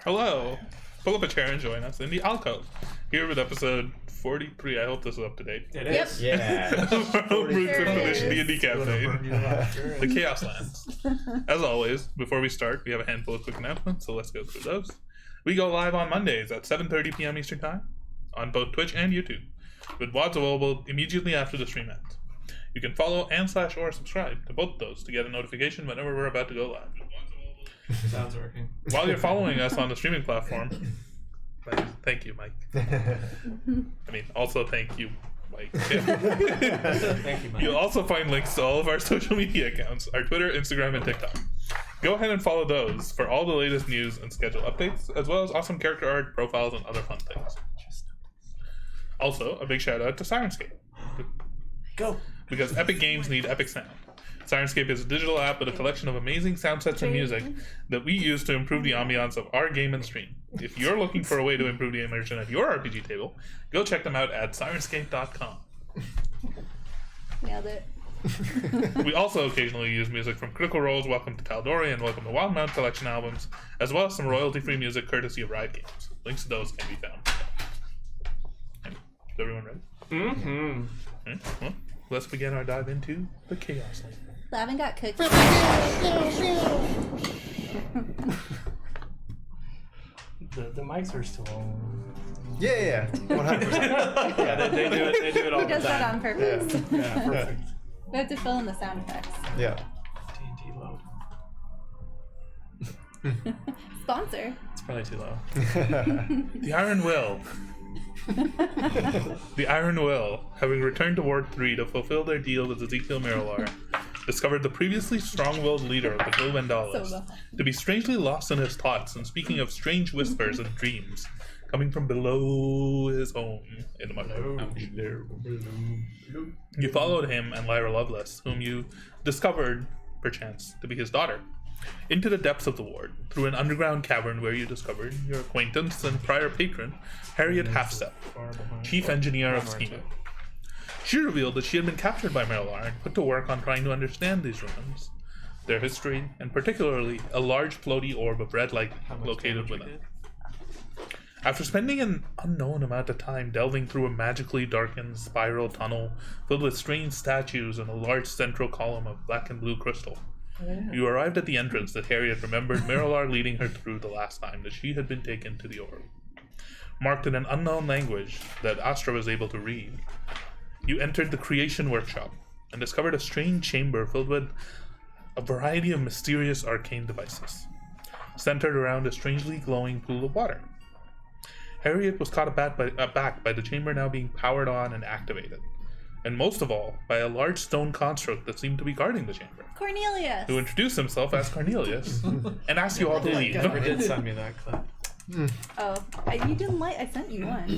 Hello. Pull up a chair and join us in the alcove. Here with episode 43. I hope this is up to date. It is. Yeah. Homebrew 5th edition D&D campaign. The Chaoslands. As always, before we start, we have a handful of quick announcements, so let's go through those. We go live on Mondays at 7:30 p.m. Eastern Time on both Twitch and YouTube, with VODs available immediately after the stream ends. You can follow and/or subscribe to both of those to get a notification whenever we're about to go live. Sounds working. While you're following us on the streaming platform, thank you, Mike. I mean, also thank you, Mike. Thank you, Mike. You'll also find links to all of our social media accounts, our Twitter, Instagram, and TikTok. Go ahead and follow those for all the latest news and schedule updates, as well as awesome character art, profiles, and other fun things. Also, a big shout out to Syrinscape. Go. Because epic games need epic sound. Syrinscape is a digital app with a collection of amazing sound sets and music that we use to improve the ambiance of our game and stream. If you're looking for a way to improve the immersion at your RPG table, go check them out at Syrinscape.com. Nailed it. We also occasionally use music from Critical Role's Welcome to Tal'Dorei and Welcome to Wildmount collection albums, as well as some royalty-free music courtesy of Riot Games. Links to those can be found. Is everyone ready? Mm-hmm. Okay, well, let's begin our dive into the Chaoslands. I haven't got cookies. The mics are still on. Yeah, 100%. Yeah, they do it. They do it all He the does that time. on purpose. Yeah, perfect. We have to fill in the sound effects. Yeah. D&D low. Sponsor. It's probably too low. The Iron Will. The Iron Will, having returned to Ward 3 to fulfill their deal with Ezekiel Miralar, discovered the previously strong-willed leader of the Gil Vendalis to be strangely lost in his thoughts and speaking of strange whispers and dreams coming from below his home in the Mother. You followed him and Lyra Lovelace, whom you discovered, perchance, to be his daughter, into the depths of the ward, through an underground cavern where you discovered your acquaintance and prior patron, Harriet Halfstep, chief engineer of Schema. She revealed that she had been captured by Merilar and put to work on trying to understand these ruins, their history, and particularly a large floaty orb of red light located within. After spending an unknown amount of time delving through a magically darkened spiral tunnel filled with strange statues and a large central column of black and blue crystal, you arrived at the entrance that Harriet remembered Merilar leading her through the last time that she had been taken to the orb. Marked in an unknown language that Astra was able to read, you entered the creation workshop and discovered a strange chamber filled with a variety of mysterious arcane devices, centered around a strangely glowing pool of water. Harriet was caught aback by the chamber now being powered on and activated, and most of all, by a large stone construct that seemed to be guarding the chamber, Cornelius. who introduced himself as Cornelius and asked you all to leave. Never did send me that clip. Oh, you didn't like. I sent you one.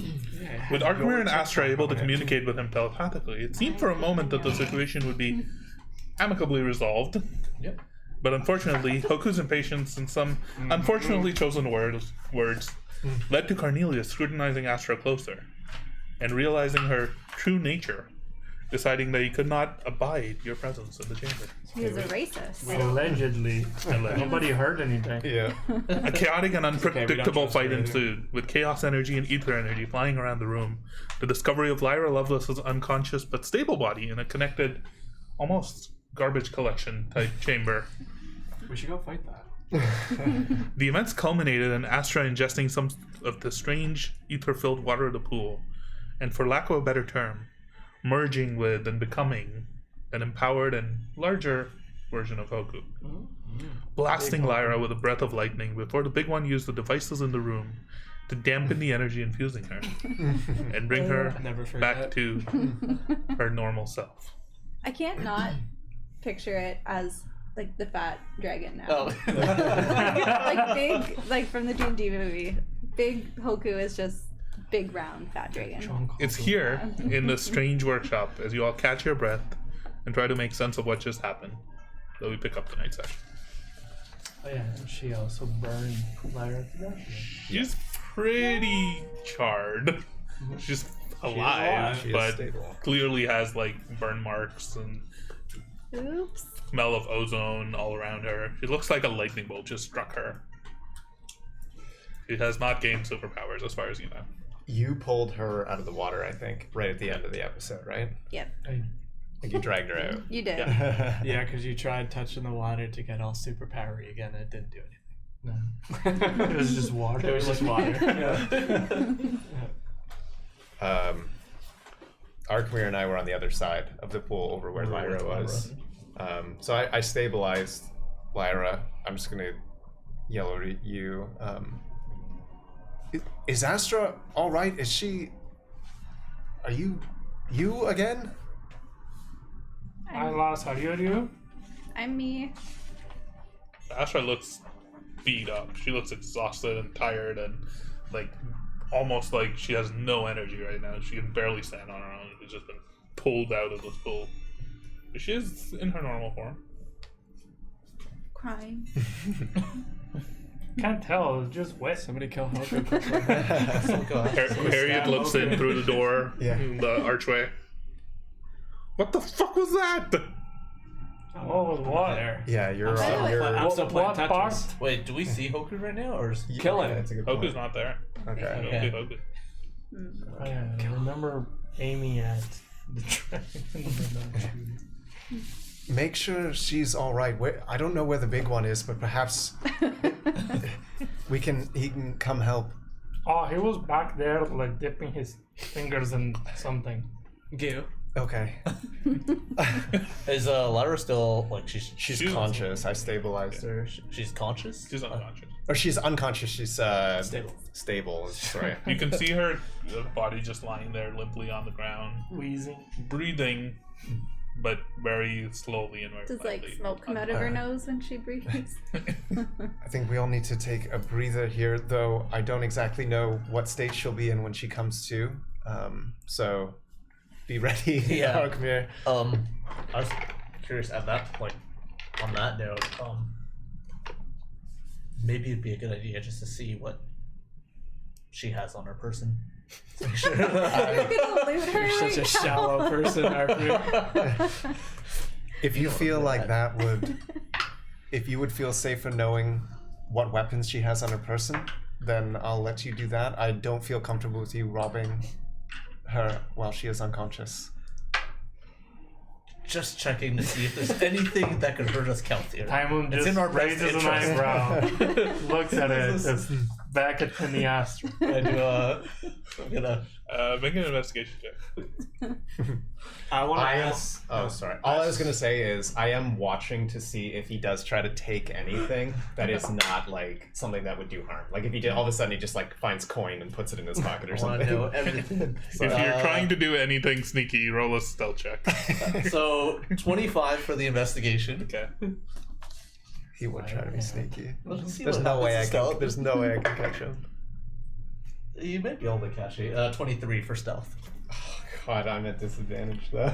With Arkmir and Astra able to communicate with him telepathically, it seemed for a moment that the situation would be amicably resolved. Yep. But unfortunately, Hoku's impatience and some unfortunately chosen words led to Cornelius scrutinizing Astra closer and realizing her true nature, deciding that he could not abide your presence in the chamber. He was a racist. Allegedly. Nobody heard anything. Yeah. A chaotic and unpredictable trust fight her either. ensued, with chaos energy and ether energy flying around the room. The discovery of Lyra Lovelace's unconscious but stable body in a connected, almost garbage collection type chamber. We should go fight that. The events culminated in Astra ingesting some of the strange ether-filled water of the pool, and for lack of a better term, merging with and becoming an empowered and larger version of Hoku. Blasting Lyra with a breath of lightning before the big one used the devices in the room to dampen the energy infusing her and bring her Never forget. back to her normal self. I can't not picture it as like the fat dragon now. Oh. Like big, like from the D&D movie. Big Hoku is just big round fat dragon. It's here in the strange workshop as you all catch your breath and try to make sense of what just happened, that we pick up tonight's session. Oh yeah, and she also burned Lyra to death. She's pretty charred. She's alive, She is but stable. clearly has like burn marks and Oops. smell of ozone all around her. She looks like a lightning bolt just struck her. She has not gained superpowers as far as you know. You pulled her out of the water, I think, right at the end of the episode, right? Yep. Like you dragged her out. You did. Yeah, because you tried touching the water to get all superpowery again, and it didn't do anything. No. It was just water. It was just water. Yeah. Arkmir and I were on the other side of the pool over where Lyra was. So I stabilized Lyra. I'm just going to yell over at you. Is Astra all right? Is she... Are you again? I lost. Are you? I'm me. Astra looks beat up. She looks exhausted and tired and like almost like she has no energy right now. She can barely stand on her own. She's just been pulled out of this pool. But she is in her normal form. Crying. Can't tell. It's just wet. Somebody kill Hoku. Harriet looks in through the door, the archway. What the fuck was that? Oh, what? There. Yeah, you're... I'm still playing What Tetris. part? Wait, do we see Hoku right now, or is Kill him. That's a good Hoku's point. not there. Okay. You don't see Hoku. I remember aiming at the dragon. Make sure she's all right. I don't know where the big one is, but perhaps he can come help. Oh, he was back there, like dipping his fingers in something. Goo. Okay. is Lyra still like She's conscious. I stabilized her. she's conscious? She's unconscious. Or she's unconscious. She's Stable. Stable. Sorry. You can see her body just lying there limply on the ground, Wheezing. breathing, but very slowly and very Does like lightly. smoke come out of her nose when she breathes? I think we all need to take a breather here, though I don't exactly know what state she'll be in when she comes to. So be ready, Yeah. Arkmir. I was curious at that point. On that note, maybe it'd be a good idea just to see what she has on her person. Make sure. You're gonna loot her You're such a right shallow person, Arthur. If you feel like that would, if you would feel safer knowing what weapons she has on her person, then I'll let you do that. I don't feel comfortable with you robbing her while she is unconscious. Just checking to see if there's anything that could hurt us, Kelthir. Taimon It's just in our best raises an interest. eyebrow, looks at it, just back at the Astra. I do, I'm gonna. Make an investigation check. I want to I am. ask. Oh, sorry. All I was gonna say is I am watching to see if he does try to take anything that is not like something that would do harm. Like if he did, all of a sudden he just like finds coin and puts it in his pocket or I want something. to know everything. If you're trying to do anything sneaky, roll a stealth check. So 25 for the investigation. Okay. He would try to be sneaky. Let's see There's what no way I happens to can. stealth. There's no way I can catch him. You might be able to catch it. 23 for stealth. God, I'm at disadvantage though.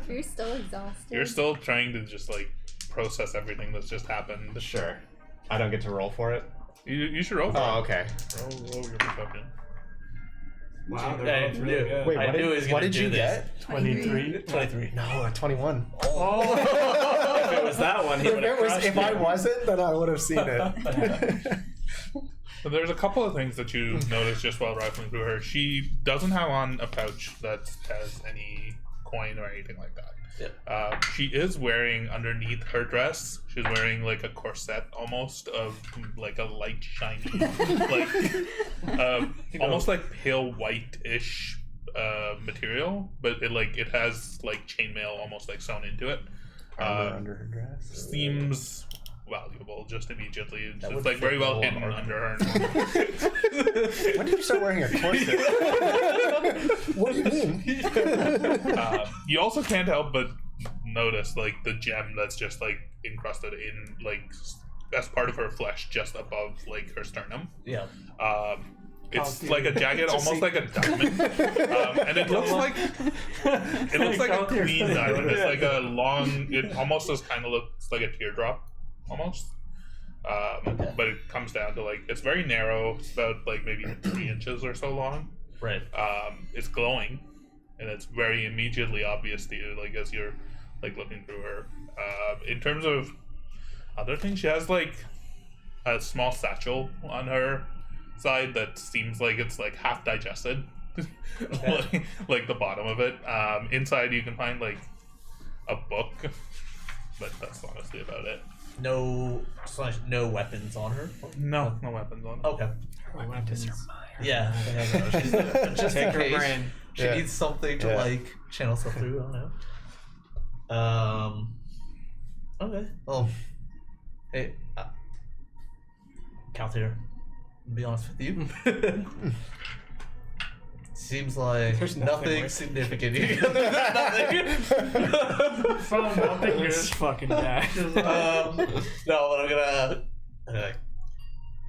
You're still exhausted. You're still trying to just like process everything that's just happened. Sure. I don't get to roll for it. You should roll for Oh, it. okay. Roll your perception. Wow, I they're both really knew- good. Wait, I what knew he was did, gonna what did do you this. get? 23. 23. No, a 21. Oh! If it was that one, he would have crushed If you. I wasn't, then I would have seen it. So there's a couple of things that you notice just while rifling through her. She doesn't have on a pouch that has any coin or anything like that. Yep. She is wearing underneath her dress. She's wearing like a corset almost of like a light shiny, like almost like pale white-ish material, but it has like chainmail almost like sewn into it. Armor under her dress. Seems valuable just immediately. That It's would like very fit well well hidden on under her. When did you start wearing a corset? What do you mean? You also can't help but notice like the gem that's just like encrusted in like as part of her flesh just above like her sternum. Yeah. It's like a jagged, almost like a diamond, and it looks like a clean diamond. It's like a long. It almost just kind of looks like a teardrop, almost. But it comes down to like it's very narrow. It's about like maybe 3 inches or so long. Right. It's glowing, and it's very immediately obvious to you, like as you're like looking through her. In terms of other things, she has like a small satchel on her, side that seems like it's like half digested, like the bottom of it. Inside you can find like a book, but that's honestly about it. No weapons on her. No weapons on it. Okay. Weapons. Yeah. She's, just Take in her case brain. she needs something to like channel stuff through. I don't know. Okay. Well, hey, Calthair, to be honest with you, seems like There's nothing worth- significant. Nothing. Found nothing here. It's fucking bad. No, but I'm gonna.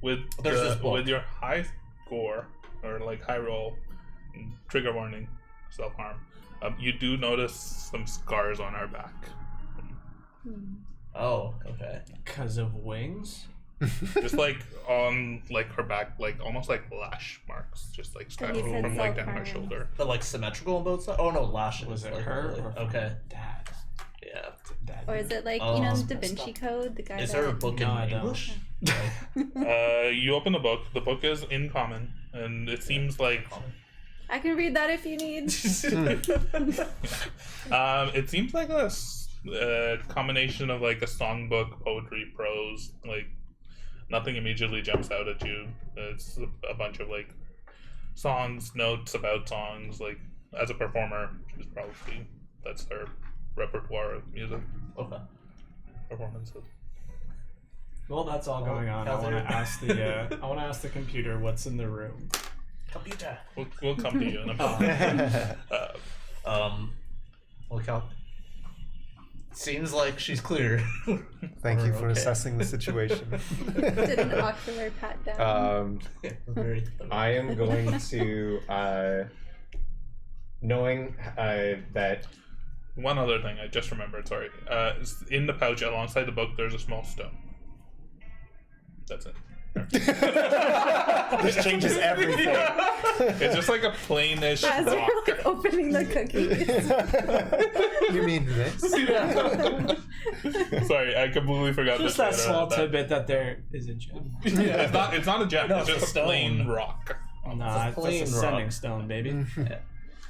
With There's this book. with your high score or like high roll, trigger warning, self harm. You do notice some scars on her back. Oh, okay. Because of wings? Just like on like her back, like almost like lash marks, just like So he said from like down her self-harm. shoulder. But like symmetrical on both sides. Oh no, lashes. Was it like, her really. or Okay. Dad? Yeah. Dad. Or is it like Oh, you know that's Da messed Vinci up. Code? The guy. Is that... there a book No, in I don't. English? You open the book. The book is in common, and it seems like I can read that if you need. it seems like a combination of like a songbook, poetry, prose. Like nothing immediately jumps out at you. It's a bunch of like songs, notes about songs. Like as a performer, she's probably that's her repertoire of music Okay. performances. Well, that's all going on. I want to ask the computer what's in the room. Computer. We'll come to you in a moment. Look out. Seems like she's clear. Thank you for Okay. assessing the situation. Did an ocular pat down. Very I am going to, knowing that One other thing I just remembered. Sorry. In the pouch alongside the book, there's a small stone. That's it. This changes everything. It's just like a plainish As you're rock. like opening the cookies. You mean this? Sorry, I completely forgot. Just to that say small tidbit that there is a gem. Yeah, it's not a gem. No, it's it's just a a plain stone. rock. Nah, it's plain a rock. sending stone, baby.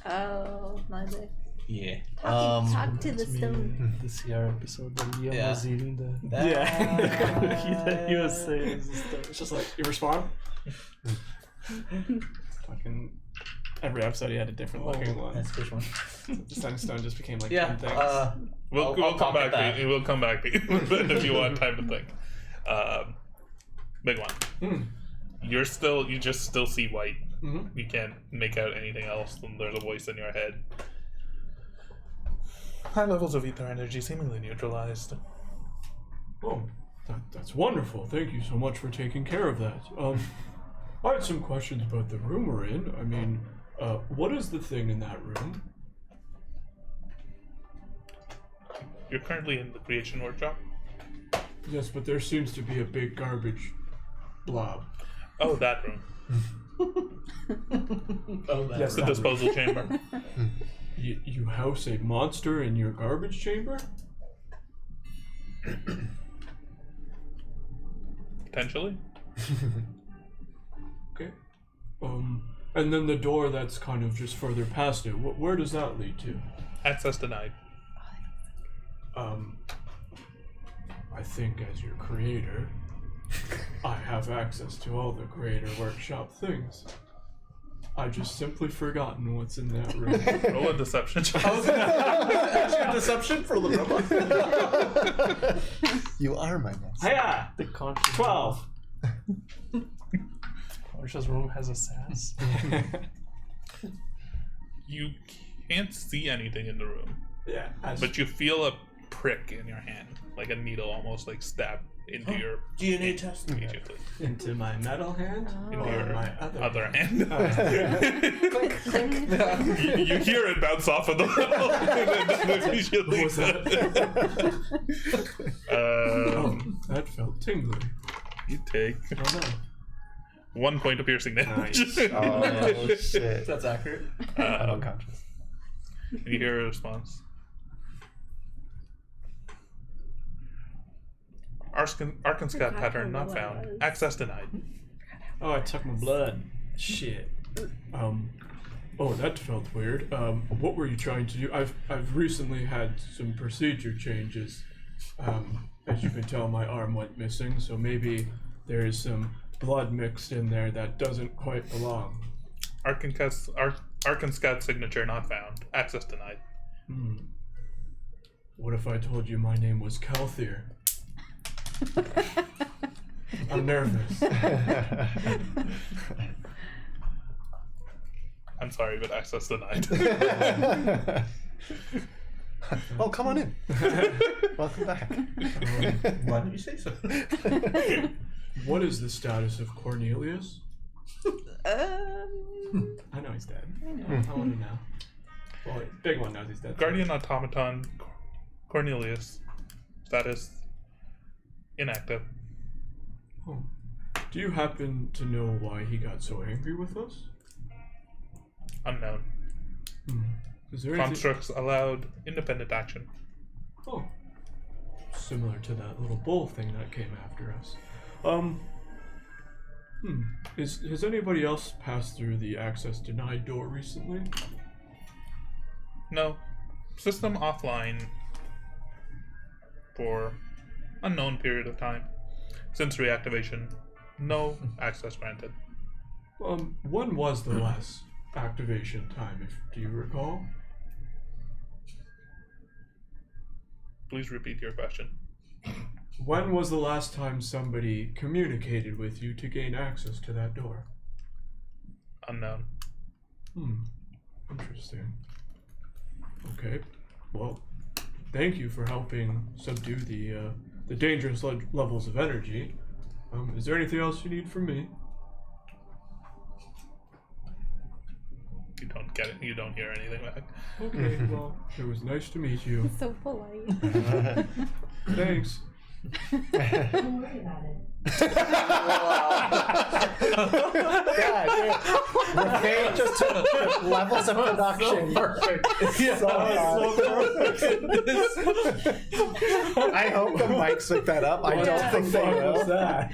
Oh, magic. Yeah. Talk to the stone. The CR episode that Liam Yeah. was eating the That- yeah, the cookie that he was saying. is the stone. It's just like you respond. Fucking every episode he had a different looking one. That's which one? The sending stone just became like Yeah. 10 things. We'll I'll come pocket back that. to you. We'll come back to you if you want time to think. Big one. You just still see white. Mhm. You can't make out anything else. And there's a voice in your head. High levels of ether energy seemingly neutralized. Oh, that's wonderful. Thank you so much for taking care of that. I had some questions about the room we're in. I mean, what is the thing in that room? You're currently in the creation workshop. Yes, but there seems to be a big garbage blob. Oh, that room. Oh, that. Yes, The disposal chamber. You house a monster in your garbage chamber? Potentially. Okay. And then the door that's kind of just further past it. Where does that lead to? Access denied. I think as your creator, I have access to all the creator workshop things. I just simply forgotten what's in that room. Roll a deception check. Actually, deception for the robot. You are my master. Hiya! The conscious 12. conscious room has a sass. You can't see anything in the room, Yeah. but you feel a prick in your hand, like a needle almost like stabbed into your DNA test. immediately. Into my metal hand? Into Or your my other other hand? hand. you hear it bounce off of the wall. And then immediately- What was that? That felt tingly. You take Oh no. 1 point of piercing damage. Nice. Oh shit. That's accurate. I'm unconscious. You hear a response. Arcenskad pattern not found. Access denied. Oh, I took my blood. Shit. Oh, that felt weird. What were you trying to do? I've recently had some procedure changes. As you can tell, my arm went missing, so maybe there is some blood mixed in there that doesn't quite belong. Arcenskad signature not found. Access denied. What if I told you my name was Kalthir? I'm nervous. I'm sorry, but access denied. Oh, come on in. Welcome back. Why did you say so? What is the status of Cornelius? I know he's dead. I want to know. Well, big one knows he's dead. Guardian automaton Cornelius. Status inactive. Oh. Do you happen to know why he got so angry with us? Unknown. Is there anything... Constructs allowed independent action. Oh. Similar to that little bull thing that came after us. Has anybody else passed through the access denied door recently? No. System offline for unknown period of time. Since reactivation, no access granted. When was the last activation time, do you recall? Please repeat your question. When was the last time somebody communicated with you to gain access to that door? Unknown. Interesting. Okay. Well, thank you for helping subdue the dangerous levels of energy. Is there anything else you need from me? You don't get it. You don't hear anything back. Okay, well, it was nice to meet you. He's so polite. Thanks. Don't worry about it. God, dude. Raffaele just took levels of production. Perfect. I hope the mics pick that up. I don't think they will. that?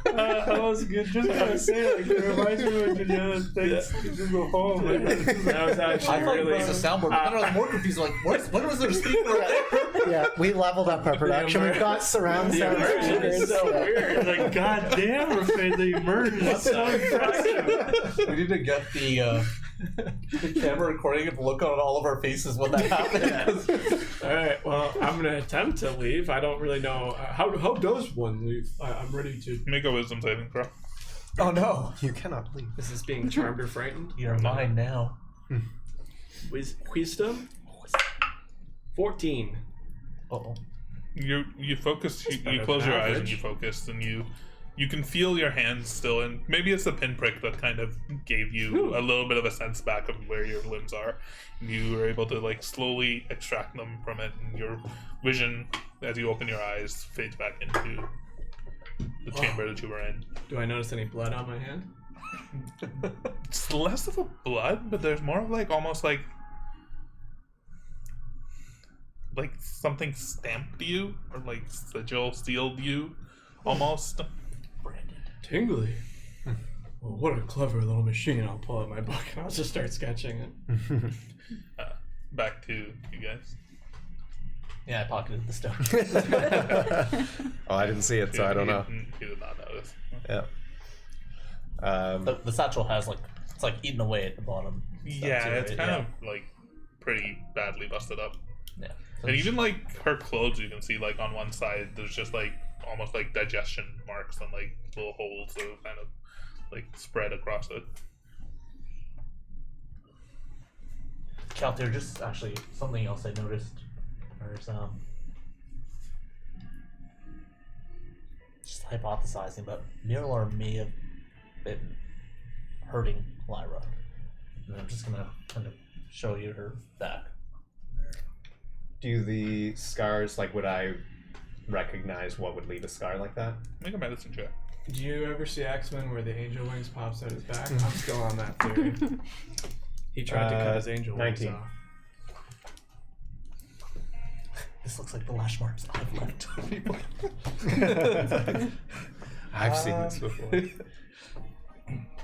That was good. Just gonna say, like, it reminds me of Janelle takes to go home. Like, That was I actually thought really... it was a soundboard, but then I was more confused. Like, when was there a speaker? Yeah, we leveled up our production. We've got surround sound speakers. it's so weird. Like, goddamn, Raffaele, the immersion is so impressive. We need to get the camera recording and look on all of our faces when that happens. Alright, well, I'm gonna attempt to leave. I don't really know. How does one leave? I'm ready to... Make a wisdom saving throw. Oh no. You cannot leave. Is this being charmed or frightened? You're mine now. Wisdom? 14. Uh-oh. You focus. You better close than your eyes and average. you focus, and you can feel your hands still, and maybe it's the pinprick that kind of gave you a little bit of a sense back of where your limbs are. You were able to like slowly extract them from it, and your vision, as you open your eyes, fades back into the chamber that you were in. Do I notice any blood on my hand? It's less of a blood, but there's more of like almost like something stamped you, or like sigil sealed you, almost. Tingly. Well, what a clever little machine. I'll pull out my book and I'll just start sketching it. Back to you guys. Yeah, I pocketed the stuff. Oh, I didn't see it, so I don't know. You did not notice. Yeah. The satchel has like, it's like eaten away at the bottom. Yeah, too, it's right? kind of like pretty badly busted up. Yeah. So And even like her clothes, you can see like on one side there's just like almost like digestion marks and like little holes that are kind of like spread across it. Kalthir, just actually something else I noticed. There's just hypothesizing, but Mirlar may have been hurting Lyra. And I'm just gonna kind of show you her back. Do the scars, like, would I recognize what would leave a scar like that? Make a medicine check. Do you ever see X-Men where the angel wings pops out his back? I'm still on that theory. He tried to cut his angel 19. wings off. This looks like the lash marks I've left. I've seen this before.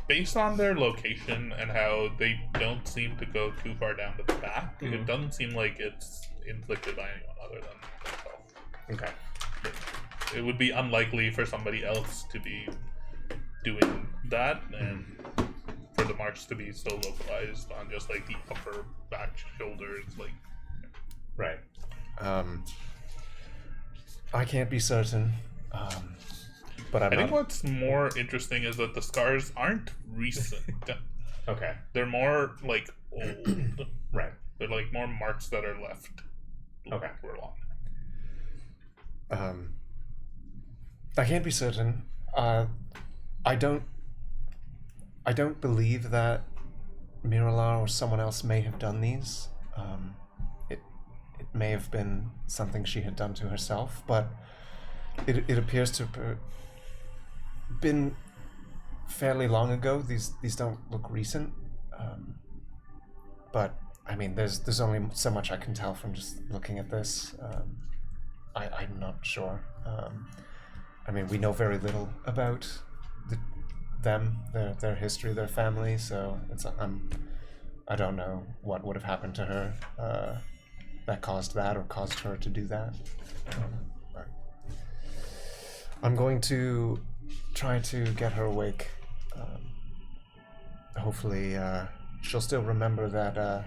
Based on their location and how they don't seem to go too far down to the back, it doesn't seem like it's inflicted by anyone other than themselves. Okay. It would be unlikely for somebody else to be doing that, and for the marks to be so localized on just like the upper back shoulders, like. Right. I can't be certain, but I'm I think not. what's more interesting is that the scars aren't recent. Okay. They're more like old. Right. They're like more marks that are left. Okay. For long. I can't be certain. I don't believe that Miralar or someone else may have done these. It may have been something she had done to herself, but it appears to have been fairly long ago. These don't look recent, but I mean, there's only so much I can tell from just looking at this. I'm not sure. I mean, we know very little about their history, their family, so I don't know what would have happened to her that caused that or caused her to do that. I'm going to try to get her awake. Hopefully, she'll still remember that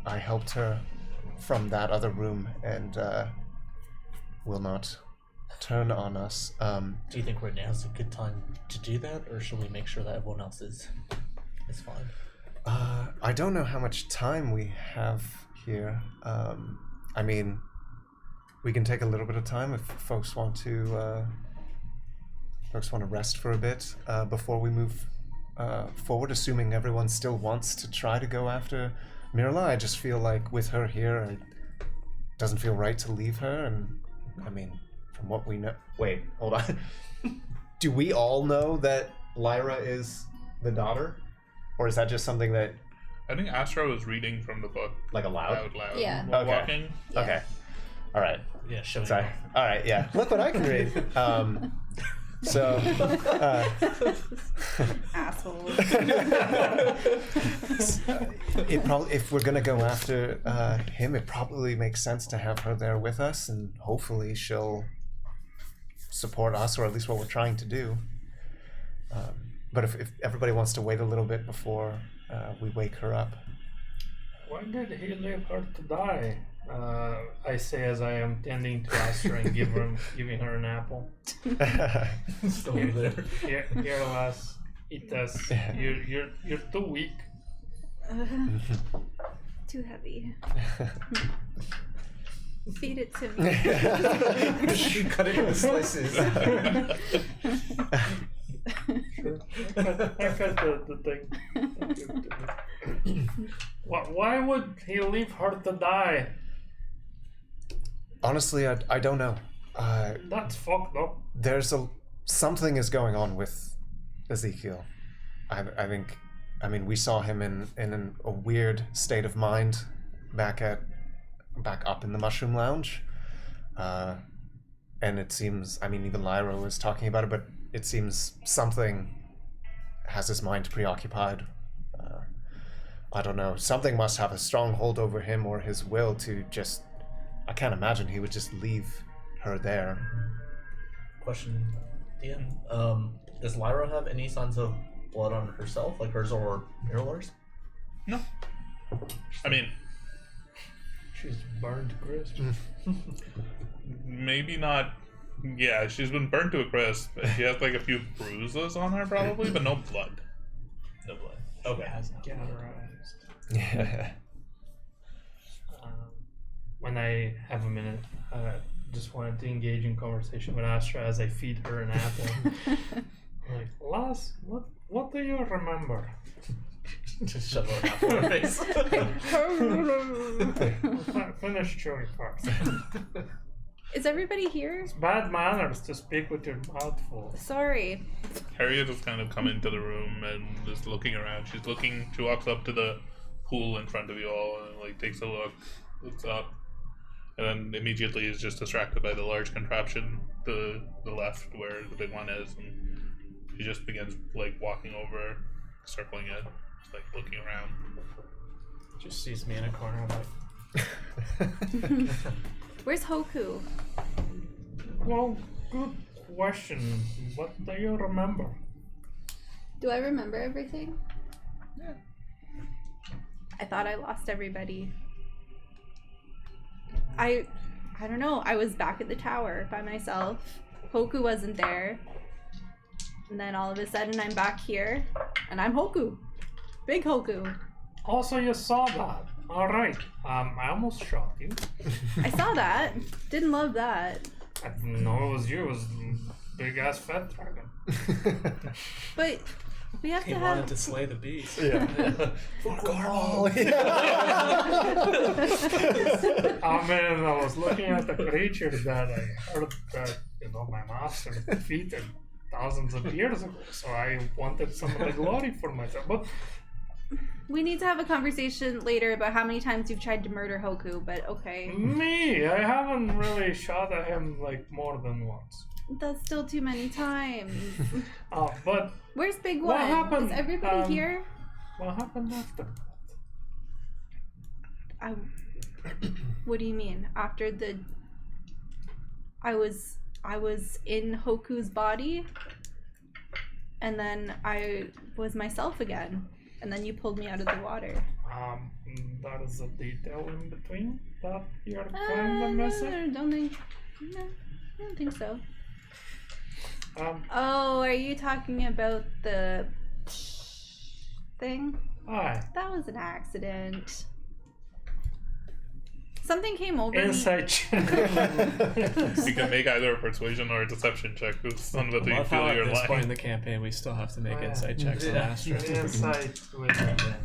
I helped her from that other room and will not turn on us. Do you think right now is a good time to do that, or should we make sure that everyone else is fine? I don't know how much time we have here. I mean, we can take a little bit of time if folks want to rest for a bit before we move forward, assuming everyone still wants to try to go after Mirla. I just feel like with her here, it doesn't feel right to leave her, and I mean, from what we know... Wait, hold on. Do we all know that Lyra is the daughter? Or is that just something that... I think Astra was reading from the book Like aloud? out loud Yeah. while Okay. walking. Yeah. Okay. All right. Yeah, show Sorry. All right, yeah. Look what I can read. So... Asshole. It probably, if we're gonna go after him, it probably makes sense to have her there with us, and hopefully she'll support us, or at least what we're trying to do. But if everybody wants to wait a little bit before we wake her up. Why did he leave her to die? I say as I am tending to Astra and giving her an apple. Still over there. Here, lass, eat this. You're too weak. Too heavy. Feed it to me. Cut it into slices. Sure. I cut the thing. Why would he leave her to die? Honestly, I don't know. That's fucked up. Something is going on with Ezekiel. I think, I mean, we saw him in a weird state of mind back up in the Mushroom Lounge. And it seems, I mean, even Lyra was talking about it, but it seems something has his mind preoccupied. I don't know. Something must have a strong hold over him or his will to just... I can't imagine he would just leave her there. Question, Ian. Does Lyra have any signs of blood on herself, like hers or Miralar's? No. I mean, She's burned to crisp. maybe not. Yeah, she's been burnt to a crisp. She has like a few bruises on her, probably, but no blood. No blood. Okay. Gallerized. Yeah. When I have a minute, just wanted to engage in conversation with Astra as I feed her an apple. I'm like, Lass, what do you remember? Just shove an apple in her face. Finish chewing first. Is everybody here? It's bad manners to speak with your mouth full. Sorry. Harriet has kind of come into the room and is looking around. She walks up to the pool in front of you all and like takes a look, looks up. and then immediately is just distracted by the large contraption to the left where the big one is, and he just begins like walking over, circling it, just, like looking around. Just sees me in a corner like. Where's Hoku? Well, good question. What do you remember? Do I remember everything? Yeah. I thought I lost everybody. I don't know. I was back at the tower by myself. Hoku wasn't there. And then all of a sudden I'm back here and I'm Hoku. Big Hoku. Also, you saw that. Alright. I almost shot you. I saw that. Didn't love that. I didn't know it was you. It was big ass fat dragon. But we have He to wanted have to slay the beast. Yeah. I mean, I was looking at the creature that I heard that, my master defeated thousands of years ago, so I wanted some of the glory for myself. But we need to have a conversation later about how many times you've tried to murder Hoku, but okay. me, I haven't really shot at him like more than once. That's still too many times. But Where's Big What One? happened? Is everybody here? what happened after? What do you mean? After the I was in Hoku's body and then I was myself again. And then you pulled me out of the water. That is a detail in between that you're kind No, of missing. I don't think so. Oh, are you talking about the thing? Aye. That was an accident. Something came over Inside check. You can make either a persuasion or a deception check on whether you Love how feel at you're this point in lying. the campaign we still have to make Oh, yeah. insight checks on Astra. Insight with advantage.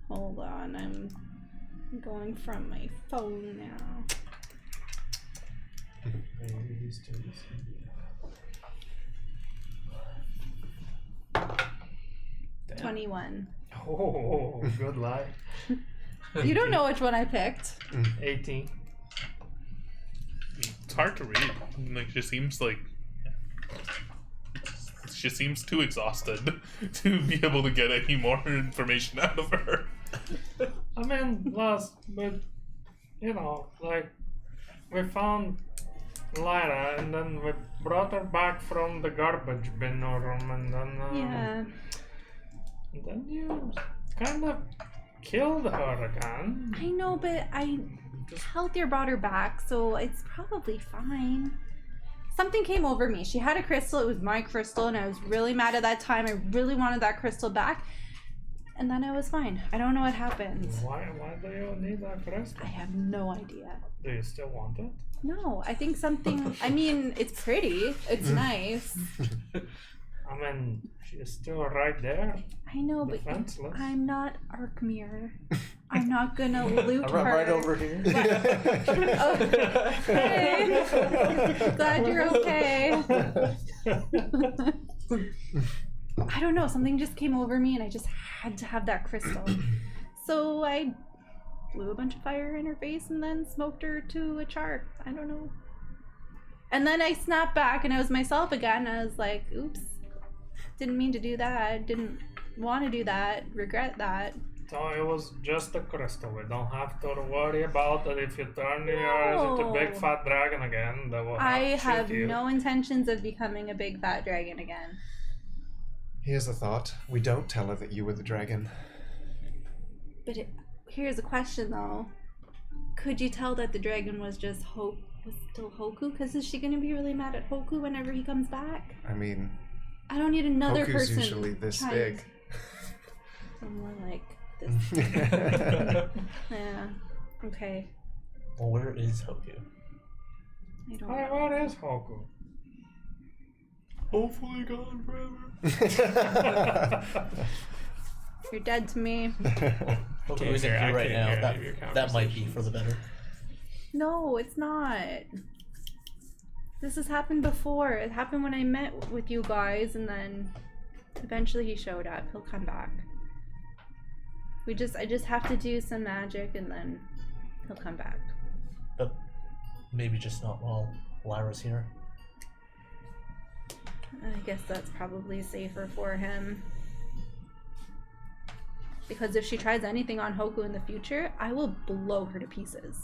Hold on, I'm going from my phone now. 21. Oh, good lie. You don't know which one I picked. 18. It's hard to read. Like she seems too exhausted to be able to get any more information out of her. I mean, but we found Lyra and then we brought her back from the garbage bin room and then Yeah. and then you kind of killed her again. I know, but I healthier brought her back, so it's probably fine. Something came over me. She had a crystal. It was my crystal, and I was really mad at that time. I really wanted that crystal back. And then I was fine. I don't know what happened. Why do you need that crystal? I have no idea. Do you still want it? No, I think something... I mean, it's pretty. It's nice. I mean, she's still right there. I know, but Defenseless. I'm not Arkmir. I'm not gonna loot her. Right over here. Okay. Glad you're okay. I don't know, something just came over me and I just had to have that crystal. So I blew a bunch of fire in her face and then smoked her to a char. I don't know. And then I snapped back and I was myself again. I was like, oops. Didn't mean to do that. Didn't want to do that. Regret that. So it was just a crystal. We don't have to worry about it. If you turn yours into a big fat dragon again, that will I shoot have you. no intentions of becoming a big fat dragon again. Here's a thought. We don't tell her that you were the dragon. But here's a question though. Could you tell that the dragon was just was still Hoku? Because is she going to be really mad at Hoku whenever he comes back? I mean, I don't need another Hoku's person. usually this trying big. to- more like this. Yeah. Okay. Well, where is Hoku? I don't Hey, know. what is Hoku? Hopefully gone forever. You're dead to me. Hoku Can't isn't hear- I here right can't now. hear any of your That might be for the better. No, it's not. This has happened before. It happened when I met with you guys, and then eventually he showed up. He'll come back. I just have to do some magic and then he'll come back. But maybe just not while Lyra's here. I guess that's probably safer for him. Because if she tries anything on Hoku in the future, I will blow her to pieces.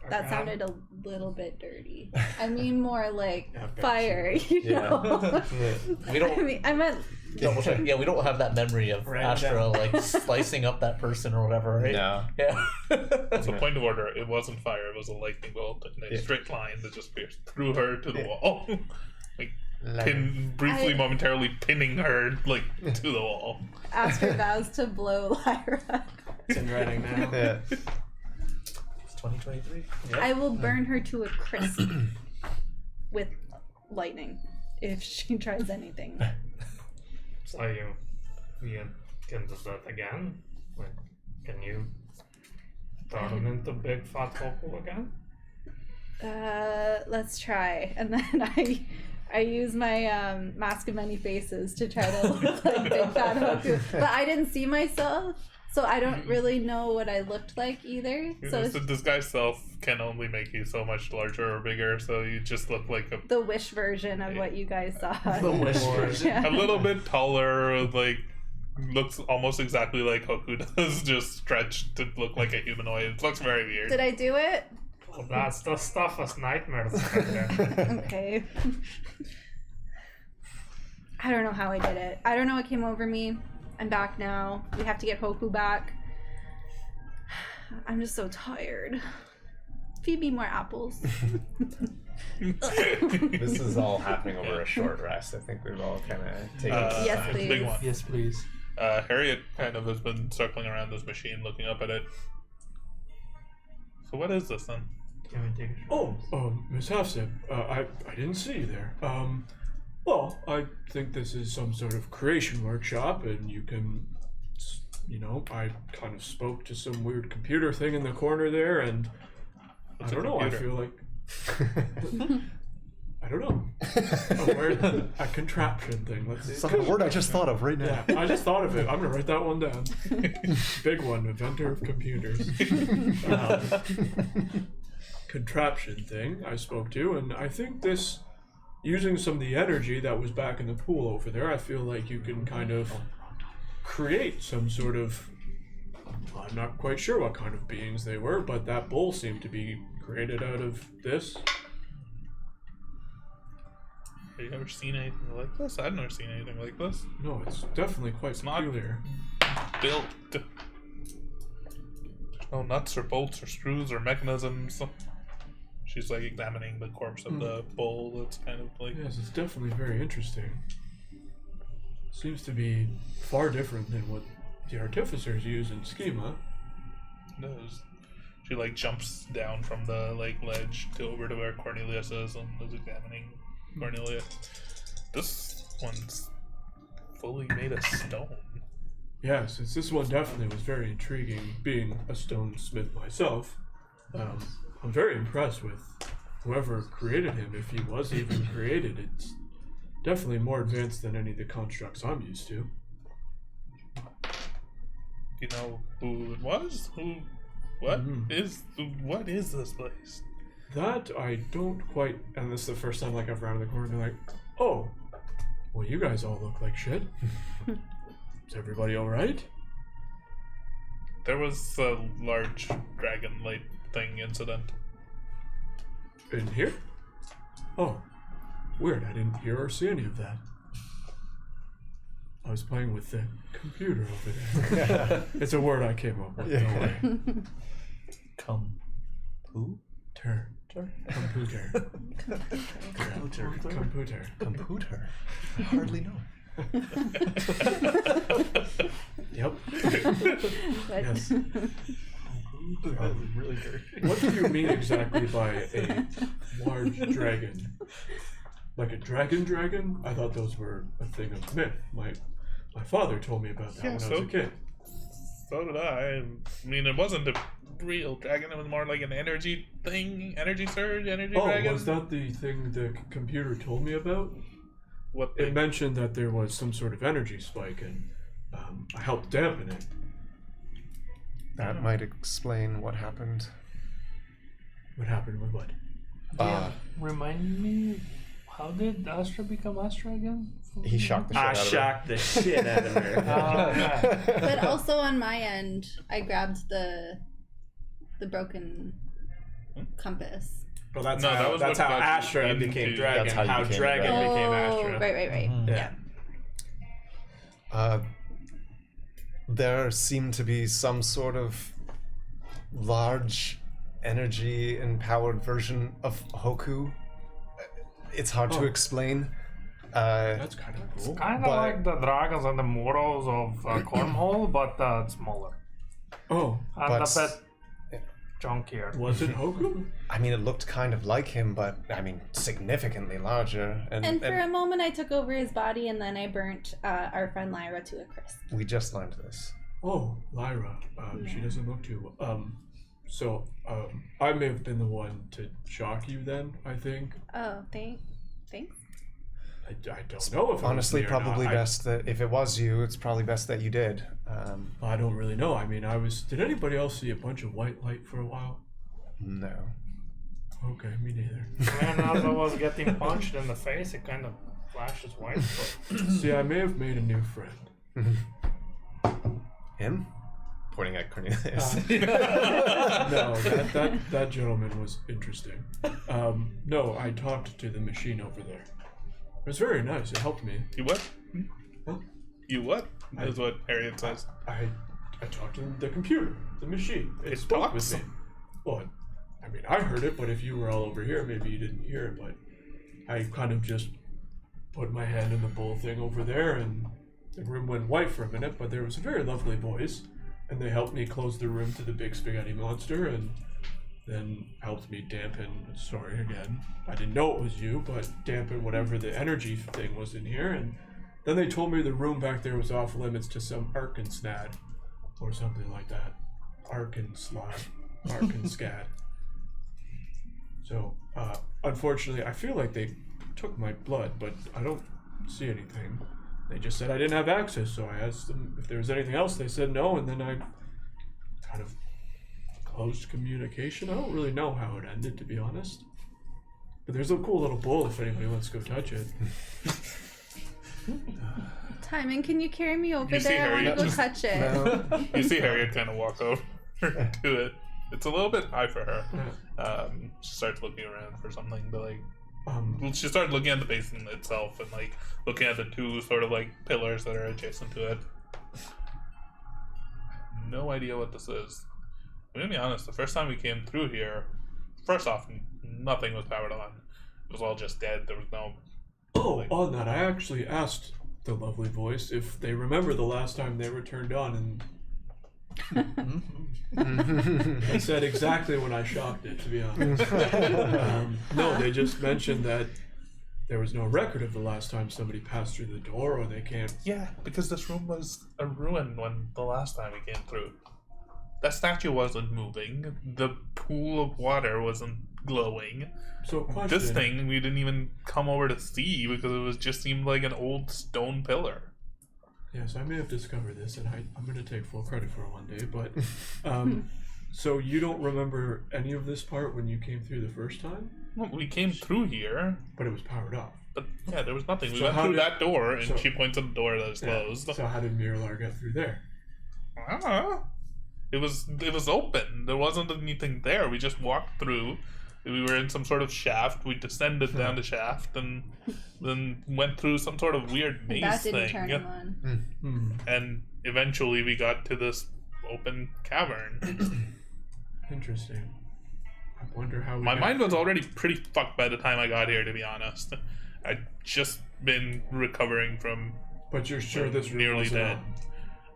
That sounded a little bit dirty. I mean more like fire, you know? We don't. I mean, I meant Double check. Yeah, we don't have that memory of Astra like slicing up that person or whatever, right? No. Yeah. It's a point of order. It wasn't fire. It was a lightning bolt in a straight line that just pierced through her to the wall. Like momentarily pinning her like to the wall. Astra vows to blow Lyra. It's in writing now. Yeah. It's 2023. I will burn her to a crisp with lightning if she tries anything. So you can do that again? Like, can you turn into big fat Hoku again? Let's try. And then I use my mask of many faces to try to look like big fat Hoku. But I didn't see myself, so I don't really know what I looked like either. So The disguised self can only make you so much larger or bigger, so you just look like the Wish version of what you guys saw. The Wish version. Yeah. a little bit taller, like looks almost exactly like Hoku does, just stretched to look like a humanoid. It looks very weird. Did I do it? Well, that's the stuff of nightmares. Right there. Okay. I don't know how I did it. I don't know what came over me. I'm back now. We have to get Hoku back. I'm just so tired. Feed me more apples. This is all happening over a short rest. I think we've all kind of taken Yes, it's a please. big one. Yes, please. Harriet kind of has been circling around this machine, looking up at it. So what is this then? Can we take a shot? Miss Hafsip, I didn't see you there. Well, I think this is some sort of creation workshop, and you can, I kind of spoke to some weird computer thing in the corner there, and What's I don't a know, I computer? feel like, I don't know. A contraption thing, let's It's see. like a word I just thought of right now. Yeah, I just thought of it. I'm gonna write that one down. Big one, inventor of computers. Contraption thing I spoke to, and I think this, using some of the energy that was back in the pool over there, I feel like you can kind of create some sort of, I'm not quite sure what kind of beings they were, but that bowl seemed to be created out of this. Have you ever seen anything like this? I've never seen anything like this. No, it's definitely quite not- peculiar. Built. There's no nuts or bolts or screws or mechanisms. She's like examining the corpse of the bull. It's kind of like Yes, it's definitely very interesting. Seems to be far different than what the artificers use in Schema. knows. She like jumps down from the like ledge to over to where Cornelius is and is examining Cornelius. This one's fully made of stone. Yeah, since this one definitely was very intriguing, being a stonesmith myself, I'm very impressed with whoever created him, if he was even created. It's definitely more advanced than any of the constructs I'm used to. You know who it was? What is this place? That I don't quite, and this is the first time like I've rounded the corner and they're like, oh, well you guys all look like shit. Is everybody alright? There was a large dragon light thing incident. In here? Oh, weird. I didn't hear or see any of that. I was playing with the computer over there. It's a word I came up with. Don't worry. Computer. Computer. Computer. Computer. I hardly know. Yep. But Yes. Really dirty. What do you mean exactly by a large dragon? Like a dragon? I thought those were a thing of myth. My father told me about that when I was a kid. So did I. I mean, it wasn't a real dragon. It was more like an energy thing, energy surge, energy dragon. Oh, was that the thing the computer told me about? What It thing? mentioned that there was some sort of energy spike, and I helped dampen it. That might explain what happened. What happened with what? Remind me, how did Astra become Astra again? He shocked the shit I out of her. shocked the shit out of her. Okay. But also on my end, I grabbed the broken compass. Well, that's No, how, that was that's what how got you Astra into- became that's Dragon. how you How became Dragon Dragon. became Astra. Oh, right. Yeah. There seemed to be some sort of large energy empowered version of Hoku. It's hard to explain. That's kind of cool. Kind of But- like the dragons and the Moros of Cornhole, but smaller. Oh, And But- a bit chunkier. was it Hoku? I mean, it looked kind of like him, but I mean, significantly larger. And for a moment, I took over his body, and then I burnt our friend Lyra to a crisp. we just learned this. Oh, Lyra. She doesn't look too well. So, I may have been the one to shock you then, I think. Oh, thanks. I don't know if Honestly, it was me or probably not. best that if it was you, it's probably best that you did. I don't really know. I mean, Did anybody else see a bunch of white light for a while? No. Okay, me neither. And as I was getting punched in the face, it kind of flashes white. See, I may have made a new friend. Him? Pointing at Cornelius. No, that gentleman was interesting. No, I talked to the machine over there. It was very nice. It helped me. You what? Huh? You what? Is what Harriet says. I talked to the computer, the machine. It spoke talks. with me. Well, I mean, I heard it, but if you were all over here, maybe you didn't hear it. But I kind of just put my hand in the bowl thing over there, and the room went white for a minute. But there was a very lovely voice, and they helped me close the room to the big spaghetti monster, and then helped me dampen. Sorry again. I didn't know it was you, but dampen whatever the energy thing was in here, and then they told me the room back there was off limits to some Arcenskad, or something like that. Arcenskad. So, unfortunately, I feel like they took my blood, but I don't see anything. They just said I didn't have access, so I asked them if there was anything else. They said no, and then I kind of closed communication. I don't really know how it ended, to be honest. But there's a cool little bowl if anybody wants to go touch it. Timon, can you carry me over You see there? I want to Harriet? go touch it. No. You see Harriet kind of walk over to it. It's a little bit high for her. She starts looking around for something, but like, she started looking at the basin itself and like looking at the two sort of like pillars that are adjacent to it. No idea what this is. I'm gonna be honest. The first time we came through here, first off, nothing was powered on. It was all just dead. There was no. Oh, on that, I actually asked the lovely voice if they remember the last time they were turned on, and they said exactly when I shocked it, to be honest. No, they just mentioned that there was no record of the last time somebody passed through the door, or they can't. Yeah, because this room was a ruin when the last time we came through. That statue wasn't moving. The pool of water wasn't glowing. So, question. This thing we didn't even come over to see because it was just seemed like an old stone pillar. Yes, I may have discovered this, and I'm going to take full credit for it one day, but so you don't remember any of this part when you came through the first time? Well, we came through here, But it was powered off. but yeah, there was nothing. We So went how through did- that door, and so- she points at the door that is closed. So how did Miralar get through there? I don't know. It was open. There wasn't anything there. We just walked through. We were in some sort of shaft. We descended down the shaft and then went through some sort of weird maze That didn't thing. turn him on. And eventually we got to this open cavern. Interesting. I wonder how we My got mind was through. already pretty fucked by the time I got here, to be honest. I'd just been recovering from But you're sure this room nearly wasn't dead. on?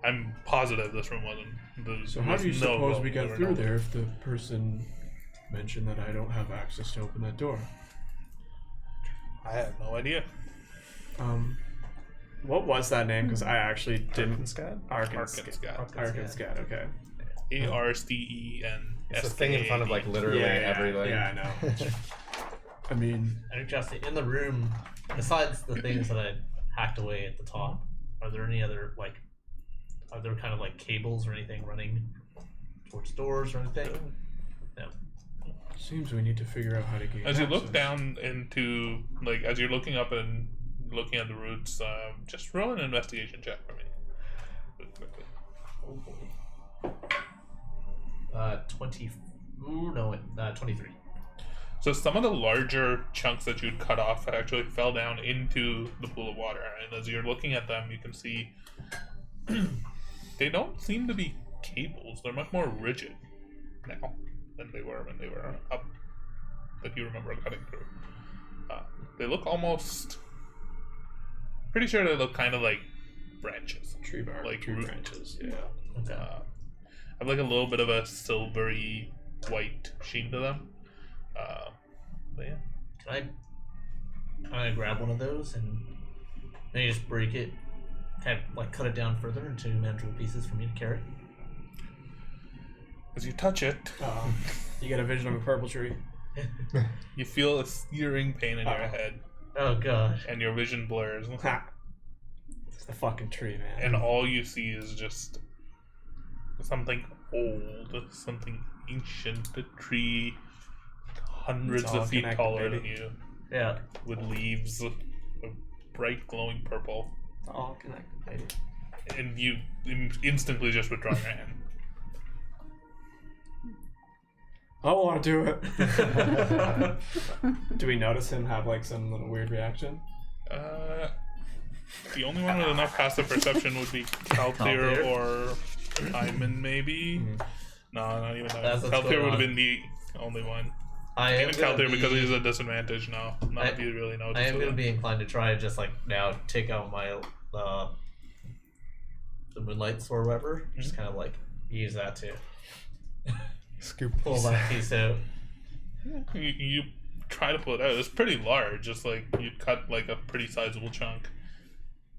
I'm positive this room wasn't. So how do you suppose we got through there if the person mentioned that I don't have access to open that door? I have no idea. What was that name? Because I actually didn't. Arcenskad? Arcenskad. Arcenskad, okay. Arcenskad. It's the thing in front of like literally everything. Yeah, I know. I mean, And Justin, in the room, besides the things that I hacked away at the top, are there any other are there kind of like cables or anything running towards doors or anything. No. Seems we need to figure out how to gain As you look access. down into, like, as you're looking up and looking at the roots, just roll an investigation check for me. Really quickly. 23. So some of the larger chunks that you'd cut off actually fell down into the pool of water, and as you're looking at them, you can see they don't seem to be cables. They're much more rigid now than they were when they were up, that you remember cutting through. They look almost... Pretty sure they look kind of like branches. Tree bark, like tree root- branches. Yeah. Okay. Have like a little bit of a silvery white sheen to them. But yeah. Can I grab one of those and maybe just break it, kind of like cut it down further into manageable pieces for me to carry? As you touch it, You get a vision of a purple tree. you feel a searing pain in your head, Oh gosh. and your vision blurs, Ha! It's the fucking tree, man. and all you see is just something old, something ancient, a tree hundreds It's all of feet connected, taller baby. than you, Yeah. with leaves of bright glowing purple, It's all connected, baby. and you instantly just withdraw your hand. I don't want to do it. Do we notice him have like some little weird reaction? The only one with enough passive perception would be Kalthir Kalthir? or Hyman, maybe. No, not even that. That's what's Kalthir going would have on. been the only one. I am Even gonna Kalthir, because be- he's a disadvantage now. None of you really I notice am it. going to be inclined to try and just like now take out my the moonlight sword or whatever. Just kind of like use that to Scoop. pull that piece out. You try to pull it out. It's pretty large. Just like you cut like a pretty sizable chunk.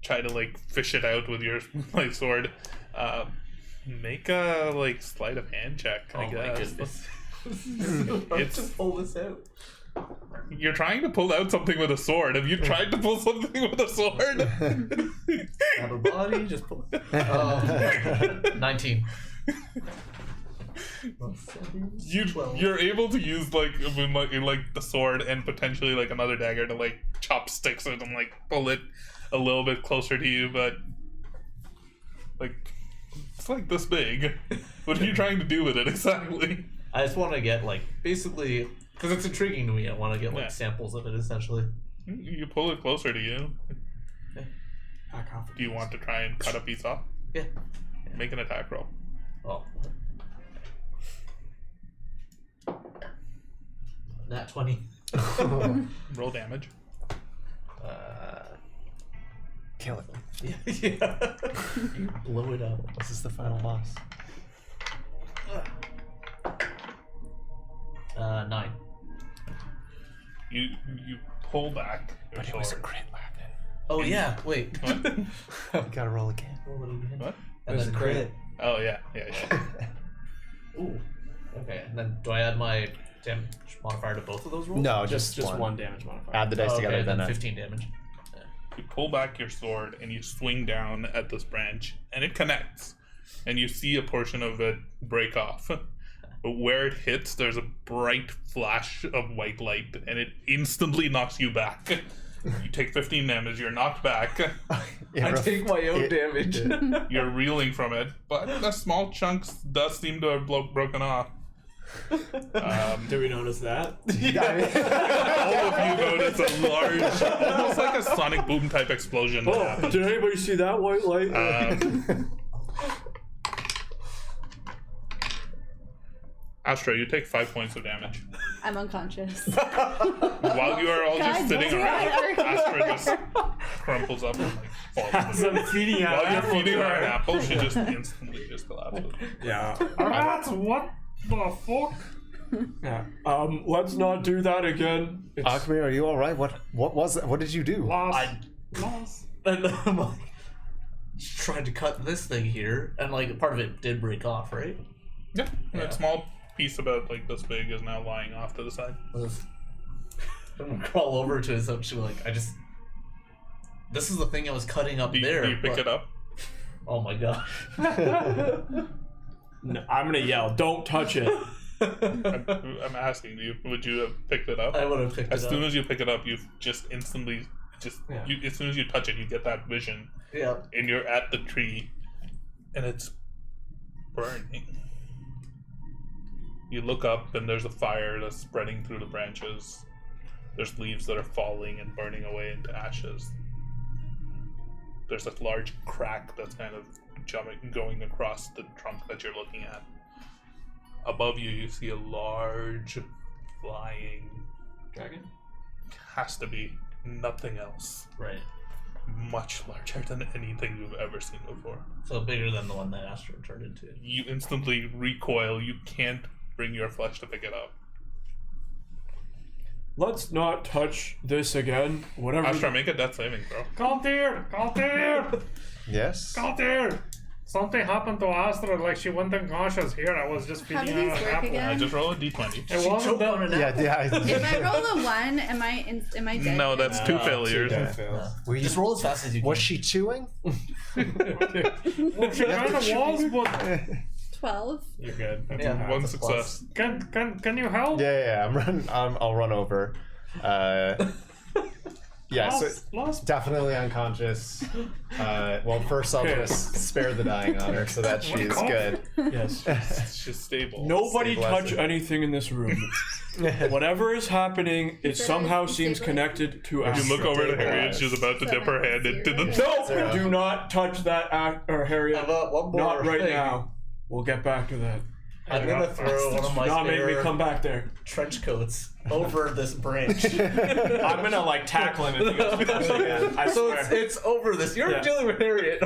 Try to like fish it out with your light sword. Make a like sleight of hand check. I Oh guess. my goodness. Let's just pull this out. You're trying to pull out something with a sword. Have you tried to pull something with a sword? Have a body, just pull. 19. You're able to use like the sword and potentially like another dagger to like chop sticks with and like pull it a little bit closer to you, but like it's like this big. What are you trying to do with it exactly? I just want to get like basically because it's intriguing to me. I want to get like Yeah. samples of it essentially. You pull it closer to you. Back off. Do you want to try and cut a piece off? Yeah. Make an attack roll. Oh. Nat 20. Roll damage. Kill it. Yeah. You blow it up. This is the final boss. 9. You pull back your But it was a sword. crit weapon. Oh yeah. Wait. You gotta roll again. What? And There's then a crit. Oh yeah. Ooh. Okay. And then do I add my damage modifier to both of those rolls? No, Just one damage modifier. Add the dice Oh, together, okay, then then 15 damage. You pull back your sword and you swing down at this branch, and it connects, and you see a portion of it break off. But where it hits, there's a bright flash of white light, and it instantly knocks you back. You take 15 damage, you're knocked back. I take my own damage. You're reeling from it, but the small chunks does seem to have broken off. Do we notice that? All of you notice a large, almost like a sonic boom type explosion that happened. Did anybody see that white light? Astra, you take 5 points of damage. I'm unconscious. While you are all Guys, just sitting what's around, wrong? Astra just crumples up and like falls. I'm feeding her While you're apple feeding to her an her. apple, she just instantly just collapses. Yeah. That's what the fuck? Yeah. Let's not do that again. It's, Akmir, are you alright? What was that? What did you do? Lost. And I'm like, just tried to cut this thing here, and like part of it did break off, right? Yeah, Yeah. that small piece about like this big is now lying off to the side. I'm gonna crawl over to it, so she like, this is the thing I was cutting up Do you, there. do you pick but- it up? Oh my gosh. No, I'm gonna yell, don't touch it. I'm asking you, would you have picked it up? I would have picked it As up. soon as you pick it up, you just instantly, Yeah. as soon as you touch it, you get that vision, Yeah. and you're at the tree, and it's burning. You look up, and there's a fire that's spreading through the branches. There's leaves that are falling and burning away into ashes. There's a large crack that's kind of going across the trunk that you're looking at. Above you, you see a large flying. Dragon? Has to be nothing else. Right. Much larger than anything you've ever seen before. So bigger than the one that Astra turned into. You instantly recoil. You can't bring your flesh to pick it up. Let's not touch this again. Whatever. Astra, make a death saving throw. Kaltir! Yes. Kaltir! Something happened to Astra, like she went unconscious here. I was just How feeding do her these an work apple. again? Just roll a d20. It wasn't that. If I roll a 1, am I dead? No, that's two failures. Were you, Just roll as fast as you can. was she chewing? Well, she kind of was, but 12. You're good. That's Yeah. a half. One That's a plus. success. can you help? Yeah. I'll run over. Yeah. So Lost. definitely unconscious. Well, first I'll just spare the dying on her so that she's good. Yes. It's just stable. Nobody Stabilize touch it. anything in this room. Whatever is happening, it somehow seems connected to us. You look over to Harriet. She's about to dip her hand into the. No! Do not touch that or Harriet. How about one more Not right thing? now. We'll get back to that. I'm gonna throw one of my Not make me spare come back there. trench coats over this branch. I'm gonna like tackle him if he goes close again. I So swear. it's over this. You're Yeah. dealing with Harriet.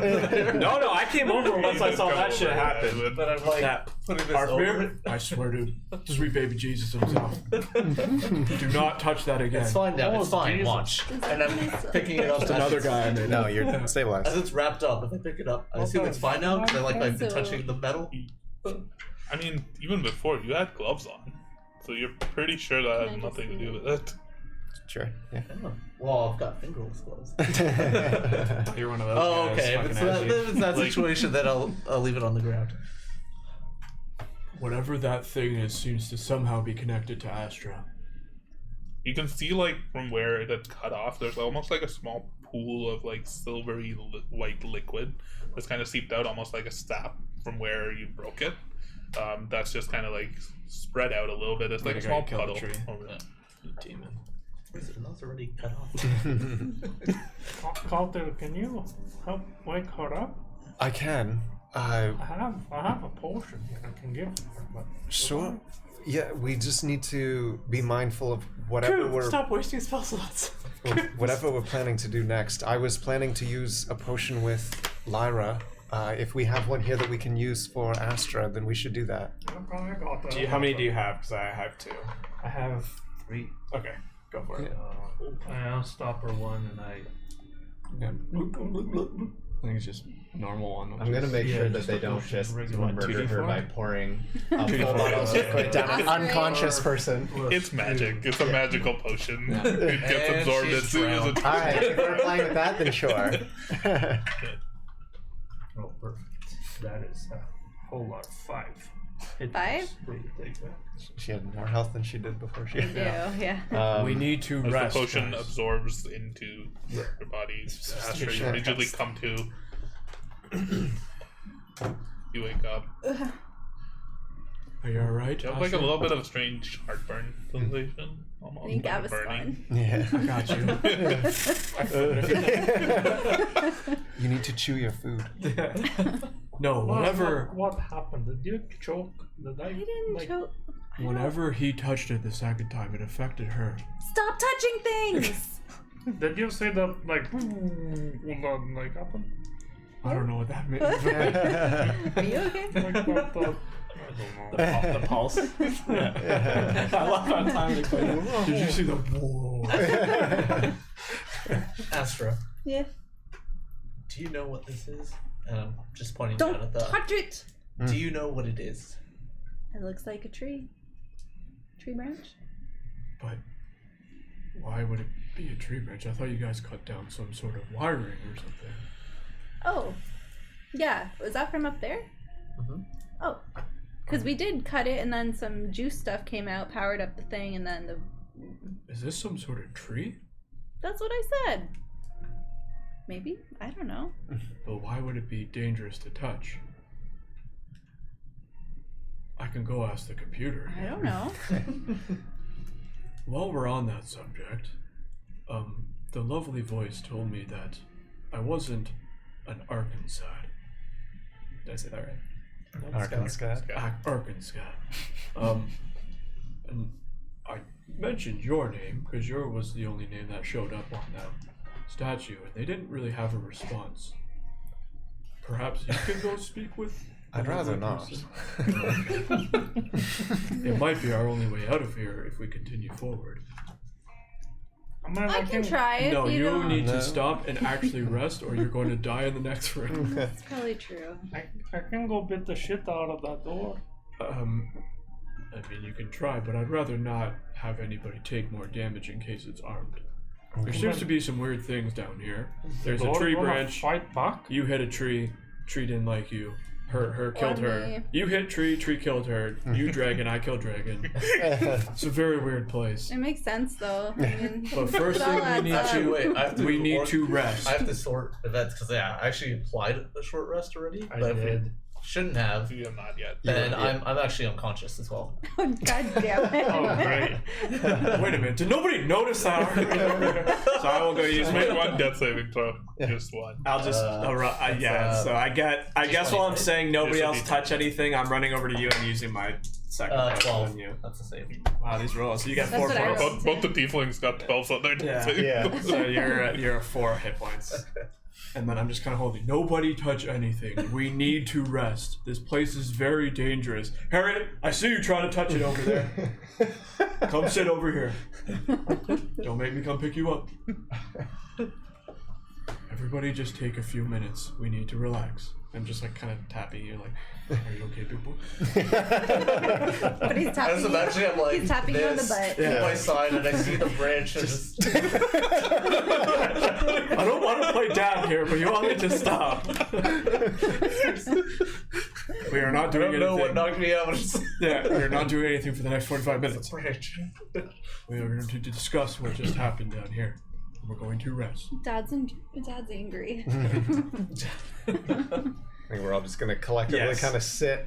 No, I came over once I saw that shit happen. But I'm like That putting this our over fear, it. I swear to sweet baby Jesus himself. Do not touch that again. It's fine now. Oh, It's fine. Jesus. Watch. And I'm picking it up. It's another guy I made. No, you're As stabilized. it's wrapped up, if I pick it up, I assume it's fine now because I've been So- touching the metal. I mean, even before you had gloves on, so you're pretty sure that Can I had just nothing to see do it? with it. Sure. Yeah. Oh. Well, I've got fingerless gloves. You're one of those. Oh, guys, okay. If fucking it's that, edgy. if it's that Like- situation, then I'll leave it on the ground. Whatever that thing is seems to somehow be connected to Astra. You can see, like, from where it had cut off, there's almost like a small pool of, like, silvery white liquid that's kind of seeped out, almost like a sap from where you broke it. That's just kind of, like, spread out a little bit. It's like a Like a small guy killed a puddle. tree. over it. Demon. Is it not already cut off? Kaltir, can you help wake her up? I can. I have a potion here I can give her, but Sure. Yeah, we just need to be mindful of whatever we're Stop wasting spell slots. whatever we're planning to do next. I was planning to use a potion with Lyra. If we have one here that we can use for Astra, then we should do that. I got that. How many do you have? Because I have 2. I have 3. Okay, go for it. I'll stop her one, and I. Yeah. I think it's just normal one. I'm gonna make Yeah, sure that just they a don't potion, just regular murder her 2d4? by pouring a full 2d4. bottle of liquid down An an unconscious person. It's magic. It's a magical potion. It gets And absorbed she's as soon as drowned. it's. Alright, if we're playing with that, then sure. Oh, perfect. That is a whole lot. 5. Hit 5? dice. Way to take that. She had more health than she did before she. I do, yeah. We need to As rest. the potion guys. absorbs into your body, Astra, you immediately come to. You wake up. Are you alright? You have like a little bit of a strange heartburn sensation. Almost I think like that was burning. fun. Yeah. I got you. You need to chew your food. No, whenever What happened? Did you choke? Did I? I didn't like, choke. I don't- whenever he touched it the second time, it affected her. Stop touching things! Did you say that like? Like happened? I don't know what that means. Are you okay? Like that? I don't know. The pulse. I love that time. Did you see the whoa? Astra, Yeah. do you know what this is? Just pointing Don't down at the. touch it! Do you know what it is? It looks like a tree. Tree branch? But why would it be a tree branch? I thought you guys cut down some sort of wiring or something. Oh. Yeah. Was that from up there? Mhm. Oh. Because we did cut it, and then some juice stuff came out, powered up the thing, and then the. Is this some sort of tree? That's what I said. Maybe? I don't know. But why would it be dangerous to touch? I can go ask the computer. I don't know. While we're on that subject, the lovely voice told me that I wasn't an Arcenskad. Did I say that right? Arcenskad. Arcenskad. And I mentioned your name because yours was the only name that showed up on that statue, and they didn't really have a response. Perhaps you could go speak with. I'd rather not. It might be our only way out of here if we continue forward. I can try if No, you don't. need No. to stop and actually rest, or you're going to die in the next room. That's probably true. I can go bit the shit out of that door. I mean, you can try, but I'd rather not have anybody take more damage in case it's armed. There seems to be some weird things down here. There's a Door tree gonna branch. Fight back. You hit a tree didn't like you. Her killed Or her. me. You hit tree killed her. You dragon, I killed dragon. It's a very weird place. It makes sense, though. I mean, But first it all thing we adds need up. Actually, wait. I have to. We need to rest. I have to sort events because I actually applied a short rest already. I But if we did. shouldn't have, You have not yet. then I'm actually unconscious as well. God damn it. Oh, great. Wait a minute. Did nobody notice that? So I will go use Just my make one death saving throw. Just one. I'll just so I guess while I'm saying nobody else touch anything, I'm running over to you and using my second weapon 12. on you. That's the save. Wow, these rolls. So you got That's 4 what I points. rolled. Both the tieflings got 12 on their death saving Yeah. throws. So you're 4 hit points. And then I'm just kind of holding. Nobody touch anything. We need to rest. This place is very dangerous. Harriet, I see you trying to touch it over there. Come sit over here. Don't make me come pick you up. Everybody just take a few minutes. We need to relax. I'm just like kind of tapping you like, are you okay, people? But he's I tapping was you. imagining I'm like He's tapping you on the this, butt. to my side, and I see the branch and just I don't want to play dad here, but you want me to stop. We are not I doing don't know what anything. knocked me out. Yeah, we're not doing anything for the next 45 minutes. Branch. We are going to discuss what just happened down here. We're going to rest. Dad's angry. I think we're all just gonna collectively Yes. kind of sit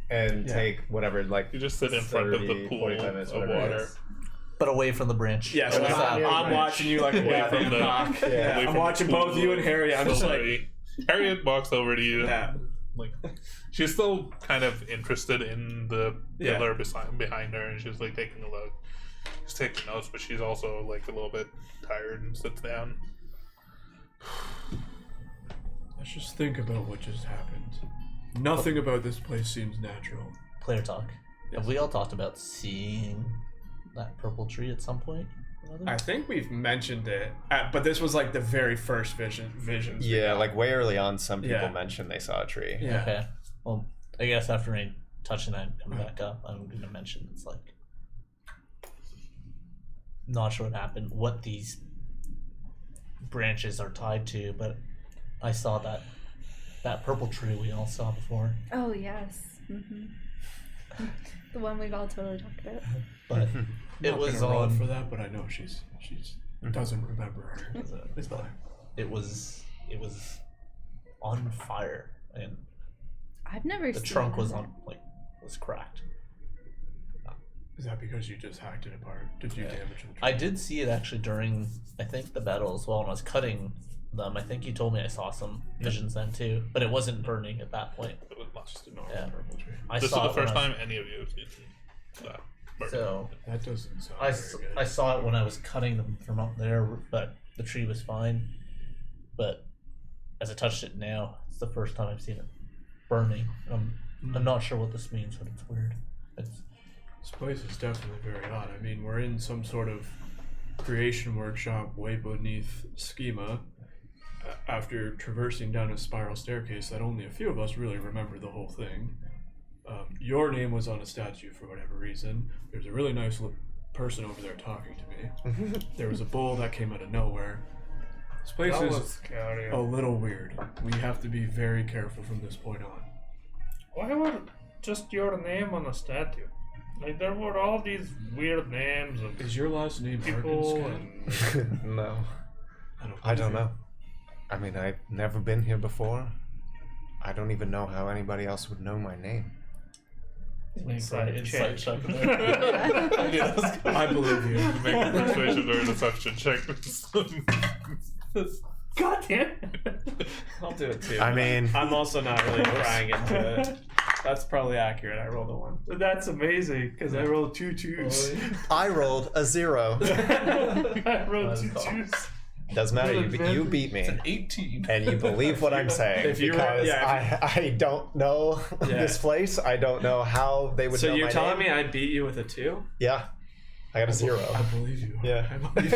and Yeah. take whatever, like, You just sit in front of the 30, pool 45 minutes, of whatever it water. is. But away from the branch. Yeah, so What's that? I'm watching you like away from from the- the knock. away Yeah, I'm from the watching pool. both you and Harry. I'm just like, Harriet walks over to you. yeah. Like, she's still kind of interested in the Yeah. pillar behind her, and she's like taking a look. She's taking notes, but she's also like a little bit tired and sits down. Let's just think about what just happened. Nothing about this place seems natural. Player talk. Have we all talked about seeing that purple tree at some point? or another? I think we've mentioned it, but this was like the very first visions. we Yeah, got. like way early on, some people Yeah. mentioned they saw a tree. Yeah. Okay. Well, I guess after I touch and I come back up, I'm going to mention it's like. Not sure what happened, what these branches are tied to, but I saw that purple tree we all saw before. Oh yes. The one we've all totally talked about. But it Not was gonna roll on. for that, but I know she's doesn't remember her. It's fine. It was on fire, and I've never the seen trunk was that. was cracked. Is that because you just hacked it apart? Did you damage the tree? I did see it actually during, I think, the battle as well. When I was cutting them, I think you told me I saw some visions then too, but it wasn't burning at that point. It was much. Just a normal Yeah. purple tree. I This is saw the it when first I was- time any of you have seen that. burn. So That doesn't sound I very good. saw it when I was cutting them from up there, but the tree was fine. But as I touched it now, it's the first time I've seen it burning. I'm not sure what this means, but it's weird. It's This place is definitely very odd. I mean, we're in some sort of creation workshop way beneath schema. After traversing down a spiral staircase that only a few of us really remember the whole thing. Your name was on a statue for whatever reason. There's a really nice person over there talking to me. There was a bull that came out of nowhere. This place That is was scary. a little weird. We have to be very careful from this point on. just your name on a statue. Like there were all these weird names of Is your last name people. Arcenskad? And No, I believe don't you. know. I mean, I've never been here before. I don't even know how anybody else would know my name. Insight check. check. I believe you. Make a persuasion or deception check. God damn it. I'll do it too. I mean, I'm also not really prying into it. That's probably accurate. I rolled a 1. That's amazing because I rolled 2 twos. I rolled a 0. I rolled That's 2 cool. twos. Doesn't matter. You beat me, 18. and you believe what I'm saying If you were- because yeah, I don't know Yeah. this place. I don't know how they would So know you're my telling name. me I beat you with a 2? Yeah, I got a 0. I believe you. Yeah. I believe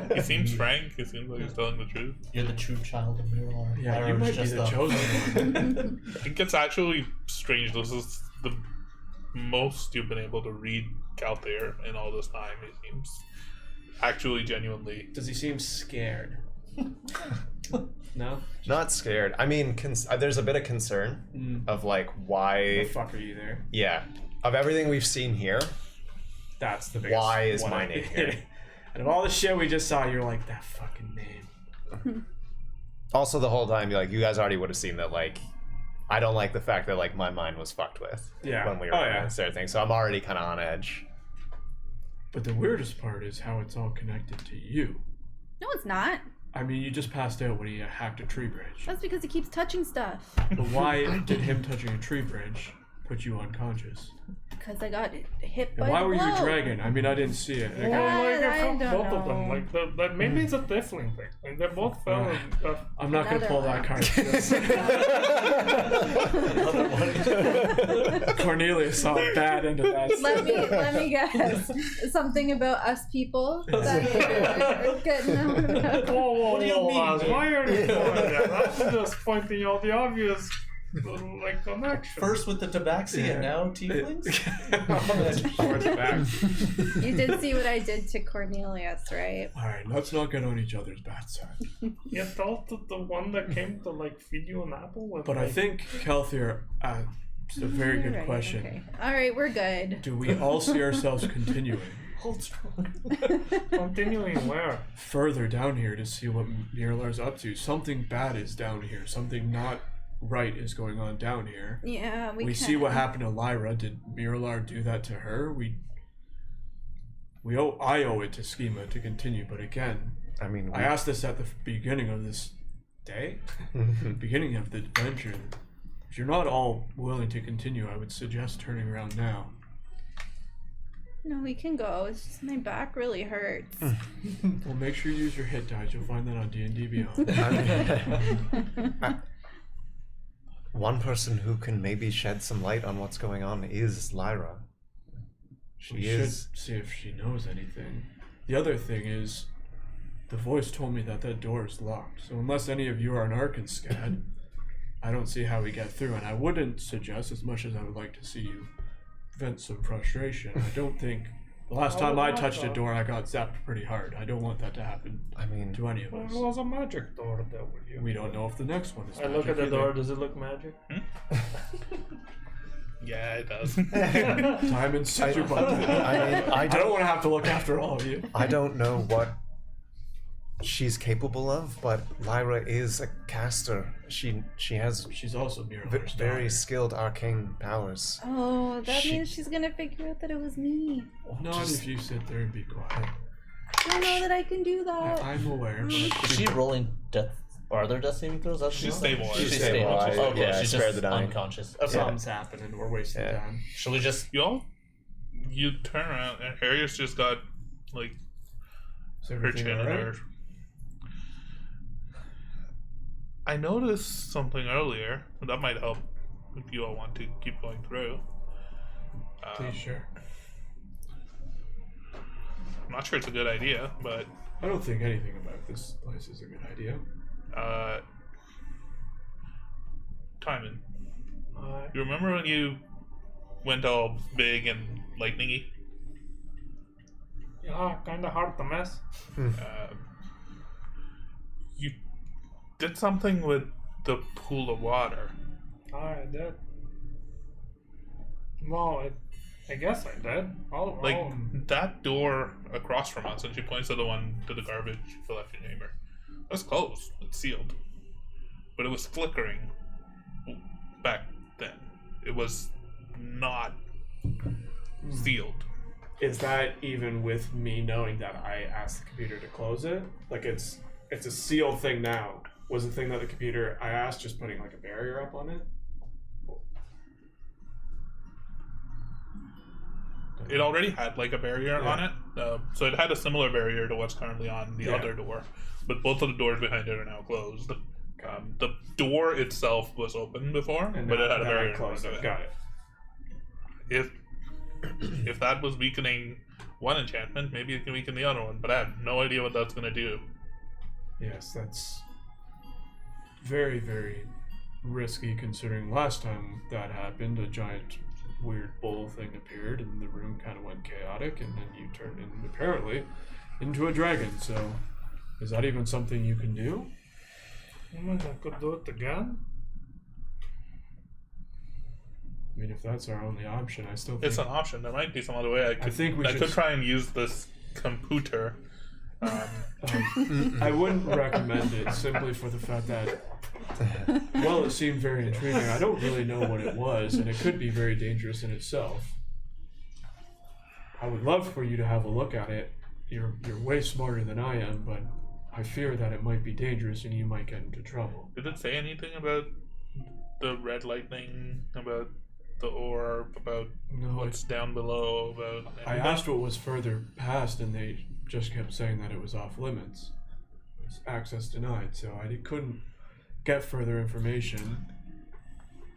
you. He seems frank. He seems like he's telling the truth. You're the true child of Miramar. Yeah, you Lyra might was be just the a- chosen one. I think it's actually strange. This is the most you've been able to read out there in all this time. It seems actually genuinely. Does he seem scared? No? Not scared. I mean, there's a bit of concern of like The why. fuck are you there? Yeah, of everything we've seen here. That's the biggest Why is one. my name here? And of all the shit we just saw, you're like, that fucking name. Also, the whole time, like, you guys already would have seen that, like, I don't like the fact that, like, my mind was fucked with Yeah. when we were Oh, doing yeah. this other thing. So I'm already kind of on edge. But the weirdest part is how it's all connected to you. No, it's not. I mean, you just passed out when he hacked a tree branch. That's because he keeps touching stuff. But why did him touching a tree branch put you unconscious? Because I got hit by And why the were you blow. dragging? I mean, I didn't see it. Yeah. Like, I felt don't both of them. know. Like that maybe it's a tiefling thing. Like they both fell. And, I'm not going to pull that card. Cornelius saw a bad end of that. Let me guess. Something about us people that you're getting out about. Whoa, do you mean? Why are you doing that? I'm just pointing out the obvious, like connection. First with the tabaxi and now tieflings? Towards the back. You did see what I did to Cornelius, right? Alright, let's not get on each other's bad side. You told the one that came to like feed you an apple. With, But I like, think Kelthier asked a very You're good right, question. Okay. All right, we're good. Do we all see ourselves continuing Hold strong. continuing where? further down here to see what Mirlar's up to? Something bad is down here. Something not right is going on down here. Yeah, We see what happened to Lyra. Did Mirlar do that to her? I owe it to Schema to continue, but again, I mean, I asked this at the beginning of this day, beginning of the adventure. If you're not all willing to continue, I would suggest turning around now. No, we can go. It's just my back really hurts. Well, make sure you use your hit dice. You'll find that on D&D Beyond. one person who can maybe shed some light on what's going on is Lyra. She We is. should see if she knows anything. The other thing is, the voice told me that door is locked. So unless any of you are an Arcenskad, I don't see how we get through. And I wouldn't suggest, as much as I would like to see you vent some frustration, I don't think the last time I touched a door, I got zapped pretty hard. I don't want that to happen I mean, to any of Well, us. it was a magic door that would you. We don't know if the next one is. I look magic at the either. door. Does it look magic? Yeah, it does. Time and scissor button. I I don't want to have to look after all of you. I don't know what she's capable of, but Lyra is a caster. She has She's also v- Mirlar's very daughter. skilled arcane powers. Oh, that She- means she's gonna figure out that it was me. Not if you sit there and be quiet. I don't know that I can do that. I'm aware, but Is she rolling death? Are there death saving throws? That's She's not- stabilized. She's She's stable. stabilized. Oh, okay, Yeah, she's spare just the dying. unconscious. Okay. Something's happening. We're wasting Yeah. time. Should we just? You turn around and Harriet's just got like is her everything chin in alright? her. I noticed something earlier that might help if you all want to keep going through. Please share. I'm not sure it's a good idea, but I don't think anything about this place is a good idea. Timon, you remember when you went all big and lightningy? Yeah, kind of hard to miss. You did something with the pool of water. I did. Well, I guess I did. That door across from us, and she points to the one to the garbage you left your neighbor. That's closed. It's sealed. But it was flickering back then. It was not sealed. Is that even with me knowing that I asked the computer to close it? Like it's a sealed thing now. Was the thing that the computer I asked just putting like a barrier up on it? It already had like a barrier on it, so it had a similar barrier to what's currently on the other door, but both of the doors behind it are now closed. The door itself was open before, but it had a barrier in front of it. Got it. If that was weakening one enchantment, maybe it can weaken the other one, but I have no idea what that's going to do. Yes, that's very, very risky considering last time that happened, a giant weird bull thing appeared and the room kind of went chaotic and then you turned apparently into a dragon. So is that even something you can do? I mean, I could do it again. I mean, if that's our only option, I still think It's an option. There might be some other way. I could try and use this computer. I wouldn't recommend it simply for the fact that, well, it seemed very intriguing. I don't really know what it was, and it could be very dangerous in itself. I would love for you to have a look at it. You're way smarter than I am, but I fear that it might be dangerous and you might get into trouble. Did it say anything about the red lightning, about the orb, about what's down below, about anything? I asked what was further past, and they just kept saying that it was off limits. It was access denied, so I couldn't get further information.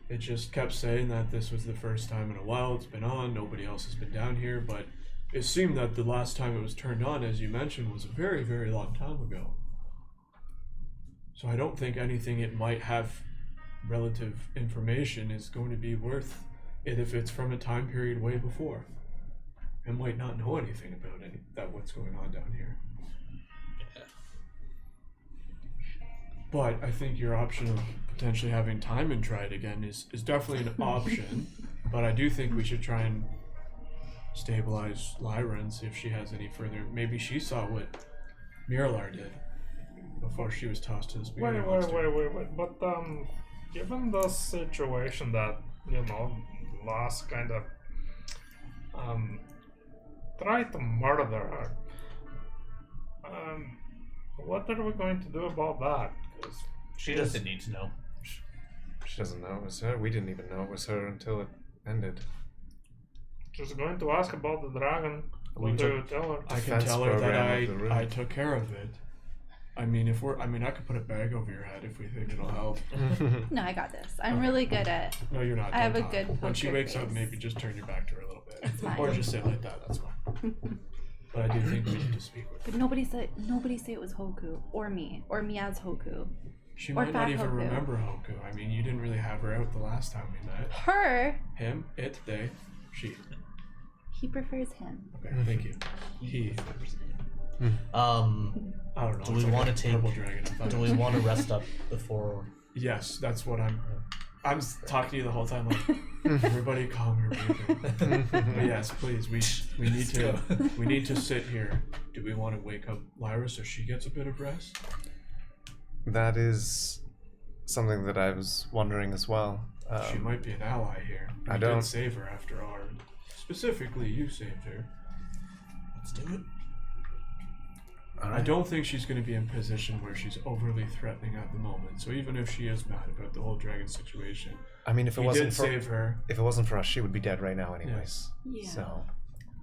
It just kept saying that this was the first time in a while it's been on, nobody else has been down here, but it seemed that the last time it was turned on, as you mentioned, was a very, very long time ago. So I don't think anything it might have relative information is going to be worth it if it's from a time period way before. It might not know anything about what's going on down here. But I think your option of potentially having Timon try it again is definitely an option. But I do think we should try and stabilize Lyra and see if she has any further. Maybe she saw what Miralar did before she was tossed to the spirit monster. Wait. But given the situation that Lass kind of tried to murder her, what are we going to do about that? 'Cause She doesn't need to know. She doesn't know it was her. We didn't even know it was her until it ended. she's going to ask about the dragon. What do you tell her? I can Defense tell her that program of the room. I took care of it. I mean, I could put a bag over your head if we think it'll help. No, I got this. I'm really good at. No, you're not. I have Don't a good talk. When she poker wakes up, face. maybe just turn your back to her a little bit, fine. or just sit like that. That's fine. But I do think we need to speak with her. But nobody say it was Hoku or me as Hoku. She or might not Fat even Hoku. remember Hoku. I mean, you didn't really have her out the last time we met. Her. Him, it, they, she. He prefers him. Okay, thank you. He. I don't know. Do it's we like want a to take? purple dragon. Do we want to rest up before? Yes, that's what I'm talking to you the whole time. Like, everybody, calm your breathing. But yes, please. We need to sit here. Do we want to wake up Lyra so she gets a bit of rest? That is something that I was wondering as well. She might be an ally here. I We don't- did save her after all. Specifically, you saved her. Let's do it. I don't think she's going to be in a position where she's overly threatening at the moment. So even if she is mad about the whole dragon situation, I mean, if it you wasn't did for save her. if it wasn't for us, she would be dead right now, anyways. Yeah. So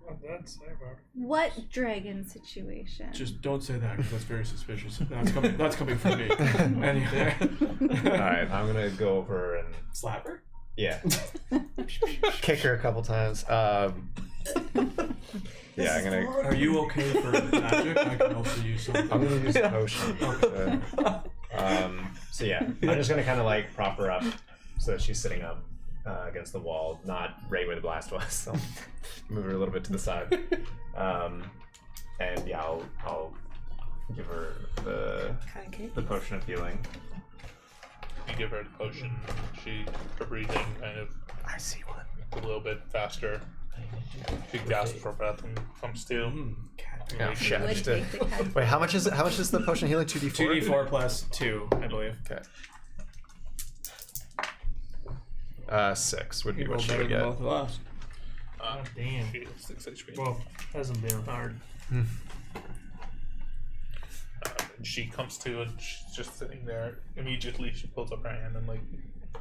Well, that's ever. What dragon situation? Just don't say that because that's very suspicious. That's coming from me. Anyway. All right, I'm gonna go over and Slap her? yeah, kick her a couple times. yeah. I'm gonna. Are you okay for magic? I can also use something. I'm gonna use a potion. So yeah, I'm just gonna kind of like prop her up so that she's sitting up against the wall, not right where the blast was. So move her a little bit to the side, and yeah, I'll give her the potion of healing. You give her the potion. Her breathing kind of I see one. a little bit faster. She gasps for breath and comes to. Yeah, shit. Would take the cat. Wait, how much is it? How much is the potion healing? 2d4. 2d4 plus 2, I believe. Okay. 6 would be You what rolled she better would than get. both of us. Damn. She is 6 HP. Well, hasn't been hard. And she comes to and she's just sitting there. Immediately, she pulls up her hand and like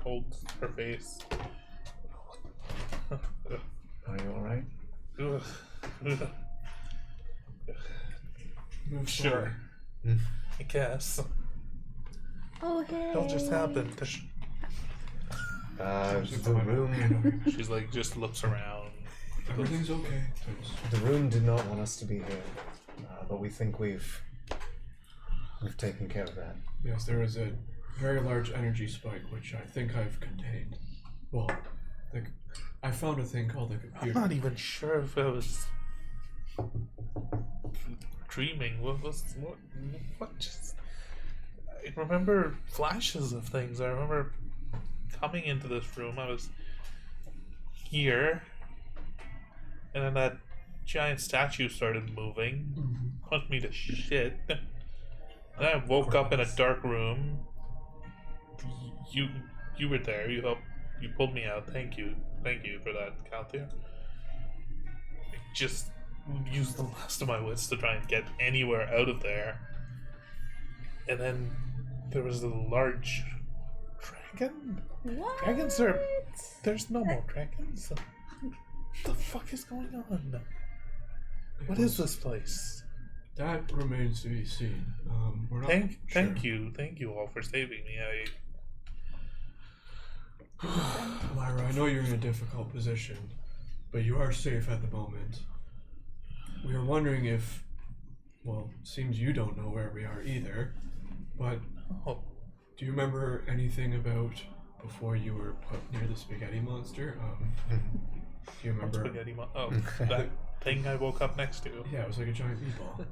holds her face. Are you alright? Move Sure. forward. I guess. Oh, hey. It'll just happen. The room. She's like, just looks around. Everything's okay. The room did not want us to be here, but we think we've taken care of that. Yes, there was a very large energy spike, which I think I've contained. Well, I found a thing called a I'm computer. not even sure if I was dreaming. What just... I remember flashes of things. I remember coming into this room. I was here, and then that giant statue started moving, punched me to shit. And I woke up in a dark room. You were there. You helped. You pulled me out. Thank you for that, Calthea. I just used the last of my wits to try and get anywhere out of there. And then there was a large dragon. What? Dragons are... There's no more dragons. What the fuck is going on? What is this place? That remains to be seen. We're not Thank you all for saving me. Lyra, I know you're in a difficult position, but you are safe at the moment. We are wondering if, well, seems you don't know where we are either, but do you remember anything about before you were put near the spaghetti monster? Do you remember? Spaghetti that thing I woke up next to. Yeah, it was like a giant meatball.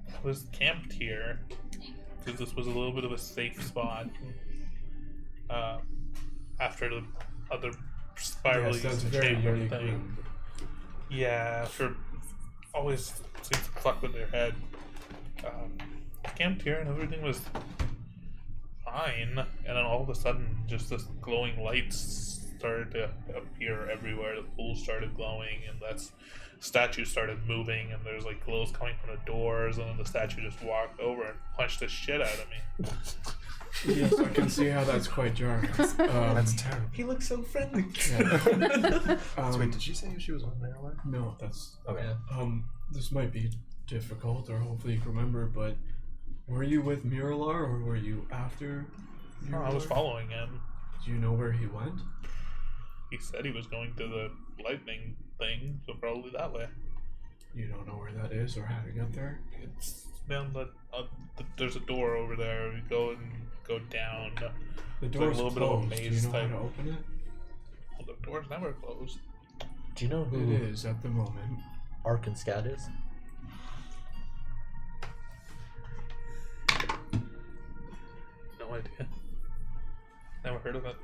I was camped here because this was a little bit of a safe spot after the other spirals Yes, that's a and very chamber unique thing. room. Yeah, after always seems to fuck with their head. Camped here and everything was fine, and then all of a sudden, just this glowing lights started to appear everywhere. The pool started glowing, and that statue started moving, and there's like glows coming from the doors, and then the statue just walked over and punched the shit out of me. Yes, I can see how that's quite jarring. That's terrible. He looks so friendly. Yeah. Wait, did she say she was on Maryland? No, that's Okay. this might be difficult, or hopefully you can remember, but were you with Miralar, or were you after Oh, I was Miralar? following him. Do you know where he went? He said he was going to the lightning thing, so probably that way. You don't know where that is, or how to get there? It's down there's a door over there. We go down. The It's like a door's little bit of a closed. Do you maze know how type. to open it? Well, the door's never closed. Do you know It who is at the moment. Arcenskad is? No idea. Never heard of it.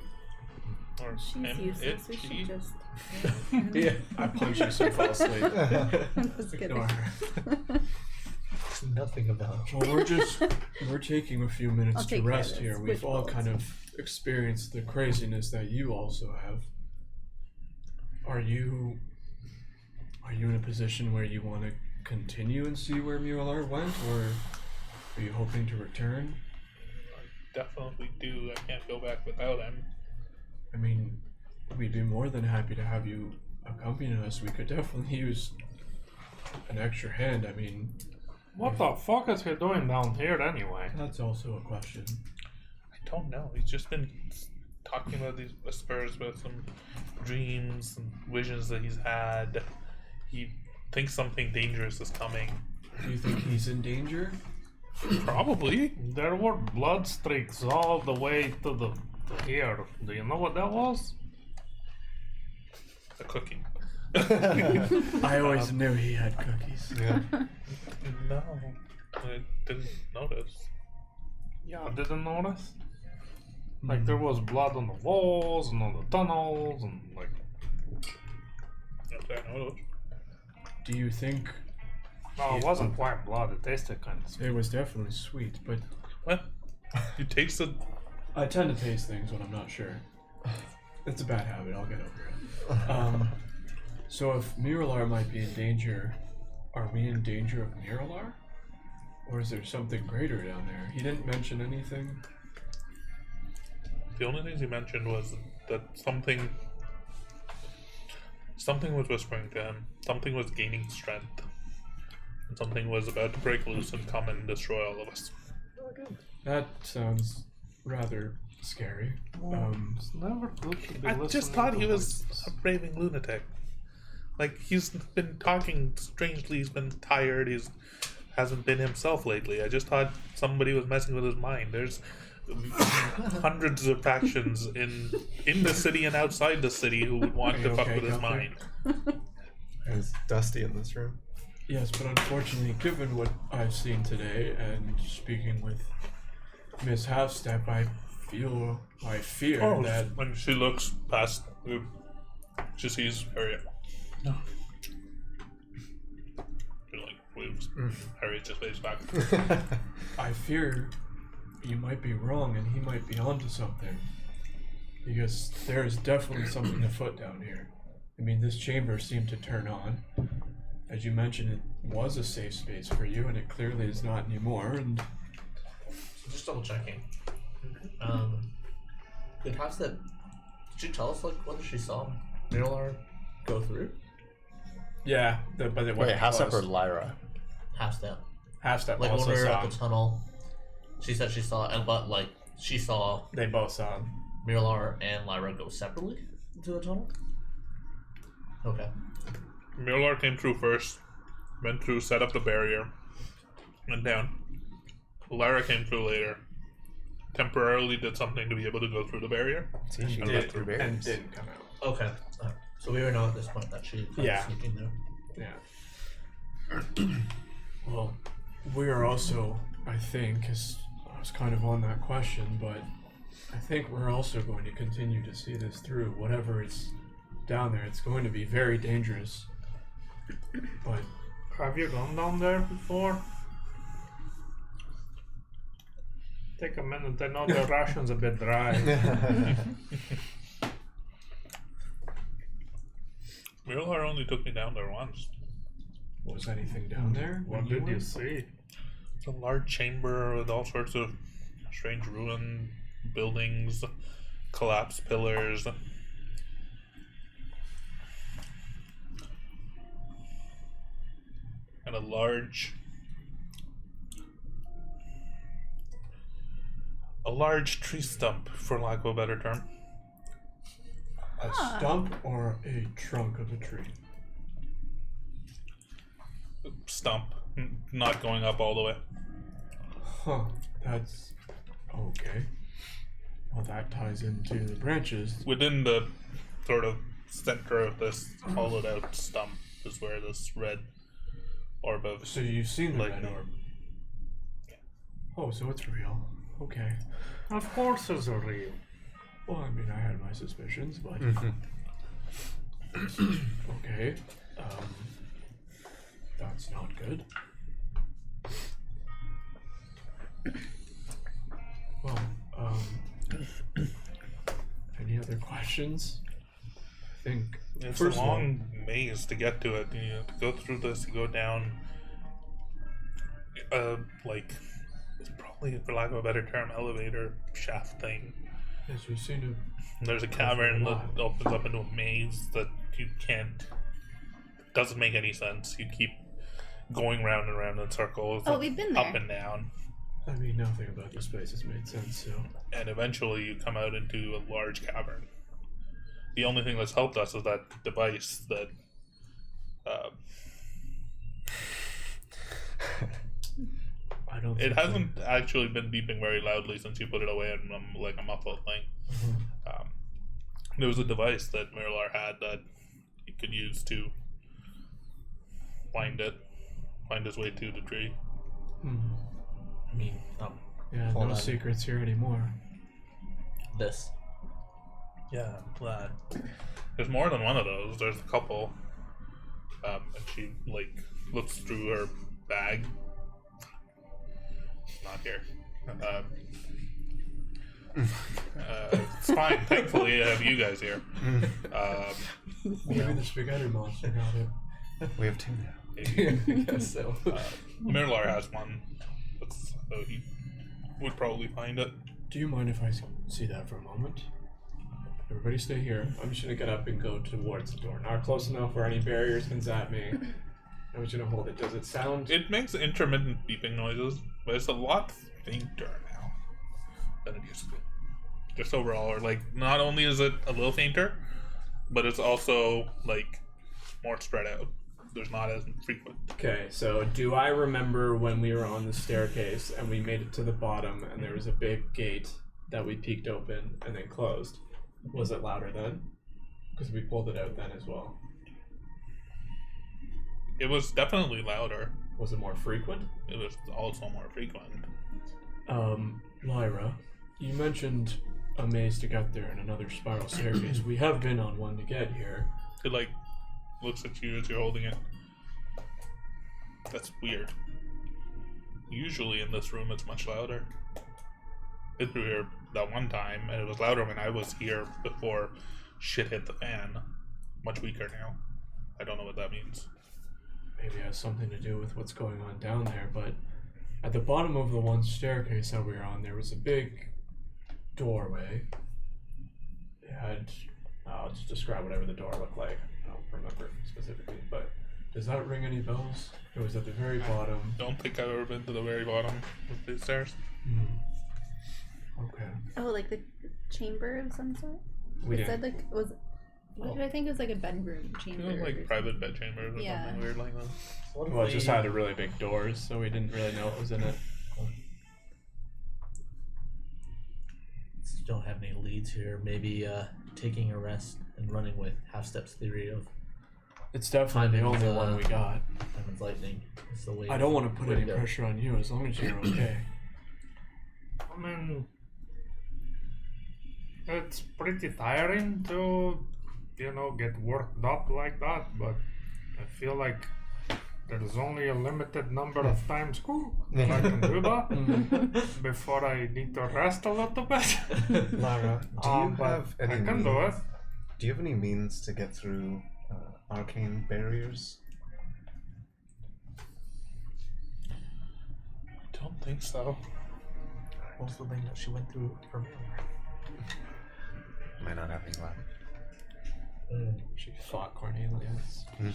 Or She's him, useless. We she. should just. Yeah, I punch you so you fall asleep. Just Ignore kidding. her. Nothing about. Well, we're taking a few minutes I'll to take care of rest this. here. We've Which all bullets? kind of experienced the craziness that you also have. Are you in a position where you want to continue and see where Muralar went, or are you hoping to return? Definitely do. I can't go back without him. I mean, we'd be more than happy to have you accompany us. We could definitely use an extra hand. I mean, What the fuck is he doing down here anyway? that's also a question. I don't know. He's just been talking about these whispers, about some dreams and visions that he's had. He thinks something dangerous is coming. Do you think he's in danger? Probably. There were blood streaks all the way to here. Do you know what that was? A cookie. I always knew he had cookies. Yeah. No. I didn't notice. Yeah, I didn't notice. Like there was blood on the walls and on the tunnels and like. Okay, I noticed. Do you think No, it wasn't white blood. It tasted kind of sweet. it was definitely sweet? But What? You tasted. I tend to taste things when I'm not sure. It's a bad habit. I'll get over it. So if Miralar might be in danger, are we in danger of Miralar? Or is there something greater down there? He didn't mention anything. The only things he mentioned was that something was whispering to him. Something was gaining strength. And something was about to break loose and come and destroy all of us. That sounds rather scary. It's never good to be I just listening thought to he was voices. a raving lunatic. Like, he's been talking strangely, he's been tired, hasn't been himself lately. I just thought somebody was messing with his mind. There's hundreds of factions in the city and outside the city who would want to fuck Okay, with his Guthrie? mind. It's dusty in this room. Yes, but unfortunately, given what I've seen today and speaking with Miss Halfstep, I fear Oh, that when she looks past, she sees Harriet. No. She like waves. Harriet just waves back. I fear you might be wrong and he might be onto something. Because there is definitely something afoot down here. I mean, this chamber seemed to turn on. As you mentioned, it was a safe space for you, and it clearly is not anymore. And So just double checking. Did she tell us like whether she saw Miralar go through? yeah, but it Wait, wasn't Halfstep or close. Lyra? Half step. Halfstep Like when also we were saw at him. the tunnel, she said she saw, but like she saw They both saw him. Miralar and Lyra go separately into the tunnel. Okay. Miller came through first, went through, set up the barrier, went down. Lara came through later. Temporarily did something to be able to go through the barrier. See, she And can did- get through And barriers. didn't come out. Okay. So we already know at this point that she Yeah. sneaking there. Yeah. Well, we are also, I think, because I was kind of on that question, but I think we're also going to continue to see this through. Whatever is down there, it's going to be very dangerous. But Have you gone down there before? Take a minute. I know the ration's a bit dry. Miller only took me down there once. was anything down there? What when did you went? see? It's a large chamber with all sorts of strange ruined buildings, collapsed pillars. And a large tree stump, for lack of a better term. A stump or a trunk of a tree? Stump, not going up all the way. Huh, that's okay. Well, that ties into the branches. Within the sort of center of this hollowed out stump is where this red orb of So you've seen the red lightning. orb? Oh, so it's real. Okay. Of course it's real. Well, I mean, I had my suspicions, but okay. That's not good. Well, any other questions? I think It's first a of all- long maze to get to it. You have to go through this, you go down like it's probably, for lack of a better term, elevator shaft thing. yes, we seem to. There's a through cavern a that lot. opens up into a maze that you can't, doesn't make any sense. You keep going round and round in circles. Oh, we've been Up there. and down. I mean, nothing about this place has made sense. So And eventually you come out into a large cavern. The only thing that's helped us is that device that I don't. it think hasn't actually been beeping very loudly since you put it away in like a muffled thing. There was a device that Miralar had that he could use to find his way to the tree. I mean, Yeah, Hold no on. secrets here anymore. this. Yeah, I'm glad. There's more than one of those. There's a couple. And she like looks through her bag. Not here. It's fine. Thankfully, I have you guys here. Maybe the spaghetti monster got it. We have two now. Maybe. I guess so. Mirlar has one. So he would probably find it. Do you mind if I see that for a moment? Everybody stay here. I'm just gonna get up and go towards the door. Not close enough where any barriers can zap me. I'm just gonna hold it. Does it sound... It makes intermittent beeping noises, but it's a lot fainter now than it used to be. Just overall, or like, not only is it a little fainter, but it's also like more spread out. There's not as frequent. Okay, so do I remember when we were on the staircase and we made it to the bottom and there was a big gate that we peeked open and then closed? Was it louder then? Because we pulled it out then as well. It was definitely louder. Was it more frequent? It was also more frequent. Lyra, you mentioned a maze to get there and another spiral staircase. We have been on one to get here. It like looks at you as you're holding it. That's weird. Usually in this room it's much louder. Been through here that one time, and it was louder when I was here before shit hit the fan. Much weaker now. I don't know what that means. Maybe it has something to do with what's going on down there, but at the bottom of the one staircase that we were on, there was a big doorway. It had, I'll just describe whatever the door looked like. I don't remember specifically, but does that ring any bells? It was at the very bottom. Don't think I've ever been to the very bottom of these stairs. Okay. Oh, like the chamber of some sort? We It said didn't. like it was. What did I think? It was like a bedroom You chamber. know, like private bed chambers or Yeah. something weird like that. Well, it just had a really big doors, so we didn't really know what was in it. Don't have any leads here. Maybe taking a rest and running with Half Step's theory of It's definitely the Timing's, only one we got. Diamond's lightning. Is the way I don't want to put way any go. pressure on you as long as you're okay. I mean, it's pretty tiring to, get worked up like that, but I feel like there's only a limited number of times I can do that before I need to rest a little bit. Lara, do you But have any I can do it. Do you have any means to get through arcane barriers? I don't think so. What was the thing that she went through for me? Might not have any left. She fought Cornelius. I mean,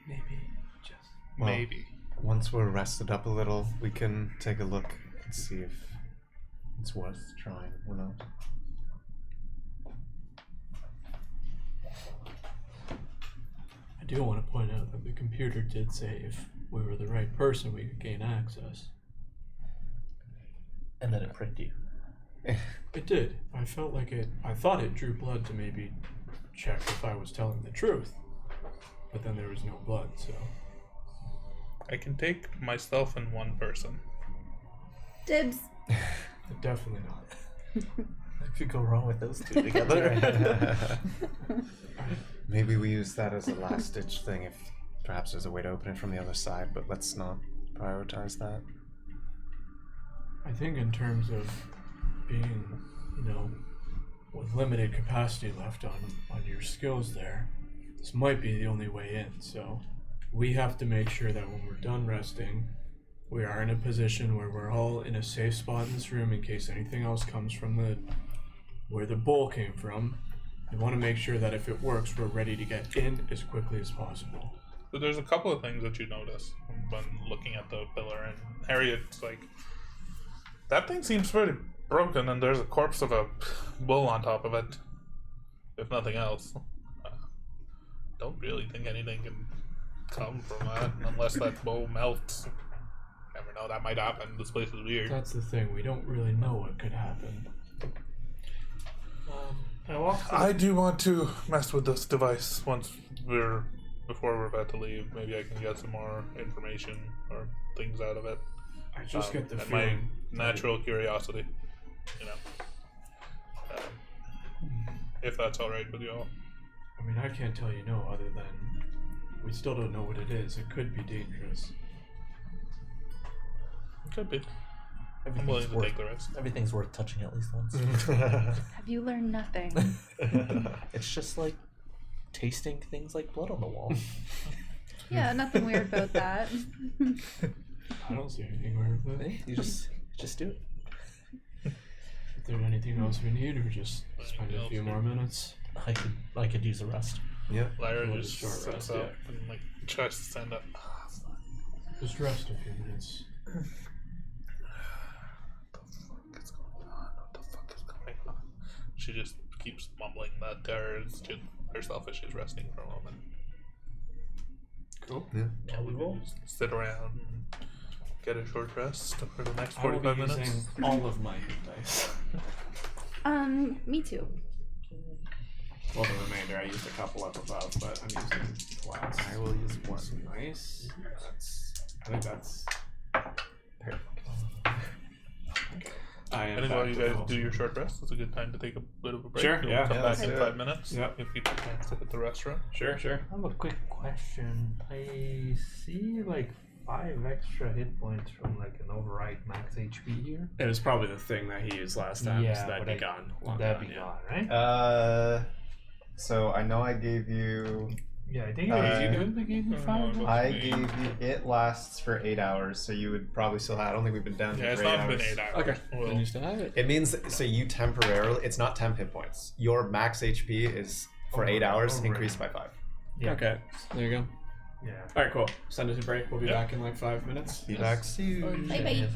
Maybe. Well, Maybe. Once we're rested up a little, we can take a look and see if it's worth trying or not. I do want to point out that the computer did say if we were the right person, we could gain access. and then it pricked you. It did. I felt like it. I thought it drew blood to maybe check if I was telling the truth, but then there was no blood, so. I can take myself and one person. Dibs. Definitely not. What could go wrong with those two together? Maybe we use that as a last ditch thing if perhaps there's a way to open it from the other side, but let's not prioritize that. I think in terms of being, with limited capacity left on your skills there, this might be the only way in, so we have to make sure that when we're done resting, we are in a position where we're all in a safe spot in this room in case anything else comes from where the bowl came from. We want to make sure that if it works, we're ready to get in as quickly as possible. So there's a couple of things that you notice when looking at the pillar, and Harriet's like, that thing seems pretty broken, and there's a corpse of a bull on top of it, if nothing else. Don't really think anything can come from that unless that bowl melts. Never know, that might happen. This place is weird. That's the thing, we don't really know what could happen. I walked to I do want to mess with this device before we're about to leave. Maybe I can get some more information or things out of it. I just get the and my feeling. natural curiosity, if that's all right with you all. I mean, I can't tell you no, other than we still don't know what it is. It could be dangerous. It could be. I'm Everything's willing to worth, take the risk. everything's worth touching at least once. Have you learned nothing? It's just like tasting things like blood on the wall. Yeah, nothing weird about that. I don't see anything weird with it. You just do it. If there's anything else we need, or just spend a few more minutes. I could use a rest. Yep. Lyra Well, just short sits rest, up and tries to stand up. Just rest a few minutes. What the fuck is going on? She just keeps mumbling that to herself as she's resting for a moment. Cool. Yeah, we will. Just sit around and get a short rest for the next I will 45 be minutes. using all of my hit dice. Me too. Well, the remainder I used a couple up above, but I'm using twice. I will use one. Nice. I think that's. Okay. I am. I think back while you to guys full. do your short rest, it's a good time to take a bit of a break. Sure, We'll yeah. come Yeah, back let's in do 5 it. minutes. Yep. Give people a chance to hit the restaurant. Sure. I have a quick question. I see like 5 extra hit points from like an override max HP here. It was probably the thing that he used last time, so that'd be but gone. Long That'd gone, be yeah. gone, right? So I know I gave you. Yeah, I think Uh, it was you that gave me 5. I gave you. It lasts for 8 hours, so you would probably still have. I don't think we've been down Yeah, here it's for 8 not hours. been 8 hours. Okay. We'll- Then you still have it. It means so you temporarily. It's not temp hit points. Your max HP is for 8 hours Alright. increased by 5. Yeah. Okay. There you go. Yeah. All right. Cool. Send us a break. We'll be Yeah. back in like 5 minutes. Be back soon. Bye bye.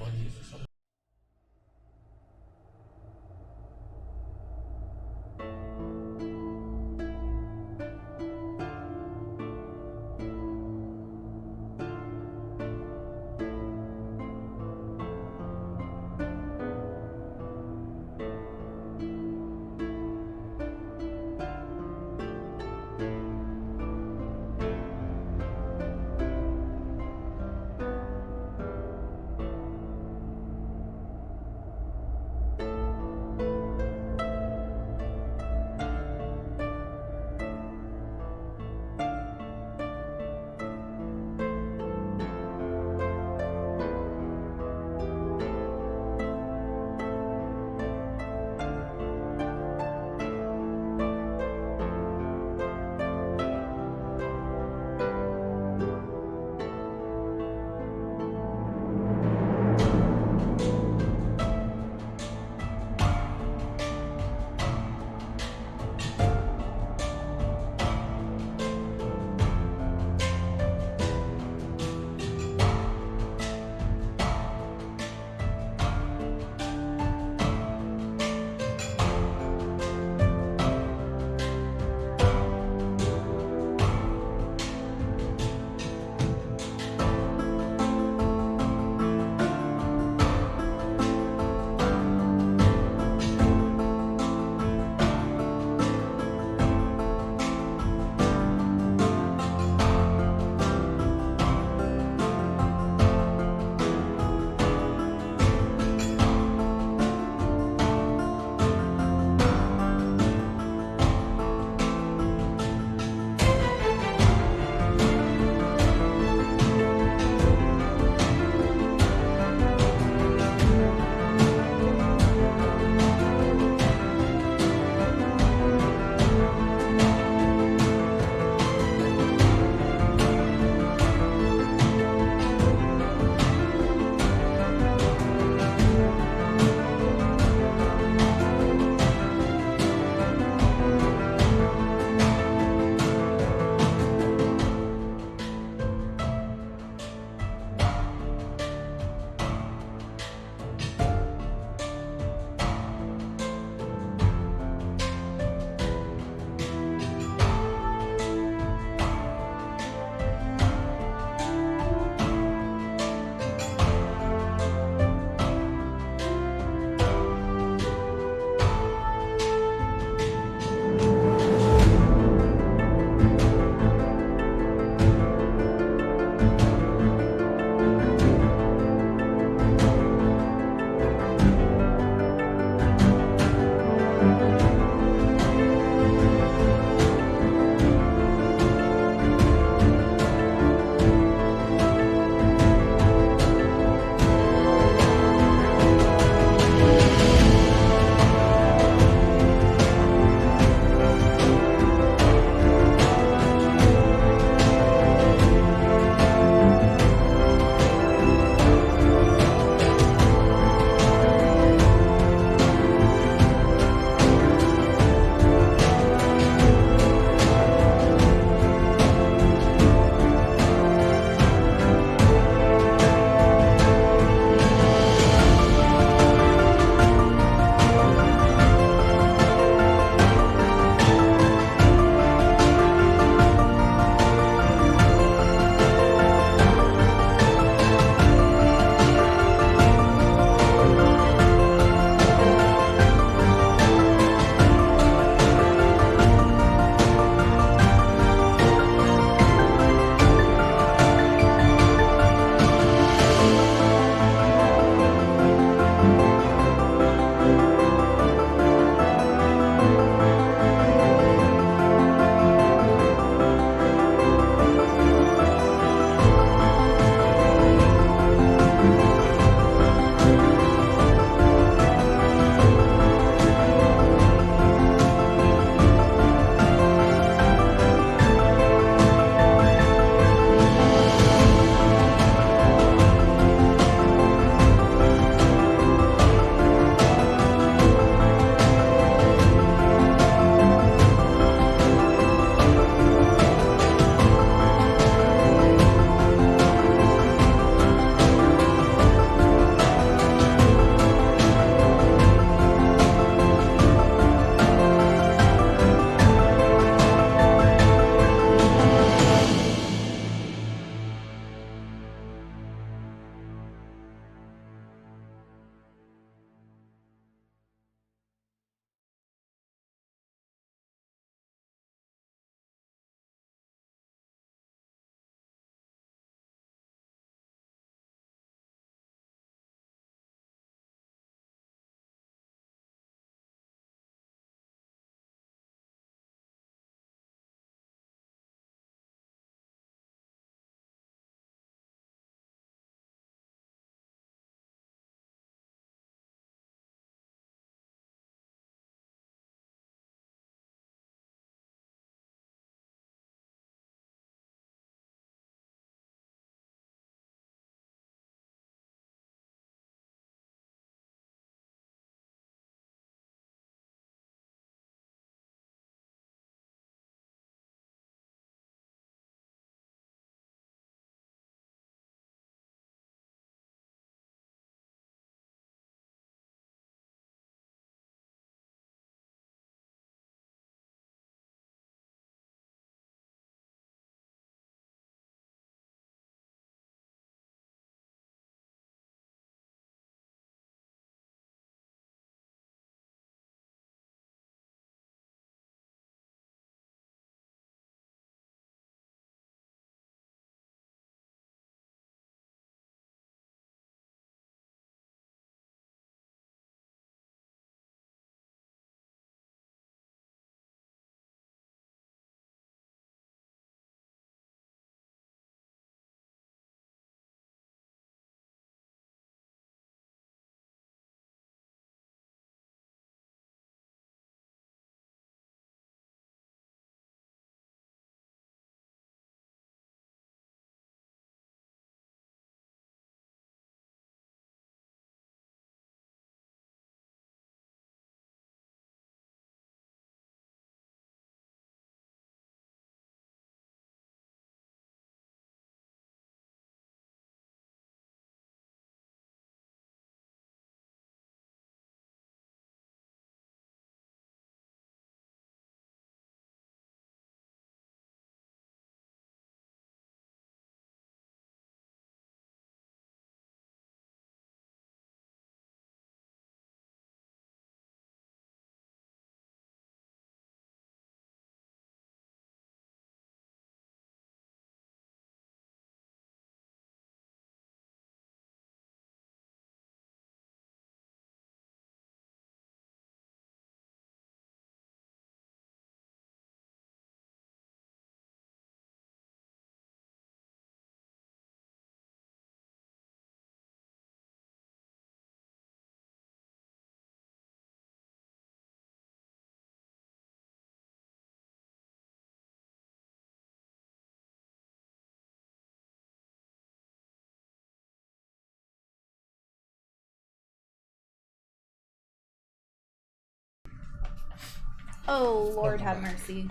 Oh, Lord have mercy.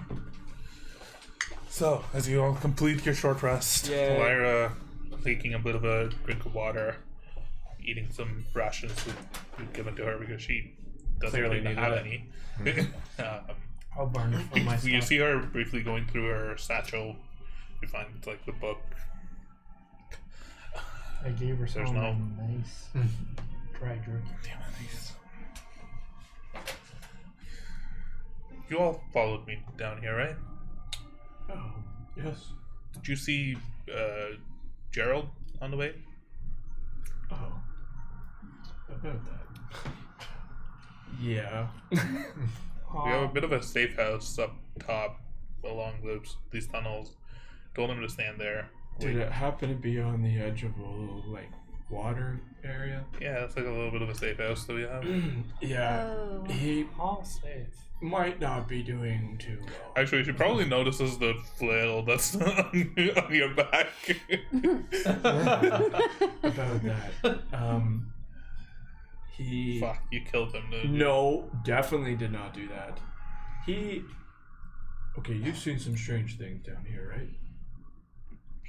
So, as you all complete your short rest, Yay. Lyra taking a bit of a drink of water, eating some rations we've given to her because she doesn't Clearly really needed have it. any. I'll burn it from my You stuff. see her briefly going through her satchel. You find like the book. I gave her There's some no- nice dry drink. Damn it, you all followed me down here, right? Yes. Did you see Gerald on the way? Oh. About that. Yeah. We have a bit of a safe house up top along these tunnels. Told him to stand there. Did it happen to be on the edge of a little, like, water area? Yeah, it's like a little bit of a safe house that we have. Yeah. Oh. He All safe. might not be doing too well. Actually, she probably notices the flail that's on your back. About that. He. Fuck, you killed him, dude. No, definitely did not do that. He. Okay, you've seen some strange things down here, right?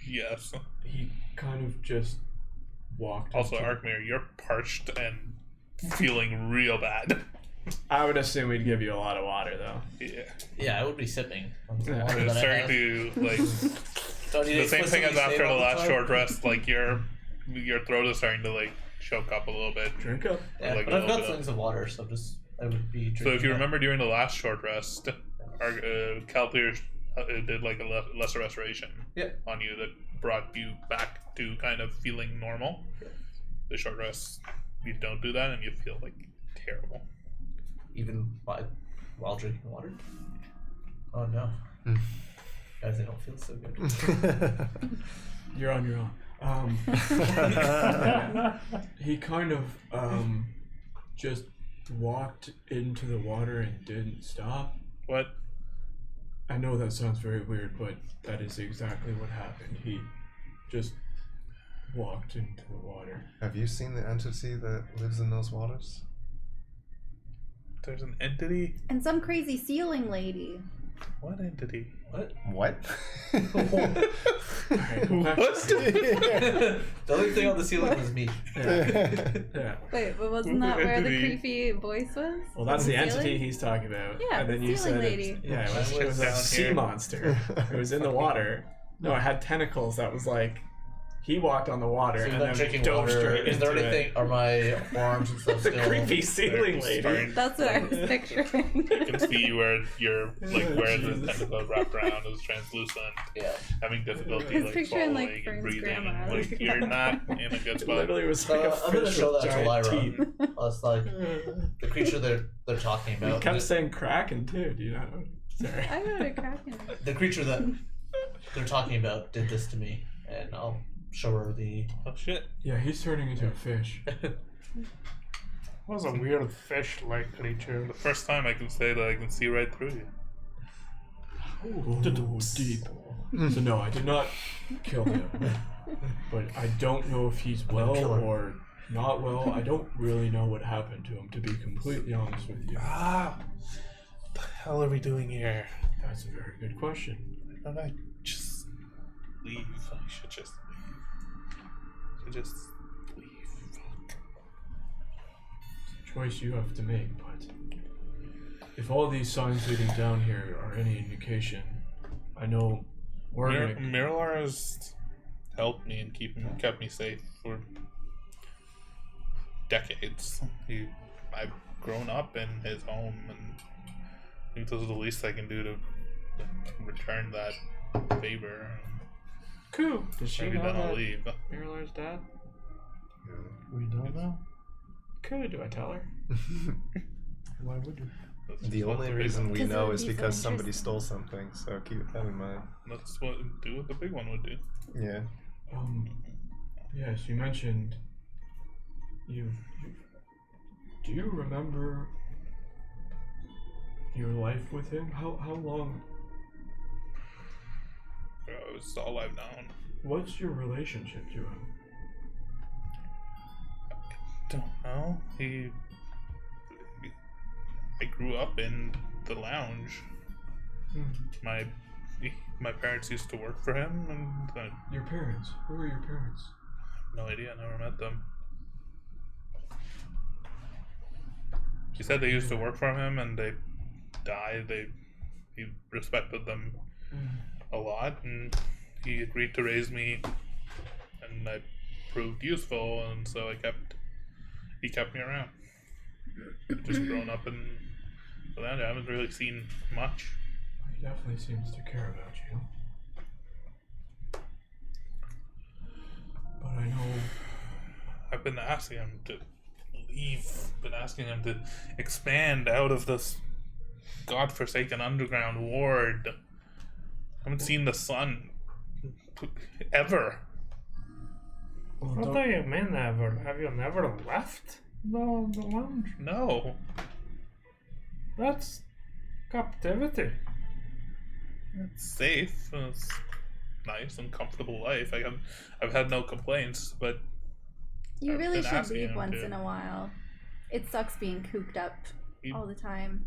Yes. He kind of just walked. Also, into- Arkmir, you're parched and feeling real bad. I would assume we'd give you a lot of water, though. Yeah. Yeah, I would be sipping on the Yeah. water It's that I starting have. to, like, Don't you the same thing as explicitly say after it the all last time? short rest, like, your throat is starting to, like, choke up a little bit. Drink up. Yeah, like but a I've little got bit. things of water, so just I would be drinking. So if you that. remember during the last short rest, our Calclear did like a lesser restoration Yeah. on you that brought you back to kind of feeling normal. The short rest, you don't do that and you feel like terrible. even while drinking water. Oh no, guys, I don't feel so good. You're on your own. He kind of just walked into the water and didn't stop. What? I know that sounds very weird, but that is exactly what happened. He just walked into the water. Have you seen the entity that lives in those waters? There's an entity? And some crazy ceiling lady. What entity? What? What? Alright, go back to What? The only thing on the ceiling was me. Yeah. Wait, but wasn't that where the Entity. creepy voice was? Well, that's the Ceiling? entity he's talking about. Yeah, and then the you ceiling said lady. yeah, it It was was a down sea here. monster. It was in the water. No, it had tentacles. That was like he walked on the water So and you're then not drinking dove water. straight Is there into anything? Are my arms and stuff The still? creepy ceiling lady. Starting- That's what I was picturing. You can see where you're like where the tentacle wrapped around is translucent, Yeah. having difficulty I was like picturing, like, following and Fern's breathing. grandma. Like you're not in a good spot. Literally was like a I'm gonna fish show with that to giant Lyra. teeth. It's like the creature they're talking He about. kept The, saying Kraken too. Do you not know? Sorry. I got a Kraken. the creature that they're talking about did this to me, and I'll show her the. Oh shit. Yeah, he's turning into a fish. It was a weird fish-like creature. The first time I can say that I can see right through you. Oh, deep. So no, I did not kill him. But I don't know if he's well kill her. or not well. I don't really know what happened to him, to be completely honest with you. Ah, what the hell are we doing here? That's a very good question. Why don't I just leave? I should just leave. I should just leave. Fuck. It's a choice you have to make, but if all these signs leading down here are any indication, I know we're gonna... Miralar has helped me and kept me safe for decades. I've grown up in his home, and I think this is the least I can do to return that favor. Cool. Does she Maybe know then I'll that leave. Miralar's dad? We don't know. Could. Do I tell her? Why would you? The only reason we 'Cause it know would is be so because somebody interesting. stole something, so keep that in mind. That's what the big one would do. Yeah. Yes, you mentioned you do you remember your life with him? How long? It's all I've known. What's your relationship to him? Don't know. I grew up in the lounge. Mm. My parents used to work for him, and I have Your parents? Who are your parents? no idea. I never met them. He said they used to work for him, and they died. He respected them a lot, and he agreed to raise me, and I proved useful, and so he kept me around. Just grown up in the land. I haven't really seen much. He definitely seems to care about you. But I know I've been asking him to leave. Been asking him to expand out of this godforsaken underground ward. Haven't seen the sun ever. What do you mean ever? Have you never left the lounge? No. That's captivity. It's safe. It's nice and comfortable life. I've had no complaints, but You I've really been should asking leave him once to. in a while. It sucks being cooped up He- all the time.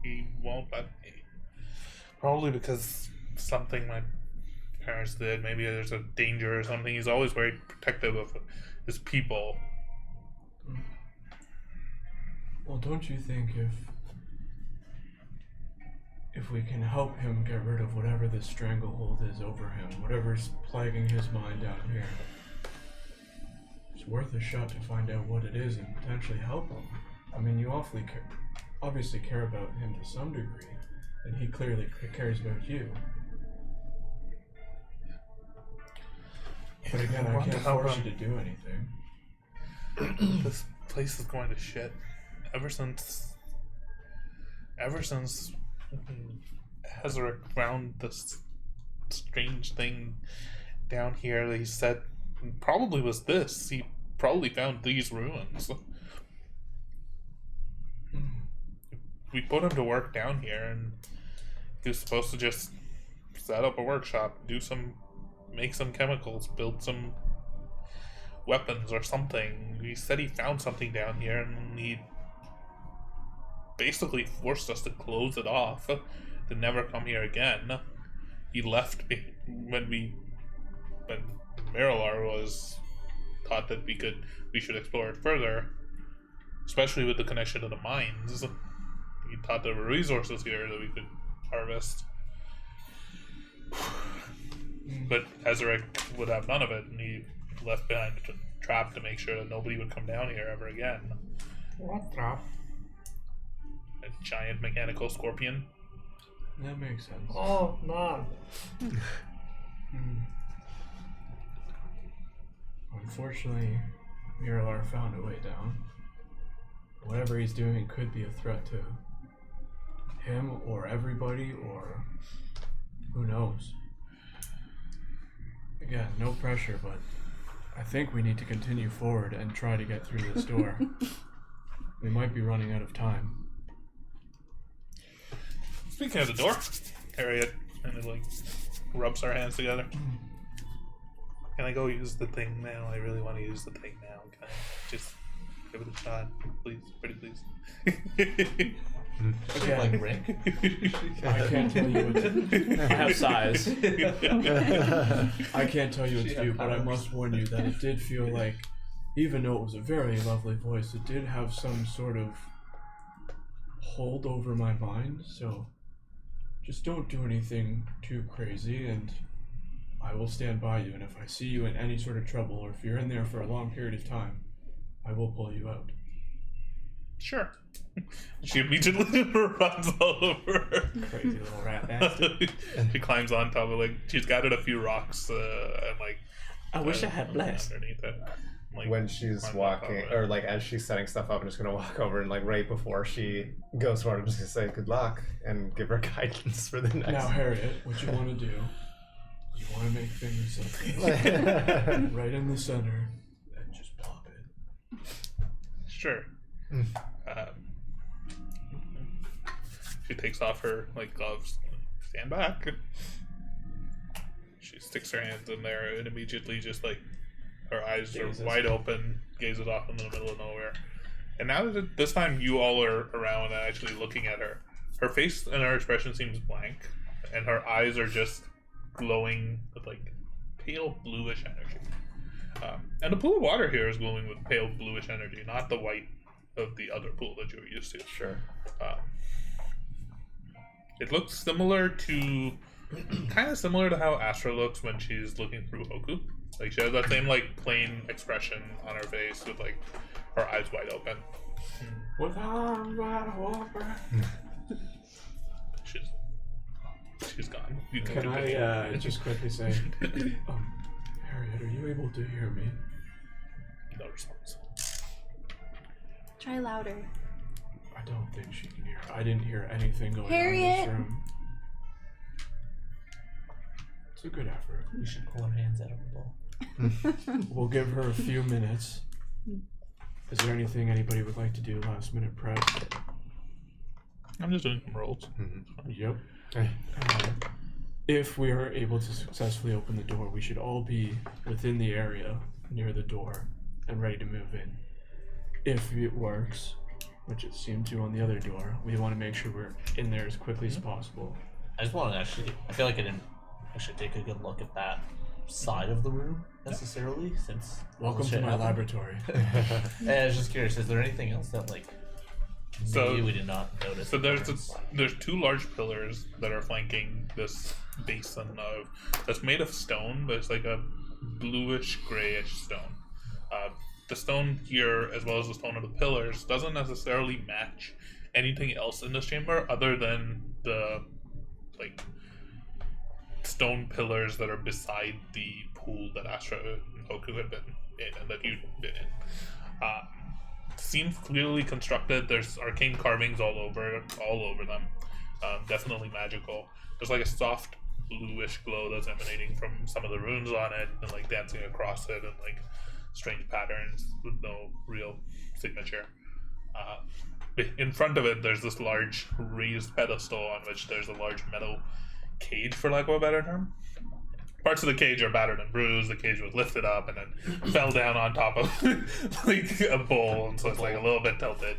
He won't let me. Probably because something my parents did. Maybe there's a danger or something. He's always very protective of his people. Well, don't you think if we can help him get rid of whatever this stranglehold is over him, whatever's plaguing his mind out here, it's worth a shot to find out what it is and potentially help him. I mean, you obviously care about him to some degree, and he clearly cares about you. But again, I can't force you to do anything. This place is going to shit. Ever since Hezerick found this strange thing down here that he said probably was this. He probably found these ruins. We put him to work down here, and he was supposed to just set up a workshop, make some chemicals, build some weapons or something. He said he found something down here, and he basically forced us to close it off, to never come here again. He left when Marilar was thought that we should explore it further, especially with the connection to the mines. He thought there were resources here that we could harvest. But Hezerick would have none of it, and he left behind a trap to make sure that nobody would come down here ever again. What trap? A giant mechanical scorpion. That makes sense. Oh, man. Unfortunately, Miralar found a way down. Whatever he's doing could be a threat to him or everybody, or who knows. Again, no pressure, but I think we need to continue forward and try to get through this door. We might be running out of time. Speaking of the door, Harriet kind of rubs our hands together. Can I go use the thing now? I really want to use the thing now. Can I just give it a shot? Please, pretty please. Again, Rick. I can't tell you what to I have size. I can't tell you what to do, but I must warn you that it did feel like, even though it was a very lovely voice, it did have some sort of hold over my mind, so just don't do anything too crazy, and I will stand by you, and if I see you in any sort of trouble, or if you're in there for a long period of time, I will pull you out. Sure. She immediately runs all over her. Crazy little rat bastard. She climbs on top of she's gathered a few rocks and I wish I had blessed. underneath it. When she's climbs on top walking, of it. or as she's setting stuff up, I'm just gonna walk over and right before she goes for it, I'm just gonna say good luck and give her guidance for the next. Now, Harriet, what you want to do, you want to make fingers right in the center, and just pop it. Sure. She takes off her gloves. Stand back. She sticks her hands in there and immediately just her eyes Gazes. are wide open, gazes off in the middle of nowhere. And now that this time you all are around and actually looking at her, Her face and her expression seems blank, and her eyes are just glowing with like pale bluish energy. And the pool of water here is glowing with pale bluish energy, not the white of the other pool that you were used to. Sure. It looks similar to, kind of similar to how Astra looks when she's looking through Hoku. Like she has that same like plain expression on her face with like her eyes wide open. With arms wide open. She's gone. You Can I just quickly say, Harriet, are you able to hear me? No response. Try louder. I don't think she can hear. I didn't hear anything going on in Harriet! this room. It's a good effort. We should pull our hands out of the ball. We'll give her a few minutes. Is there anything anybody would like to do last minute prep? I'm just doing some rolls. Yep. If we are able to successfully open the door, we should all be within the area near the door and ready to move in. If it works, which it seemed to on the other door, we want to make sure we're in there as quickly as possible. I just want to actually. I feel like I didn't actually take a good look at that side of the room necessarily, since. Welcome to shit my happened. laboratory. And I was just curious. Is there anything else that like? So- maybe we did not notice. So there's two large pillars that are flanking this basin that's made of stone, but it's like a bluish grayish stone. The stone here, as well as the stone of the pillars, doesn't necessarily match anything else in this chamber other than the like stone pillars that are beside the pool that Astra and Hoku had been in and that you'd been in. Seems clearly constructed. There's arcane carvings all over them. Definitely magical. There's like a soft bluish glow that's emanating from some of the runes on it and like dancing across it and like strange patterns with no real signature. In front of it, there's this large raised pedestal on which there's a large metal cage, for lack of a better term. Parts of the cage are battered and bruised. The cage was lifted up and then fell down on top of like a bowl, and so it's like a little bit tilted.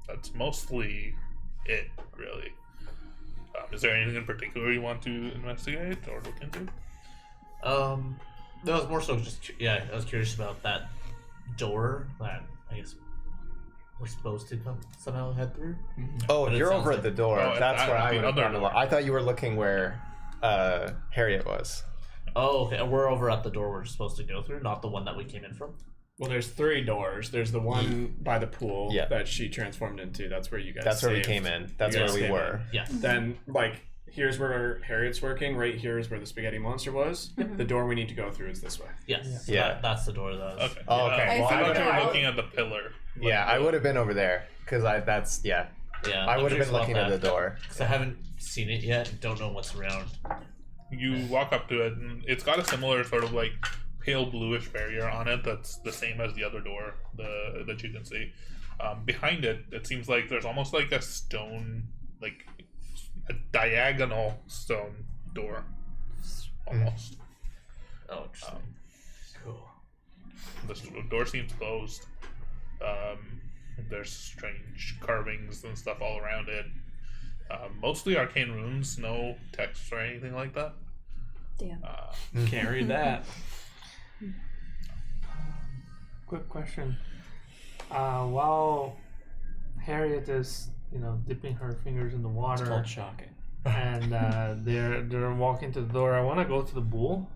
That's mostly it, really. Is there anything in particular you want to investigate or look into? That was more so just I was curious about that door that I guess we're supposed to come somehow head through. Oh, But it you're sounds over like- at the door. Oh, That's at where I the would have other gone to look. door. I thought you were looking where Harriet was. Oh, okay. We're over at the door we're supposed to go through, not the one that we came in from. Well, there's 3 doors. There's the one by the pool Yeah. that she transformed into. That's where you guys. That's where we saved. came in. That's You where guys we came were. Yes. Then, like, here's where Harriet's working. Right here is where the spaghetti monster was. The door we need to go through is this way. Yes. Yeah. That's the door that was. Okay. Oh, okay. I Well, I I thought would you were have. looking at the pillar. Yeah, I would have been over there because that's Yeah. I would have been looking at the door. Because I haven't seen it yet. Don't know what's around. You walk up to it, and it's got a similar sort of like pale bluish barrier on it that's the same as the other door that you can see. Behind it, it seems like there's almost like a stone, like a diagonal stone door, almost. Oh, interesting. Cool. The door seems closed. There's strange carvings and stuff all around it. Mostly arcane runes, no text or anything like that. Damn. Can't read that. Quick question. While Harriet is, dipping her fingers in the It's water, called shocking. and they're walking to the door, I want to go to the bowl.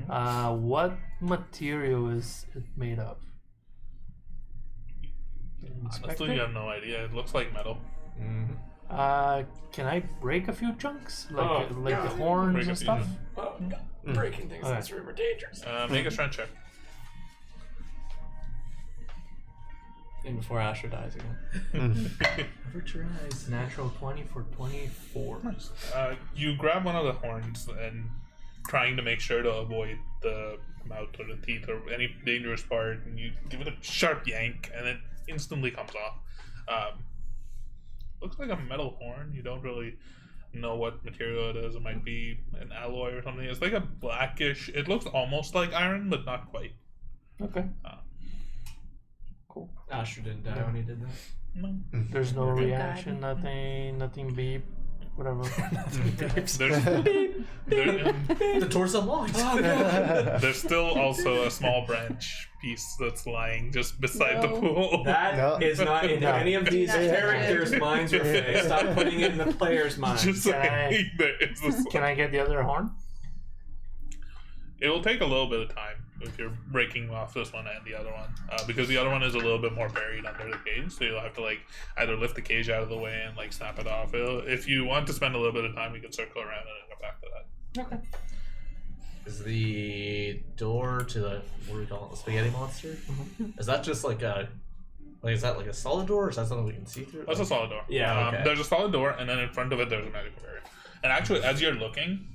What material is it made of? Honestly, you have no idea. It looks like metal. Can I break a few chunks, like Oh, like yeah. the horns Break a and few, stuff? Oh, breaking things Okay. in this room are dangerous. Make a strength check. And before Asher dies again. Never tries. Natural 20 for 24. Nice. You grab one of the horns and trying to make sure to avoid the mouth or the teeth or any dangerous part, and you give it a sharp yank, and it instantly comes off. Looks like a metal horn. You don't really know what material it is. It might be an alloy or something. It's like a blackish. It looks almost like iron, but not quite. Okay. Asher didn't die when he did that. No. There's no God. reaction, nothing beep, whatever. There's The door's unlocked. there's still also a small branch piece that's lying just beside the No. pool. That is No. not in No. any of these Not characters' minds or face. Stop putting it in the player's mind. Just saying there is this. Can I get the other horn? It will take a little bit of time if you're breaking off this one and the other one, because the other one is a little bit more buried under the cage. So you'll have to like either lift the cage out of the way and like snap it off. If you want to spend a little bit of time, you can circle around and then go back to that. Okay. Is the door to the what do we call it, the spaghetti monster? Is that just like a is that like a solid door, or is that something we can see through? That's a solid door. Yeah, okay. There's a solid door, and then in front of it there's a magical barrier. And actually, as you're looking,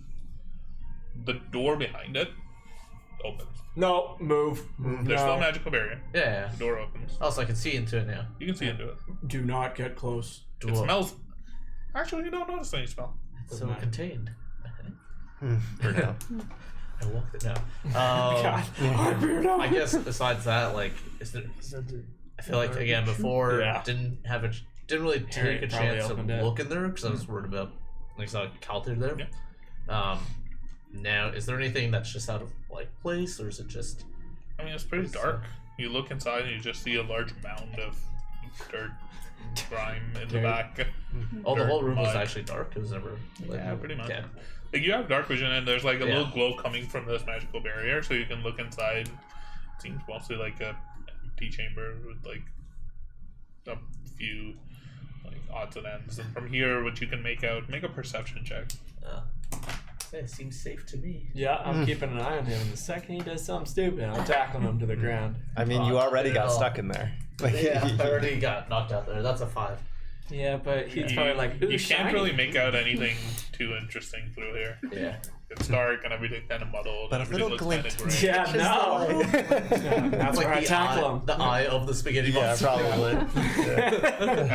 the door behind it opens. No, move. There's no. no magical barrier. Yeah. The door opens. Oh, so I can see into it now. You can see into it. Do not get close. Do It what? smells. Actually, you don't notice any smell. It's so contained. For now. I walked it now. God, I'm weird. I guess besides that, like, is there? I feel like again before Yeah. didn't really take Harry a probably chance to opened it. look in there because I was worried about like saw Calter there. Yeah. Now is there anything that's just out of like place, or is it just? I mean, it's pretty dark. You look inside and you just see a large mound of dirt, grime in the Dirt. back. Oh, the Dirt, whole room was mud. actually dark. It was never. Like, Yeah, pretty much. Yeah. Like you have dark vision, and there's like a Yeah. little glow coming from this magical barrier, so you can look inside. It seems mostly like a empty chamber with like a few like odds and ends. And from here, what you can make a perception check. It seems safe to me. Yeah, I'm keeping an eye on him. The second he does something stupid, I'm tackling him to the ground. I mean, you already got stuck in there. Like, Yeah, I already got knocked out there. That's a 5. Yeah, but he's probably like, ooh, you shiny. can't really make out anything too interesting through here. Yeah. It's dark and everything kind of muddled. But a everything little looks kind of glint. gray. Yeah, no. That's where I the tackle eye, him. the eye of the spaghetti yeah, monster. probably. Yeah.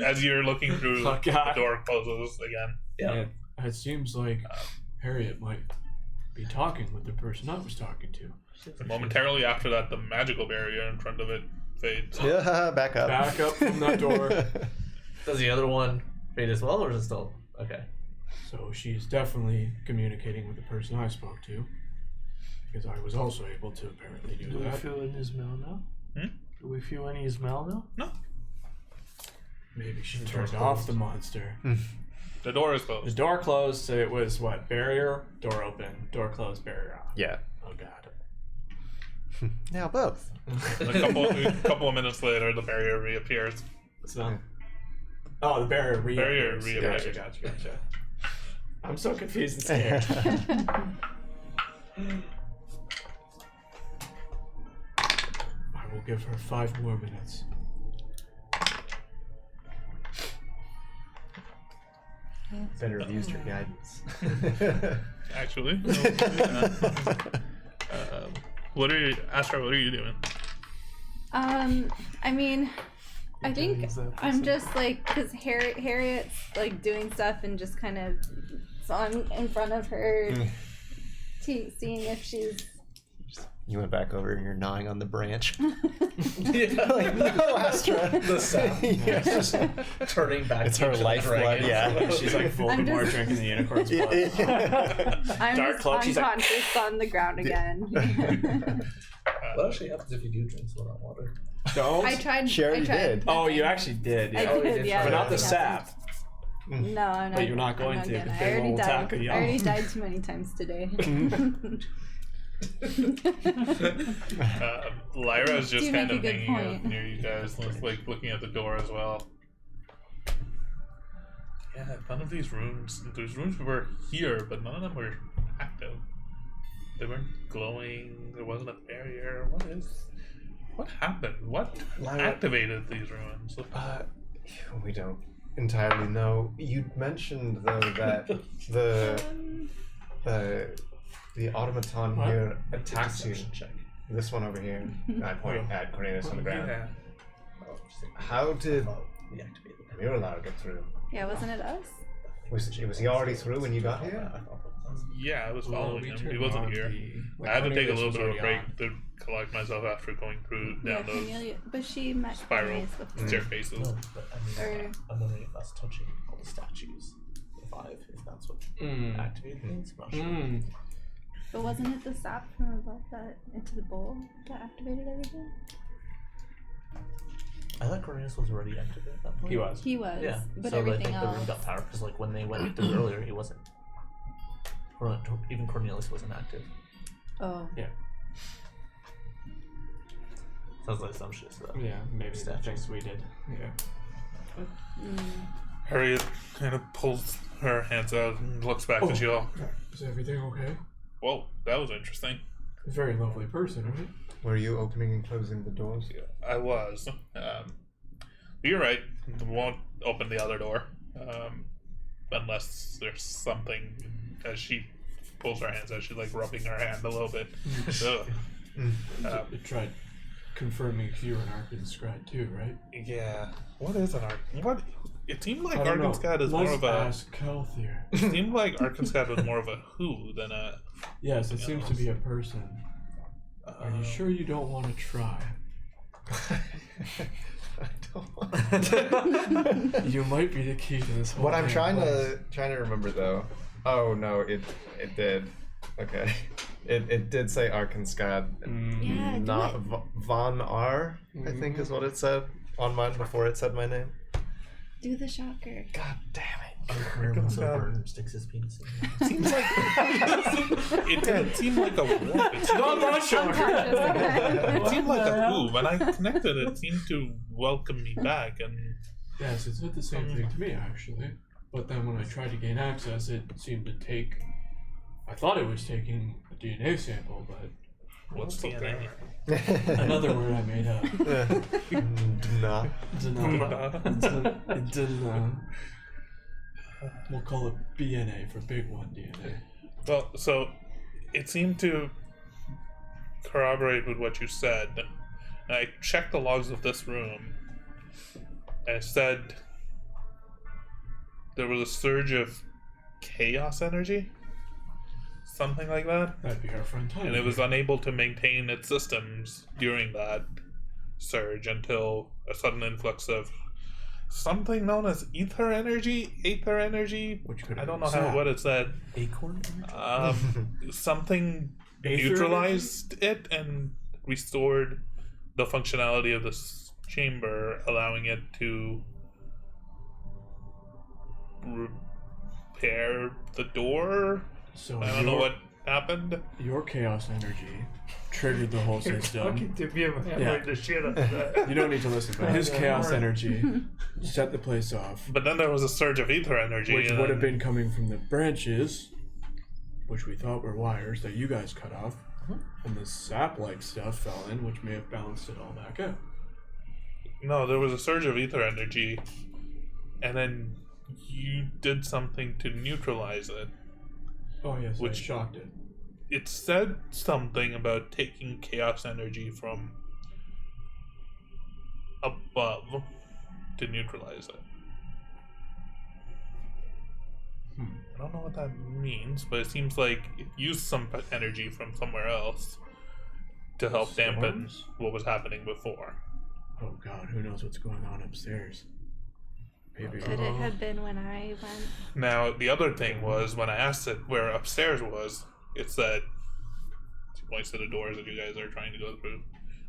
As you're looking through, Oh, the God. door closes again. Yeah. It seems like Harriet might be talking with the person I was talking to. And momentarily after that, the magical barrier in front of it fades. Yeah, back up. Back up from that door. Does the other one fade as well, or is it still okay? So she's definitely communicating with the person I spoke to. Because I was also able to apparently do Do we that. feel any smell now? Do we feel any smell now? No, Maybe she turned off the monster. the door is The closed. door closed, so it was what? Barrier, door open, door closed, barrier off. Yeah. Oh god. Now both. A couple of minutes later, the barrier reappears. Smell. Oh, the barrier reappears. reappears. Gotcha. I'm so confused and scared. I will give her 5 more minutes. Better have used your guidance. Actually, what are you, Astra? What are you doing? I mean, I think I'm just like, because Harriet's like doing stuff and just kind of, so I'm in front of her, seeing if she's. You went back over and you're gnawing on the branch. Yeah. Like, no, Astra. The sound. Yeah. Just turning back. It's her into the lifeblood, dragon. yeah. She's like Voldemort just- drinking the unicorn's blood. I'm Dark just cloak, she's like- unconscious on the ground again. What actually happens if you do drink some of that water? Don't. I tried. Sure I you tried. did. Oh, you actually did. I Yeah. did, yeah. But not the it sap. happened. No, I'm not. But you're not going I'm to, gonna. 'cause I they already will died. attack a I young. already died too many times today. Lyra is just You kind make a of good hanging out point. near you guys, like looking at the door as well. Yeah, none of these rooms. These rooms were here, but none of them were active. They weren't glowing. There wasn't a barrier. What happened? What Lyra- activated these ruins? We don't entirely know. You mentioned though that the automaton What? here attacked you. Perception check. This one over here. I point at Cornelius on the ground. Yeah. How did We activated. We were allowed to get through. Yeah, wasn't it us? was he already through when you got here? Yeah, I was Well, following we him. turned He wasn't on here. the- I had to take a Cornelius little was bit of a already break on. to collect myself after going through Yeah, down those Cornelia, but she met spiral Cornelius before. staircases. No, but I mean, Or- I'm wondering if that's touching all the statues. The 5, if that's what activated things. I'm not sure. But wasn't it the sap from above that into the bowl that activated everything? I thought Cornelius was already activated at that point. He was. He was, Yeah, but so I everything think the room else. got powered because, like, when they went through earlier, he wasn't. Even Cornelius wasn't active. Oh. Sounds like some shit. So Yeah, maybe the Statues. things we did. Yeah. Harriet kind of pulls her hands out and looks back at you all. Is everything okay? Whoa, that was interesting. A very lovely person, right? Were you opening and closing the doors? I was. You're right. We won't open the other door unless there's something. As she pulls her hands out, she's like rubbing her hand a little bit. Ugh. I tried confirming if you were an Arcenskad too, right? Yeah. What is an What? It seemed like I don't know. Arcenskad is more Let's of a. ask Kelthier. It seemed like Arcenskad was more of a who than a. Yes, it seems to be a person. Are you sure you don't want to try? I don't. You might be the key to this whole What I'm thing. trying to remember though. Oh no, it did. Okay, it did say Arcenskad, Yeah, do not it. Von R. I think is what it said on mine before it said my name. Do the shocker. God damn it. Arcenskad sticks his penis in. Seems like it didn't seem like a warp. It seemed, Unconscious, okay. it seemed like a who. When I connected, it seemed to welcome me back, and Yes, it said the same thing to me actually. But then when I tried to gain access, it seemed to take. I thought it was taking a DNA sample, but what's DNA? another word I made up. Nah. We'll call it BNA for big one DNA. Well, so it seemed to corroborate with what you said. And I checked the logs of this room, and it said there was a surge of chaos energy, something like that, That'd be our friend Tony. and it was unable to maintain its systems during that surge until a sudden influx of something known as aether energy. Which could I have don't been know sap. what it said. Acorn? Something Aether neutralized it and restored the functionality of this chamber, allowing it to repair the door. So I don't know what happened. your chaos energy triggered the whole system. to be able to Yeah. the shit out of that. You don't need to listen, but his chaos energy set the place off, But then there was a surge of ether energy. which and would have then- been coming from the branches, which we thought were wires that you guys cut off, and the sap-like stuff fell in, which may have balanced it all back out. No, there was a surge of ether energy, and then you did something to neutralize it. Oh yes, Which- I shocked it. It said something about taking chaos energy from above to neutralize it. I don't know what that means, but it seems like it used some energy from somewhere else to help dampen Storms? what was happening before. Oh god, who knows what's going on upstairs? Maybe. Could it have been when I went? Now, the other thing was when I asked it where upstairs was, it said, she points to the doors that you guys are trying to go through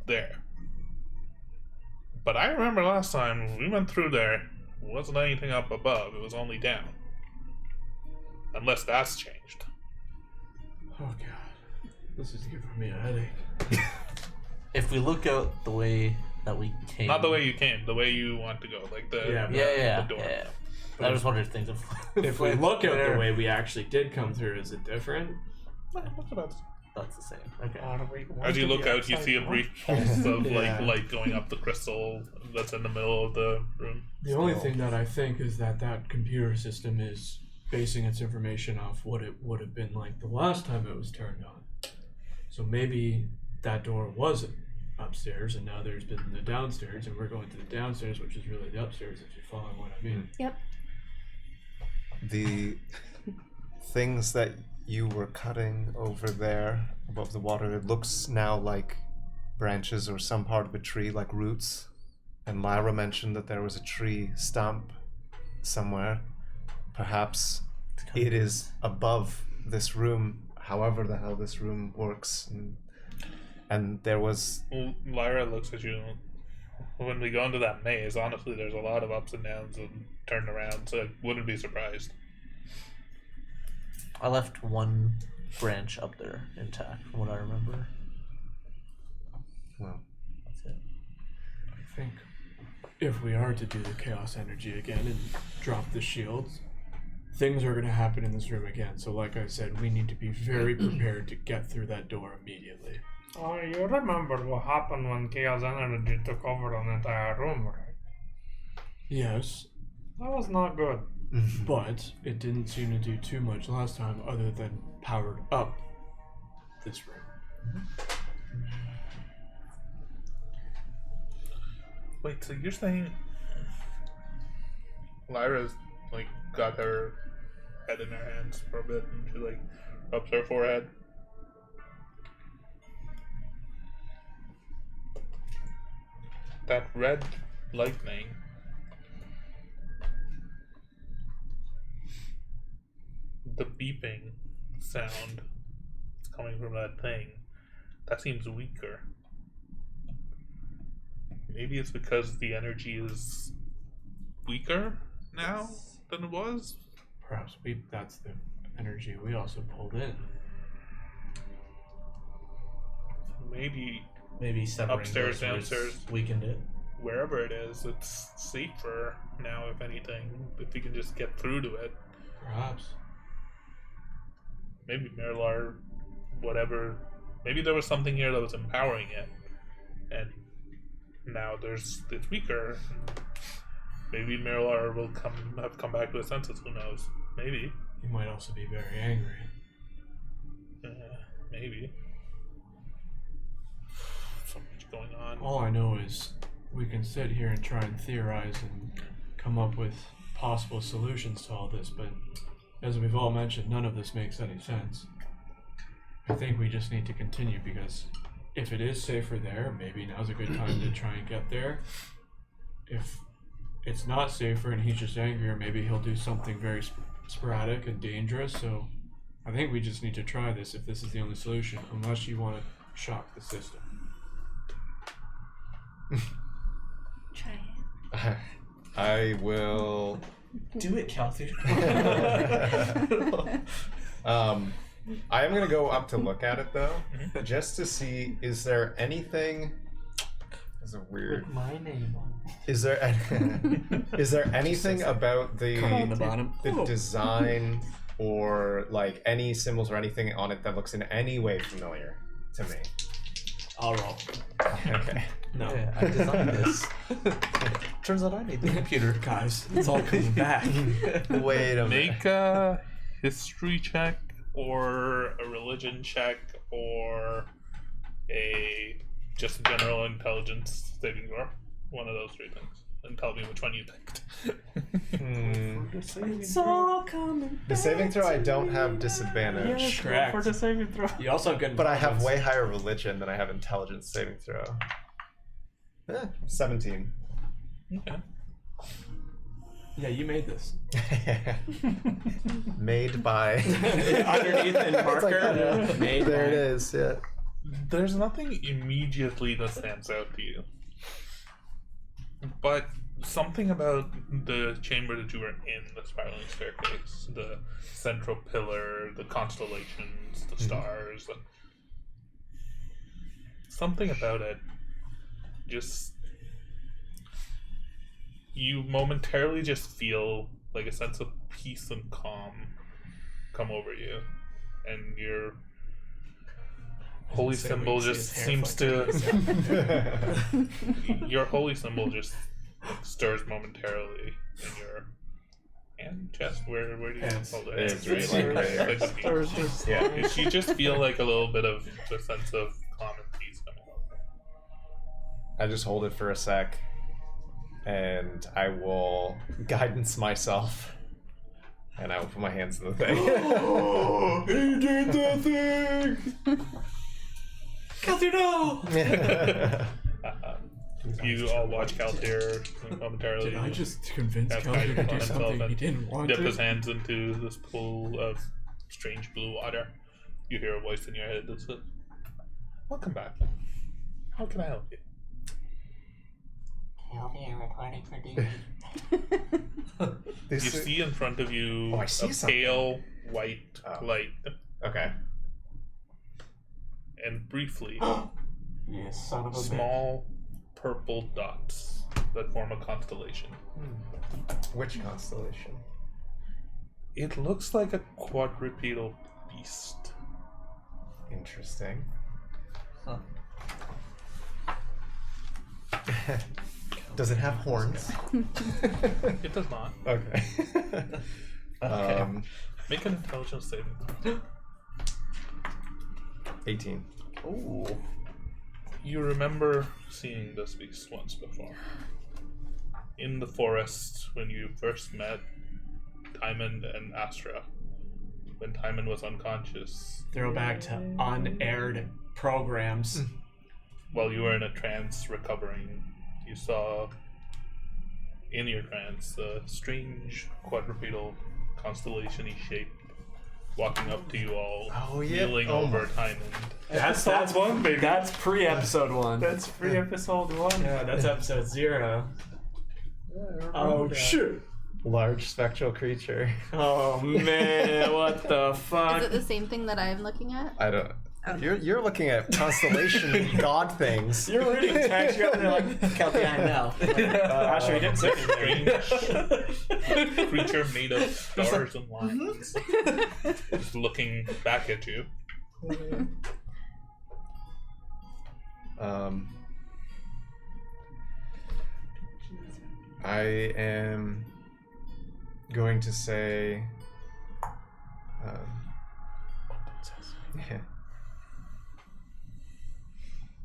there. But I remember last time when we went through there, wasn't anything up above, it was only down. Unless that's changed. Oh god, this is giving me a headache. If we look out the way that we came. Not the way you came, the way you want to go, like the Yeah, Yeah. the door. I just wondered if things have. If we look at there. the way we actually did come through, is it different? That's the same. Okay. As you look out, you see a brief pulse of Yeah. light going up the crystal that's in the middle of the room. The only thing that I think is that computer system is basing its information off what it would have been like the last time it was turned on. So maybe that door was upstairs, and now there's been the downstairs, and we're going to the downstairs, which is really the upstairs, if you're following what I mean. Yep. The things that you were cutting over there above the water, it looks now like branches or some part of a tree, like roots. And Lyra mentioned that there was a tree stump somewhere. Perhaps it is above this room, however the hell this room works. And there was... Well, Lyra looks at you. When we go into that maze, honestly, there's a lot of ups and downs and turn around, so I wouldn't be surprised. I left one branch up there intact, from what I remember. Well, That's it. I think if we are to do the chaos energy again and drop the shields, things are going to happen in this room again. So like I said, we need to be very prepared to get through that door immediately. Oh, you remember what happened when chaos energy took over an entire room, right? Yes, That was not good. but it didn't seem to do too much last time other than powered up this room. Wait, so you're saying Lyra's like got her head in her hands for a bit and she like rubs her forehead? That red lightning. The beeping sound that's coming from that thing, that seems weaker. Maybe it's because the energy is weaker now than it was? Perhaps that's the energy we also pulled in. Maybe Severing upstairs, those roots downstairs, weakened it. wherever it is, it's safer now, if anything, if we can just get through to it. Perhaps. Maybe Merilar, whatever, maybe there was something here that was empowering it, and now it's weaker. Maybe Merilar will have come back to his senses, who knows? Maybe. He might also be very angry. Maybe. So much going on. All I know is we can sit here and try and theorize and come up with possible solutions to all this, but as we've all mentioned, none of this makes any sense. I think we just need to continue because if it is safer there, maybe now's a good time to try and get there. If it's not safer and he's just angrier, maybe he'll do something very sporadic and dangerous. So I think we just need to try this if this is the only solution, unless you want to shock the system. Try it. I will. Do it, Kelsey. I am gonna go up to look at it though, just to see, is there anything? That's a weird. With my name on it. Is there is there anything about On the bottom. the design or like any symbols or anything on it that looks in any way familiar to me? I'll roll. Okay. No. Yeah, I designed this. Turns out I made the computer. Guys, it's all coming back. Wait a minute. Make a history check or a religion check or a just general intelligence saving throw. One of those three things. And tell me which one you picked. It's all coming. The saving throw, I don't have disadvantage, Correct. For the saving throw. You also have good but I have intelligence. way higher religion than I have intelligence saving throw. 17. Okay. Yeah, you made this. Made by. Underneath in marker. Made There by. it is. Yeah. There's nothing immediately that stands out to you. But something about the chamber that you were in, the spiraling staircase, the central pillar, the constellations, the stars, something about it just, you momentarily just feel like a sense of peace and calm come over you, and your holy Say symbol we see just his hair seems to your holy symbol just stirs momentarily in your hand, chest. Where do you Hands. hold it? It's Hands, right right? here. Like a peace. Or it's just Yeah. You just feel like a little bit of the sense of calm and peace coming over. I just hold it for a sec, and I will guidance myself. And I will put my hands in the thing. He did the thing! Kelty, no! You all watch Kaltir momentarily. Did I just convince have Kelty to on do himself something and he didn't want dip to? his hands into this pool of strange blue water. You hear a voice in your head that says, "Welcome back. How can I help you?" Reporting for duty. You see in front of you I see a something. pale white light, Okay. and briefly, You son of a bitch. small purple dots that form a constellation. Which constellation? It looks like a quadrupedal beast. Interesting. Huh. Does it have horns? It does not. Okay. Okay. Make an intelligence saving throw. 18. Ooh. You remember seeing this beast once before. In the forest when you first met Timon and Astra. When Timon was unconscious. Throwback to unaired programs. While you were in a trance recovering, you saw in your trance a strange quadrupedal constellation-y shape walking up to you all, Oh, yeah. kneeling Oh over my- Timon. That's one, baby. That's pre-episode 1. That's free episode 1. Yeah, that's episode 0. Oh shit! Large spectral creature. Oh man, what the fuck? Is it the same thing that I'm looking at? I don't. You're looking at constellation god things. You're reading text, you're there like, Kelty, I know. Asher, you didn't say anything. Creature made of stars and lines, just looking back at you. I am going to say. Yeah.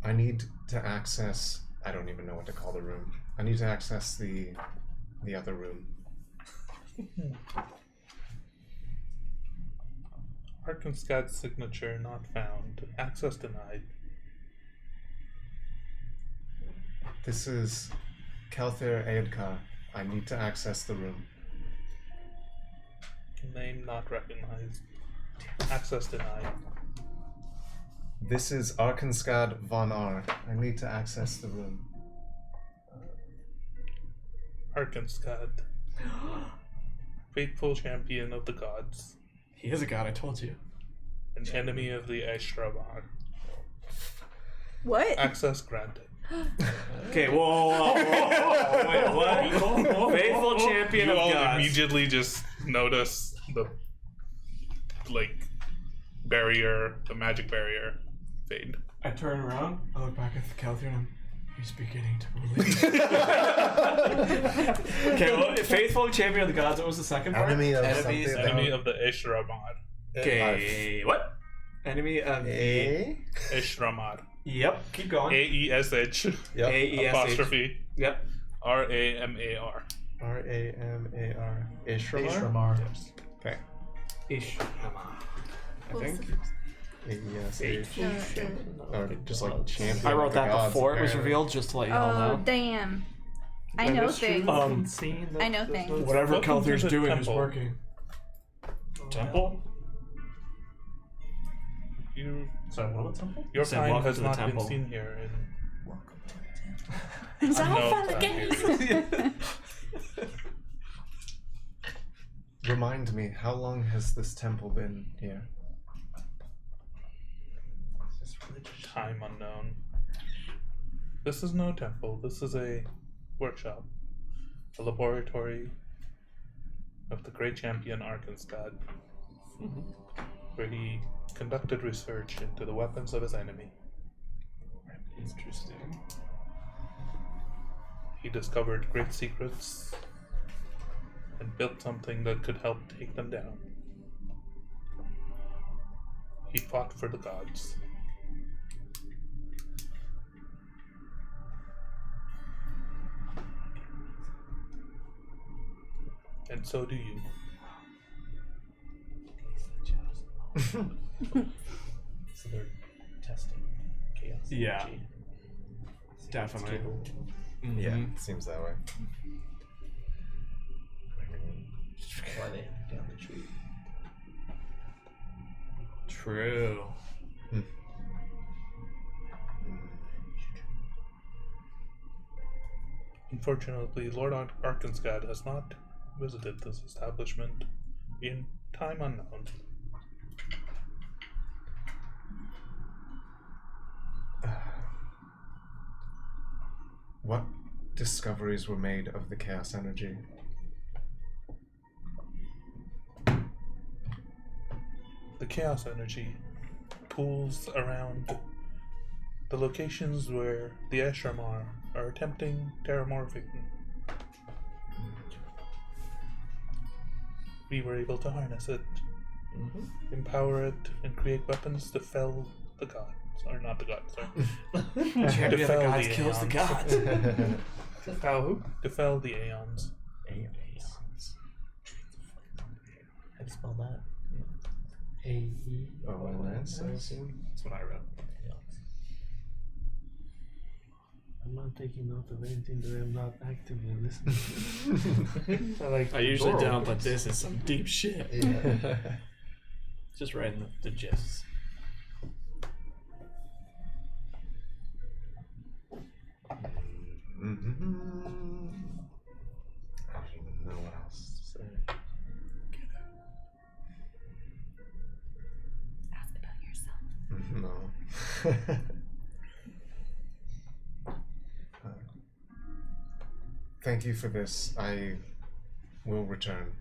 I need to access. I don't even know what to call the room. I need to access the other room. Arcenskad's signature not found. Access denied. This is Kelthir Eadka. I need to access the room. Name not recognized. Access denied. This is Arcenskad von R. I need to access the room. Arcenskad. Faithful champion of the gods. He is a god, I told you. An enemy of the Ashrabar. What? Access granted. Okay, whoa, wait, what? Faithful champion You of all gods. immediately just notice the barrier, the magic barrier, fade. I turn around, I look back at the Kelthir and he's beginning to believe. Okay, well, faithful champion of the gods, what was the second part? Enemy of Enemies, something. Enemy of the Ashrabar. Okay, what? Enemy of A. Ashramar. Yep, keep going. AESH Yep. A-E-S-H. apostrophe Yep. RAMAR. R-A-M-A-R. Ishramar? Ishramar. Yes. Okay. Ish. I think. A-E-S-H. No, Or just like champion. I of wrote the that gods, before it was apparently. revealed, just to let you all Oh, know. damn. I That know is true. things. I know This things. was- Whatever Welcome to Kelthir's the doing is temple. working. Temple? You, Sorry, what temple? your Said kind welcome has to the not temple. been seen here in Welcome to the temple. Is that No, fun thank again? Remind me, how long has this temple been here? time unknown. This is no temple. This is a workshop, a laboratory of the great champion Arcenskad, where he conducted research into the weapons of his enemy. Interesting. He discovered great secrets and built something that could help take them down. He fought for the gods. And so do you. So they're testing chaos. Yeah. energy. Definitely. Cool. Yeah, it seems that way. Why they down the tree? True. Unfortunately, Lord Arcenskad has not visited this establishment in time unknown. What discoveries were made of the chaos energy? The chaos energy pools around the locations where the Eshamar are attempting terramorphing. We were able to harness it, empower it, and create weapons to fell the gods. Or not the gods, sorry. Champion of the fell gods the kills the aeons. gods. To fell who? To fell the aeons. How do you spell that? A-E. ONS, I assume? That's what I read. I'm not taking note of anything that I'm not actively listening to. Like I usually door don't, but opens. this is some deep shit. Just writing the gists. I don't even know what else to say. Ask about yourself. No. Thank you for this. I will return.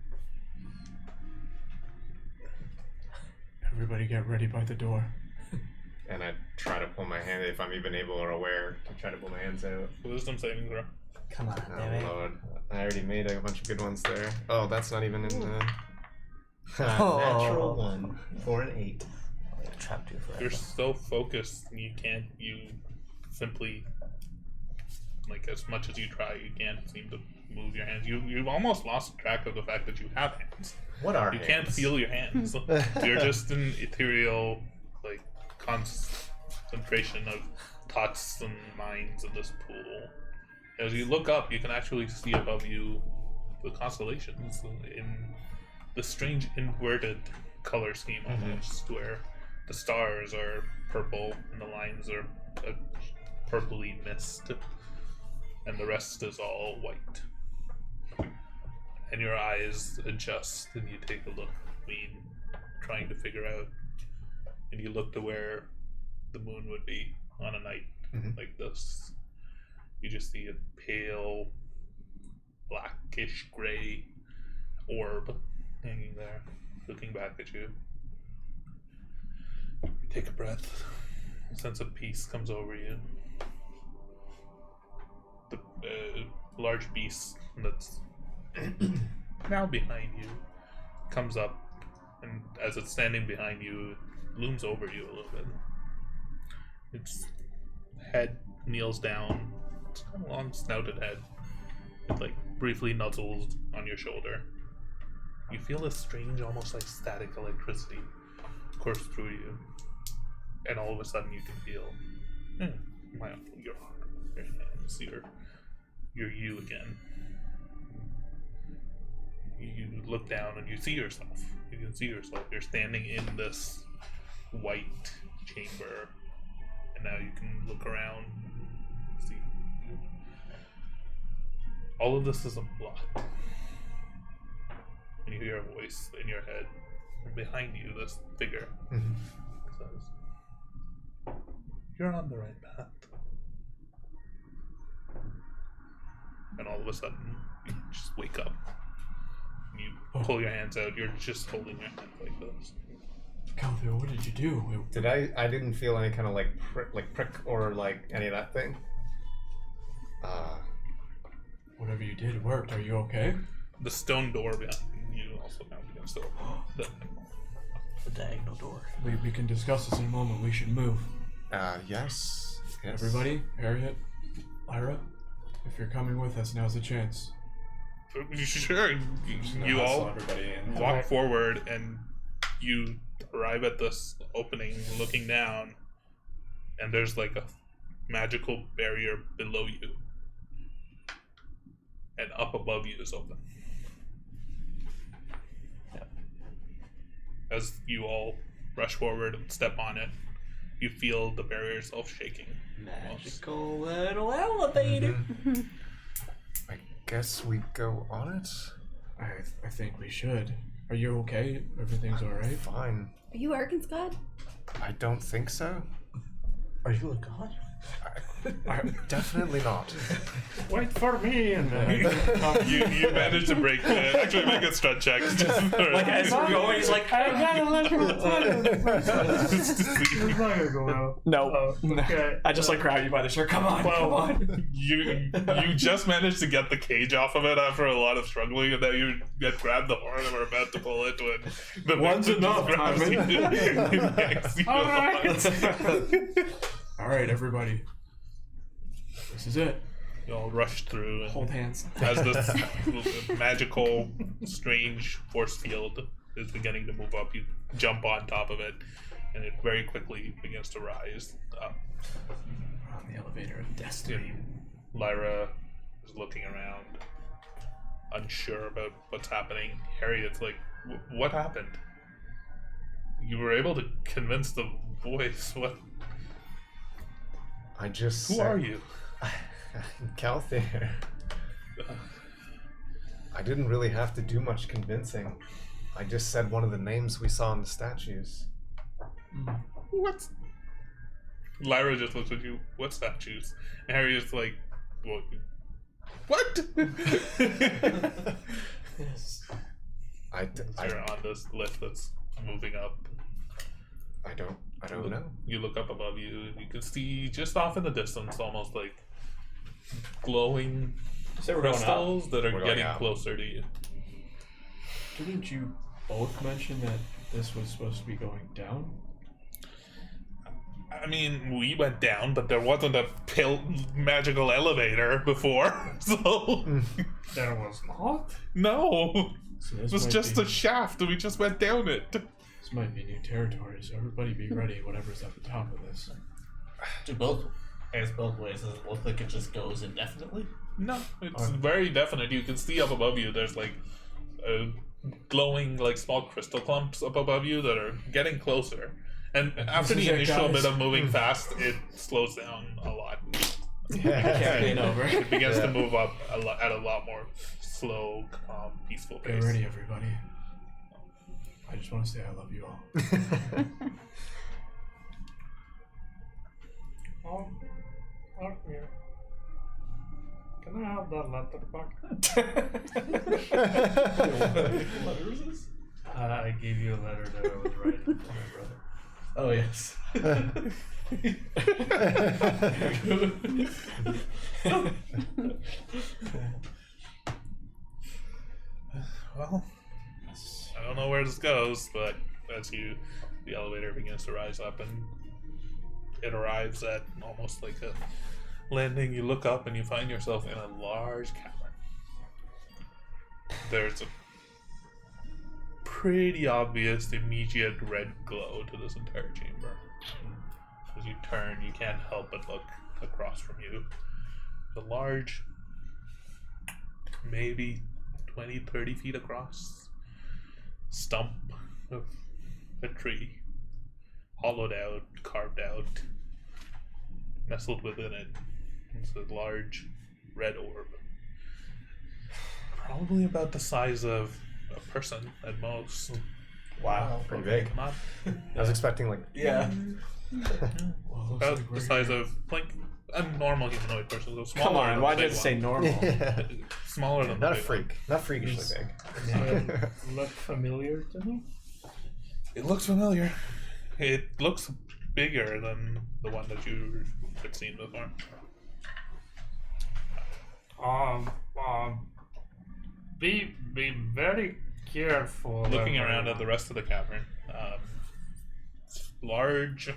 Everybody get ready by the door. And I try to pull my hand, if I'm even able or aware, to try to pull my hands out. Wisdom saving throw. Come on, Oh damn it. lord. I already made a bunch of good ones there. Oh, that's not even in the... Natural 1 for an 8. I trapped you forever. You're so focused, you simply, like, as much as you try, you can't seem to move your hands. You've almost lost track of the fact that you have hands. What are You hands? can't feel your hands. You're just an ethereal, like, concentration of thoughts and minds in this pool. As you look up, you can actually see above you the constellations in the strange inverted color scheme almost, where the stars are purple and the lines are a purpley mist, and the rest is all white. And your eyes adjust and you take a look between trying to figure out, and you look to where the moon would be on a night like this. You just see a pale, blackish gray orb hanging there, looking back at you. You take a breath. A sense of peace comes over you. The large beast that's now behind you comes up, and as it's standing behind you, it looms over you a little bit. Its head kneels down. It's got a long snouted head. It like briefly nuzzles on your shoulder. You feel this strange, almost like static electricity course through you, and all of a sudden you can feel your arm, your hands, your you again. You look down and you see yourself. You can see yourself. You're standing in this white chamber, and now you can look around. See, all of this is a blot. And you hear a voice in your head, and behind you, this figure says, "You're on the right path." And all of a sudden, you just wake up. And you pull your hands out. You're just holding your hand like this. Calvio, what did you do? Did I didn't feel any kind of like prick or like any of that thing. Whatever you did worked. Are you okay? The stone door behind you also now begins to open. The diagonal door. We can discuss this in a moment. We should move. Yes. Everybody, Harriet, Lyra, if you're coming with us, now's the chance. Sure. You all Everybody in. walk forward, and you arrive at this opening, looking down, and there's like a magical barrier below you, and up above you is open. As you all rush forward and step on it, you feel the barrier itself shaking. Magical little elevator. I guess we go on it. I think we should. Are you okay? Everything's alright? Fine. Are you Arcenskad? I don't think so. Are you a god? Definitely not. Wait for me, and You manage to break actually make a strut check. Like as we're going, he's like, I gotta let you It's not gonna go well. no. Okay. I just like grab you by the shirt. Come on, come on. You just managed to get the cage off of it after a lot of struggling, and then you get grabbed the horn and were about to pull it when the One's victim enough, grabs Tommy. you and yanks you All along. right. Alright, everybody. This is it. You all rush through, and Hold hands. as this magical, strange force field is beginning to move up, you jump on top of it, and it very quickly begins to rise up. We're on the elevator of destiny. Lyra is looking around, unsure about what's happening. Harriet's like, what happened? You were able to convince the voice. What? I just. Who are you? Calthair. I didn't really have to do much convincing. I just said one of the names we saw in the statues. What? Lyra just looks at you. What statues? And Harriet's like, what? Yes. You're on this lift that's moving up. I don't know. You look up above you, and you can see just off in the distance, almost like glowing So we're going up. crystals that are We're going getting up. closer to you. Didn't you both mention that this was supposed to be going down? I mean, we went down, but there wasn't a magical elevator before, so There was not. no, So it this was might just be, a shaft, and we just went down it. This might be new territory, so everybody be ready, whatever's at the top of this. Do both. I guess both ways. Does it look like it just goes indefinitely? No, it's very definite. You can see up above you. There's like glowing, like small crystal clumps up above you that are getting closer. And after is the it, initial guys. bit of moving fast, it slows down a lot. Campaign over. It begins to move up at a lot more slow, calm, peaceful Get pace. ready, everybody. I just want to say I love you all. Oh, okay. Can I have that letter back? What is this? I gave you a letter that I was writing to my brother. Oh yes. Well, I don't know where this goes, but as the elevator begins to rise up and it arrives at almost like a landing, you look up and you find yourself in a large cavern. There's a pretty obvious immediate red glow to this entire chamber. As you turn, you can't help but look across from you. The large, maybe 20, 30 feet across stump of a tree, hollowed out, carved out. Nestled within it is a large red orb. Probably about the size of a person at most. Wow, pretty big. Not I was expecting like Yeah. Well, looks about like the we're size here. of like a normal humanoid person. So smaller Come on, than why'd the you big have to say one. normal? Smaller than not a the big freak, not freakishly big. Look familiar to me? one. It looks familiar. It looks bigger than the one that you had seen before. Be very careful. Looking around at the rest of the cavern, it's large,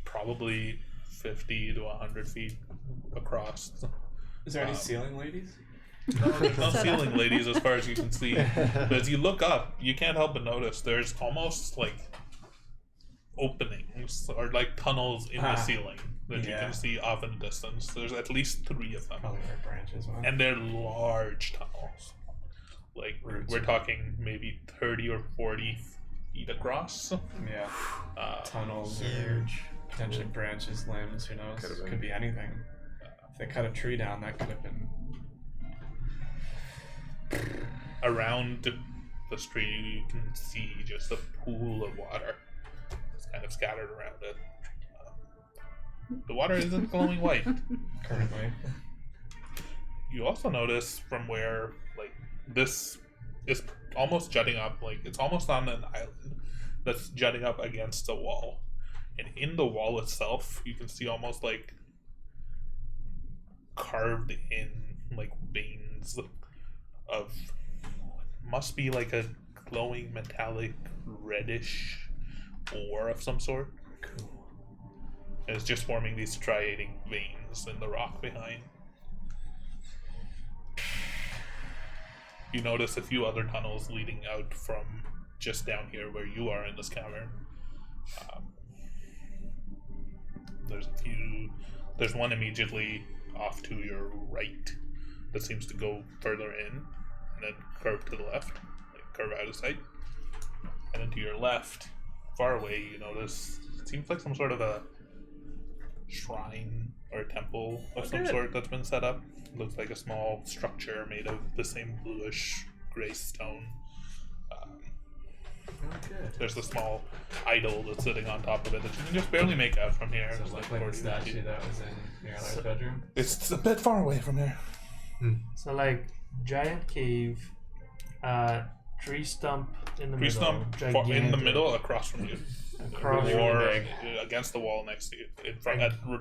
probably 50 to 100 feet across. Is there any ceiling ladies? No, there's no ceiling, ladies, as far as you can see. But as you look up, you can't help but notice there's almost like openings or like tunnels in the ceiling that you yeah. can see off in the distance. There's at least 3 of them, Probably where branches went. and they're large tunnels. Like Roots we're of- talking maybe 30 or 40 feet across. Yeah. Tunnels or Huge. potentially branches, limbs, who knows? Could've been. Could be anything. If they cut a tree down, that could have been. Around the street, you can see just a pool of water. It's kind of scattered around it. The water isn't glowing white. Currently. You also notice from where, like, this is almost jutting up, like, it's almost on an island that's jutting up against the wall. And in the wall itself, you can see almost like carved in, like, veins of must be like a glowing metallic reddish ore of some sort. Cool. And it's just forming these striating veins in the rock behind. You notice a few other tunnels leading out from just down here where you are in this cavern. There's one immediately off to your right that seems to go further in and then curve to the left, like curve out of sight. And then to your left, far away, you notice it seems like some sort of a shrine or a temple of some sort that's been set up. It looks like a small structure made of the same bluish gray stone. Okay. There's a small idol that's sitting on top of it that you can just barely make out from here. Does It's it like look like 40 the statue feet. that was in Yarlar's bedroom? It's a bit far away from here. So like giant cave, tree stump in the Tree middle, stump in the gigantic, middle across from you. across. Really, Or really against the wall next to you.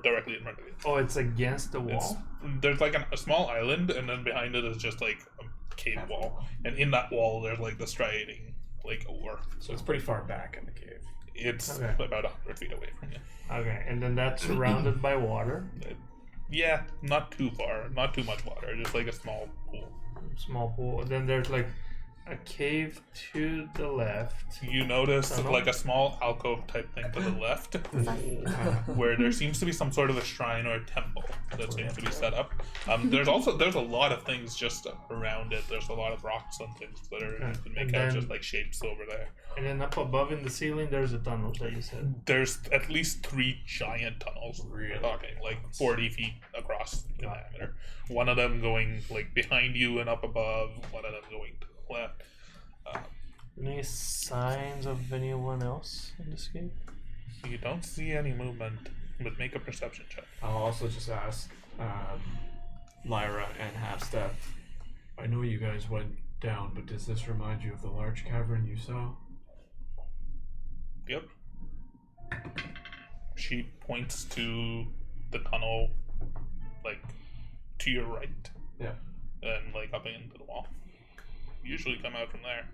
Directly in front of you. Oh, it's against the It's, wall. there's like a small island, and then behind it is just like a cave wall. And in that wall, there's like the striating, like ore. So it's pretty far back in the cave. It's Okay. about 100 feet away from you. Okay, and then that's surrounded by water. Yeah, not too far, not too much water, just like a small pool. Small pool. Then there's like a cave to the left. You notice Tunnel? like a small alcove type thing to the left, where there seems to be some sort of a shrine or a temple that seems to be set up. There's a lot of things just around it. There's a lot of rocks and things that are you can make And out then- just like shapes over there. And then up above in the ceiling, there's a tunnel that you said. There's at least 3 giant tunnels. We're talking like 40 feet across in diameter. One of them going like behind you and up above. One of them going to the left. Any signs of anyone else in this cave? You don't see any movement, but make a perception check. I'll also just ask Lyra and Halfstep. I know you guys went down, but does this remind you of the large cavern you saw? Yep. She points to the tunnel, like to your right. Yeah. And like up into the wall. You usually come out from there.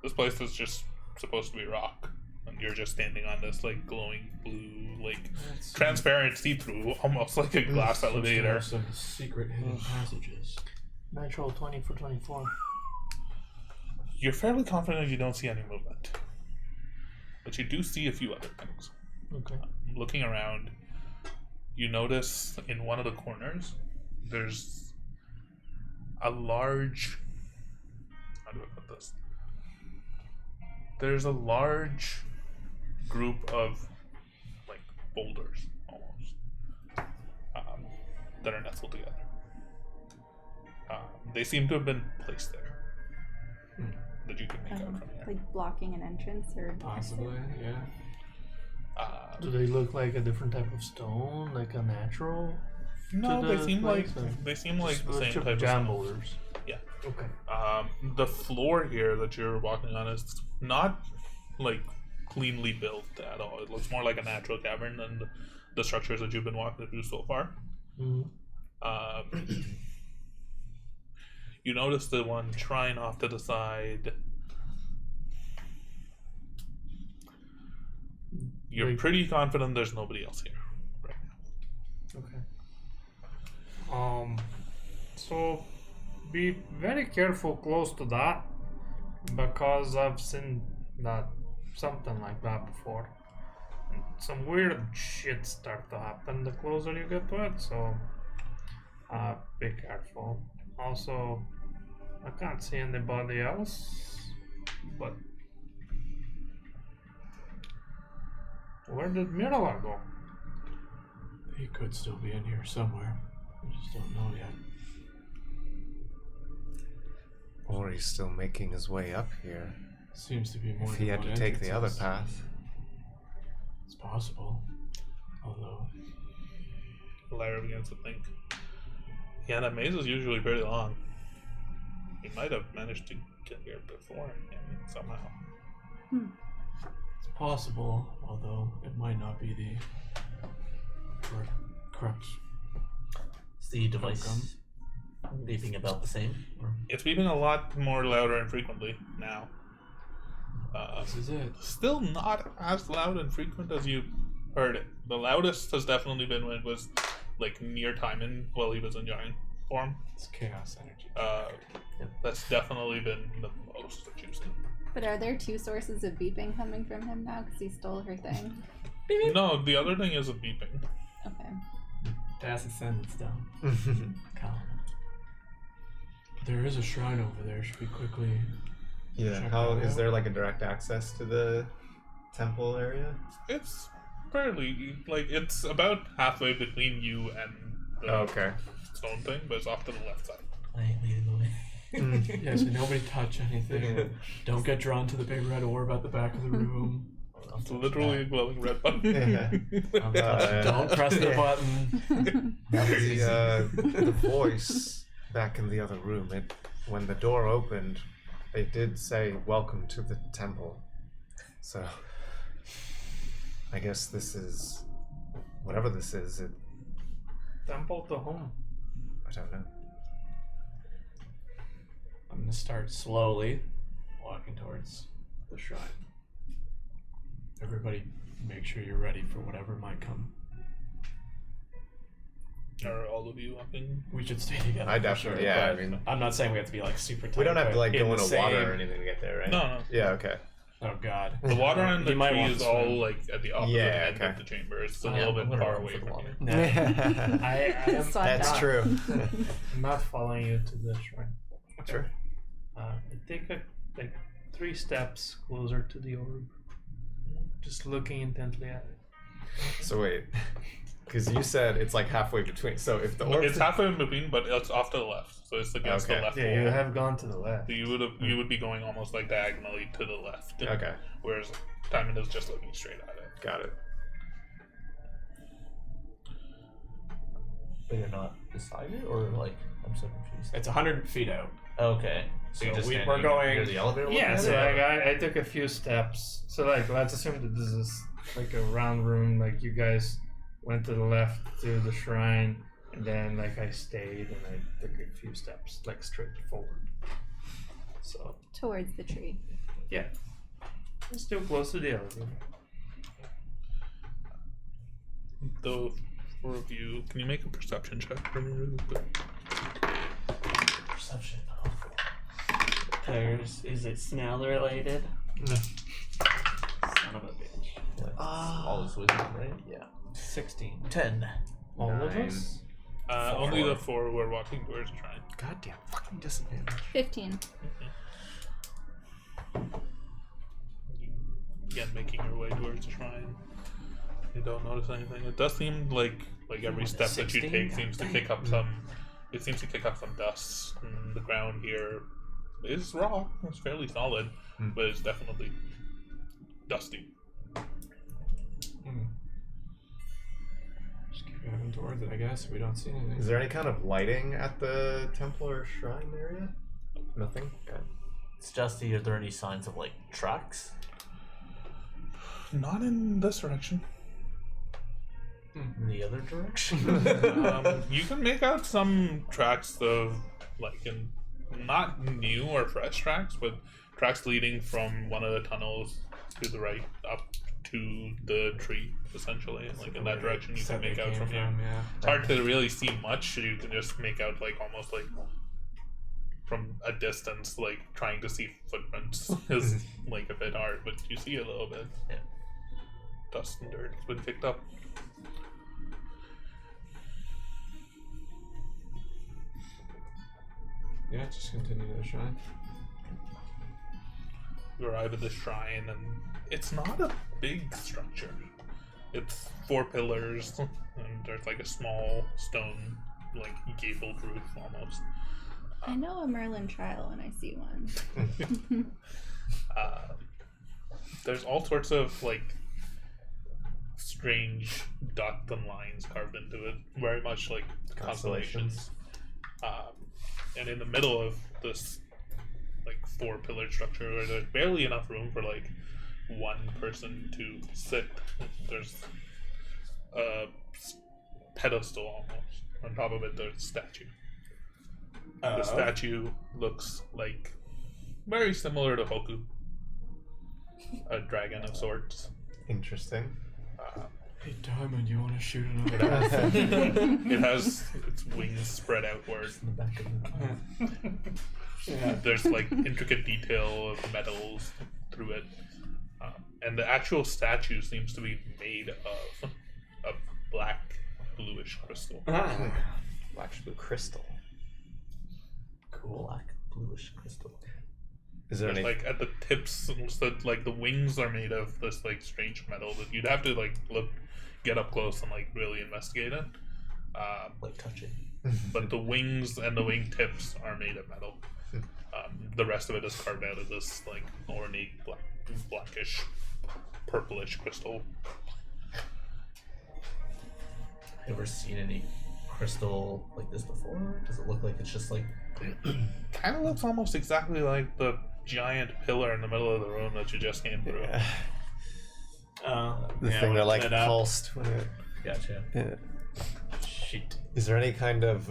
This place is just supposed to be rock, and you're just standing on this like glowing blue, like transparent see-through, almost like a glass Seems to elevator. have some secret hidden passages. Natural 20 for 24. You're fairly confident you don't see any movement, but you do see a few other things. Okay. Looking around, you notice in one of the corners there's a large, how do I put this? There's a large group of like boulders almost that are nestled together. They seem to have been placed there that you can make out from here. Like blocking an entrance or Possibly, yeah. Do they look like a different type of stone, like a natural? No, to they the seem like place, or they seem like just the a same bunch type of of jam stone. boulders? Yeah. Okay. The floor here that you're walking on is not like cleanly built at all. It looks more like a natural cavern than the structures that you've been walking through so far. Mm-hmm. You notice the one shrine off to the side. You're Like- pretty confident there's nobody else here right now. Okay. So be very careful close to that because I've seen that something like that before. some weird shit start to happen the closer you get to it, so be careful. Also, I can't see anybody else, but where did Mirala go? He could still be in here somewhere. We just don't know yet. Or he's still making his way up here. Seems to be more If than he had one to take the other entrances. path. It's possible. Although, Lyra begins to think. Yeah, that maze is usually very long. He might have managed to get here before him somehow. it's possible, although it might not be the correct. Is the device beeping about the same? Or? It's beeping a lot more louder and frequently now. This is it. Still not as loud and frequent as you heard it. The loudest has definitely been when it was like near Timon while he was in giant form. It's chaos energy. That's definitely been the most that you've seen. But are there two sources of beeping coming from him now because he stole her thing? No, the other thing isn't beeping. Okay. Pass the sentence down. Colin. There is a shrine over there. Should we quickly? Yeah. Check How that is out. there like a direct access to the temple area? It's fairly like it's about halfway between you and the Okay. stone thing, but it's off to the left side. I ain't leading the way. Yeah, so nobody touch anything. Don't get drawn to the big red orb at the back of the room. It's literally a glowing red button. Yeah. Don't press the button. The voice back in the other room, when the door opened, they did say, "Welcome to the temple." So, I guess this is, whatever this is, Temple to whom? I don't know. I'm gonna start slowly walking towards the shrine. Everybody, make sure you're ready for whatever might come. Are all of you walking? We should stay together. I for definitely- sure, yeah, but I mean- I'm not saying we have to be like super tight. We don't have to but like in go the into water same- or anything to get there, right? No. Yeah. Okay. Oh God. The water and the You might tree want is to all swim. like at the opposite Yeah, end okay. of the chamber. It's a Yeah, little I'm bit gonna far run away for the from water. you. I am Saw That's that. true. not following you to the shrine. Sure. I take like 3 steps closer to the orb, just looking intently at it. So wait, because you said it's like halfway between. So if the orb, It's halfway in between, but it's off to the left, so it's against Okay. the left Yeah, you wall. have gone to the left. So you would be going almost like diagonally to the left. Okay. Whereas Timon is just looking straight at it. got it. But you're not beside it, or like I'm so confused. It's 100 feet out. Okay, So you're just we're standing going- near the elevator. Yeah, looking so at it? like, I took a few steps. So like let's assume that this is like a round room. Like you guys went to the left to the shrine, and then like I stayed and I took a few steps like straight forward. So Towards the tree. yeah, I'm still close to the elevator. The four of you, can you make a perception check for me really quick? Perception. Is it smell related? Son of a bitch. All is wisdom, right? Yeah. 16. 10. All of 9. us. Only the four were walking towards the shrine. Goddamn fucking disadvantage. 15. Again, making your way towards the shrine. You don't notice anything. It does seem like every step that you 16? take seems to kick up some. It seems to kick up some dust. And the ground here is rock. It's fairly solid, but it's definitely dusty. Just keep moving towards it, I guess. If we don't see anything. Is there any kind of lighting at the temple or shrine area? Nothing. Okay. It's Justy. Are there any signs of like tracks? Not in this direction. In the other direction? You can make out some tracks of not new or fresh tracks, but tracks leading from one of the tunnels to the right up to the tree, essentially. Like in that direction, you can make out from here. Yeah. It's hard to really see much. You can just make out almost from a distance, trying to see footprints is a bit hard, but you see a little bit. dust and dirt has been kicked up. Yeah, just continue to shine. You arrive at the shrine, and it's not a big structure. It's 4 pillars, and there's like a small stone, like gabled roof almost. I know a Merlin trial when I see one. There's all sorts of like strange dots and lines carved into it, very much like constellations. And in the middle of this like 4-pillar structure, where there's barely enough room for like one person to sit, there's a pedestal almost. On top of it, there's a statue. The statue looks like very similar to Hoku, a dragon of sorts. Interesting. Hey, Diamond, you want to shoot another? It has its wings spread outward. In the back of the Yeah. There's like intricate detail of metals through it, and the actual statue seems to be made of a black bluish crystal. Ah. Black blue crystal. cool black bluish crystal. Is there There's, any? like at the tips, like the wings are made of this like strange metal that you'd have to like get up close and like really investigate it. Like touch it. But the wings and the wing tips are made of metal. The rest of it is carved out of this like ornate blackish, purplish crystal. Ever seen any crystal like this before? Does it look like it's just like Kind of looks almost exactly like the giant pillar in the middle of the room that you just came through. The thing that like pulsed when it. gotcha? Yeah. Shit. Is there any kind of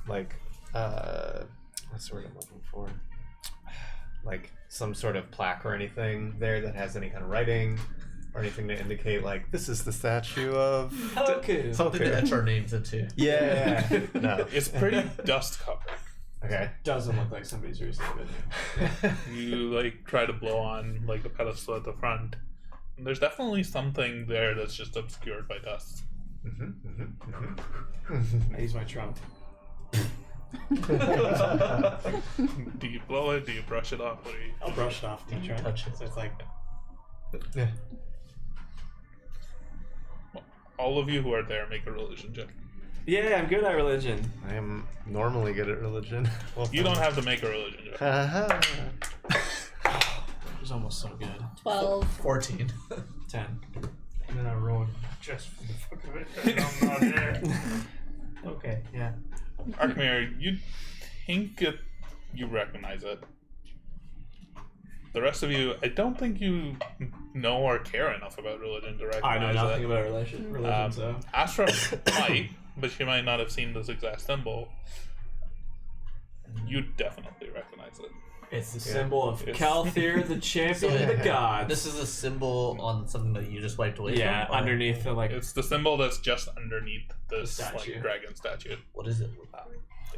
like what's the word I'm looking for? Like some sort of plaque or anything there that has any kind of writing or anything to indicate like this is the statue of Hoku. Something to etch our names into. Yeah. No. It's pretty dust covered. Okay. Doesn't look like somebody's recently been here. You like try to blow on like the pedestal at the front. And there's definitely something there that's just obscured by dust. I use my trunk. Do you blow it? Do you brush it off? What do you? I'll brush it off the trunk. Touch it. So it's like, Yeah. All of you who are there, make a religion check. yeah, I'm good at religion. I am normally good at religion. Well, You don't have to make a religion check. Uh-huh. It was almost so good. 12. 14. 10. And then I rolled just for the fuck of it. And I'm not there. Okay, yeah. Arkmir, you think you recognize it. The rest of you, I don't think you know or care enough about religion to recognize I know nothing it. about religion, so. Astra might, but she might not have seen this exact symbol. You definitely recognize it. It's the symbol of It's- Kalthir, the champion of the gods. This is a symbol on something that you just wiped away yeah, from? Or underneath the like. It's the symbol that's just underneath this statue. like dragon statue. What is it?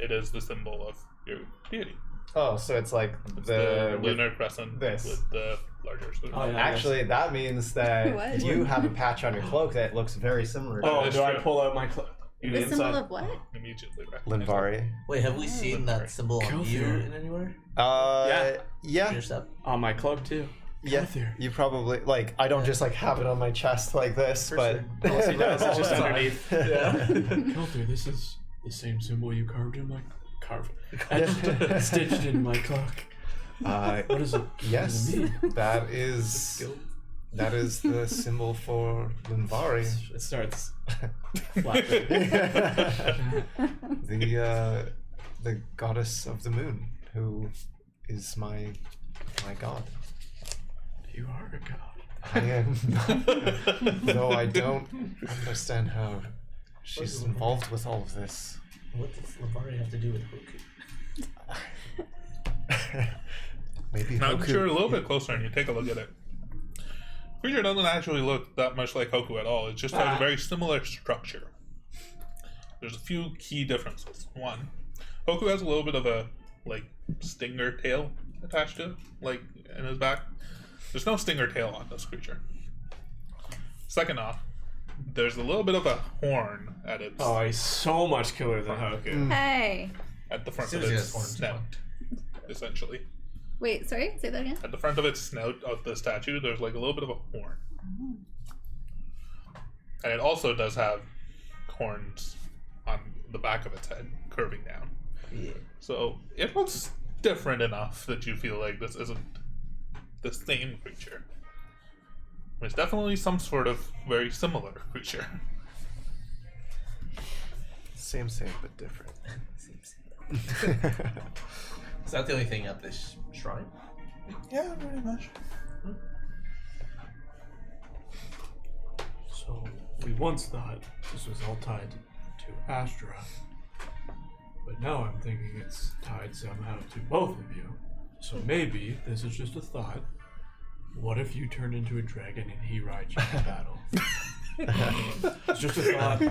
It is the symbol of your deity. Oh, so it's like It's the lunar crescent this. with the larger star. Oh, yeah. Actually, that means that What? you have a patch on your cloak that looks very similar to Oh, That's do I true. pull out my cloak? You The symbol inside of what? immediately recognize it. Linvari. Wait, have we seen that symbol on you Kelthir. in anywhere? Yeah, Your step? On my cloak too. yeah. Kelthir. You probably like. I don't just like have it on my chest like this, but Unless he does, it's just all the time. underneath. Yeah. Kelthir, this is the same symbol you carved in my etched, stitched in my cloak. What is it? Yes, What does it mean? that is the symbol for Linvari. It starts flapping. The goddess of the moon, who is my god. You are a god. I am, though I don't understand how she's involved with all of this. What does Lavari have to do with Hoku? Maybe Now Hoku- that you're a little bit closer and you take a look at it, creature doesn't actually look that much like Hoku at all. It just has a very similar structure. There's a few key differences. One, Hoku has a little bit of a like stinger tail attached to it, like in his back. There's no stinger tail on this creature. Second off, there's a little bit of a horn at its Oh, he's so much killer than Hoku. Hey. at the front As soon of as he its has horns, snout, essentially. Wait, sorry? Say that again? At the front of its snout of the statue, there's like a little bit of a horn. And it also does have horns on the back of its head, curving down. Yeah. So it looks different enough that you feel like this isn't the same creature. It's definitely some sort of very similar creature. Same, but different. Is that the only thing at this shrine? Yeah, very much. So we once thought this was all tied to Astra, but now I'm thinking it's tied somehow to both of you. So maybe this is just a thought. What if you turned into a dragon and he rides you to battle? It's just a thought.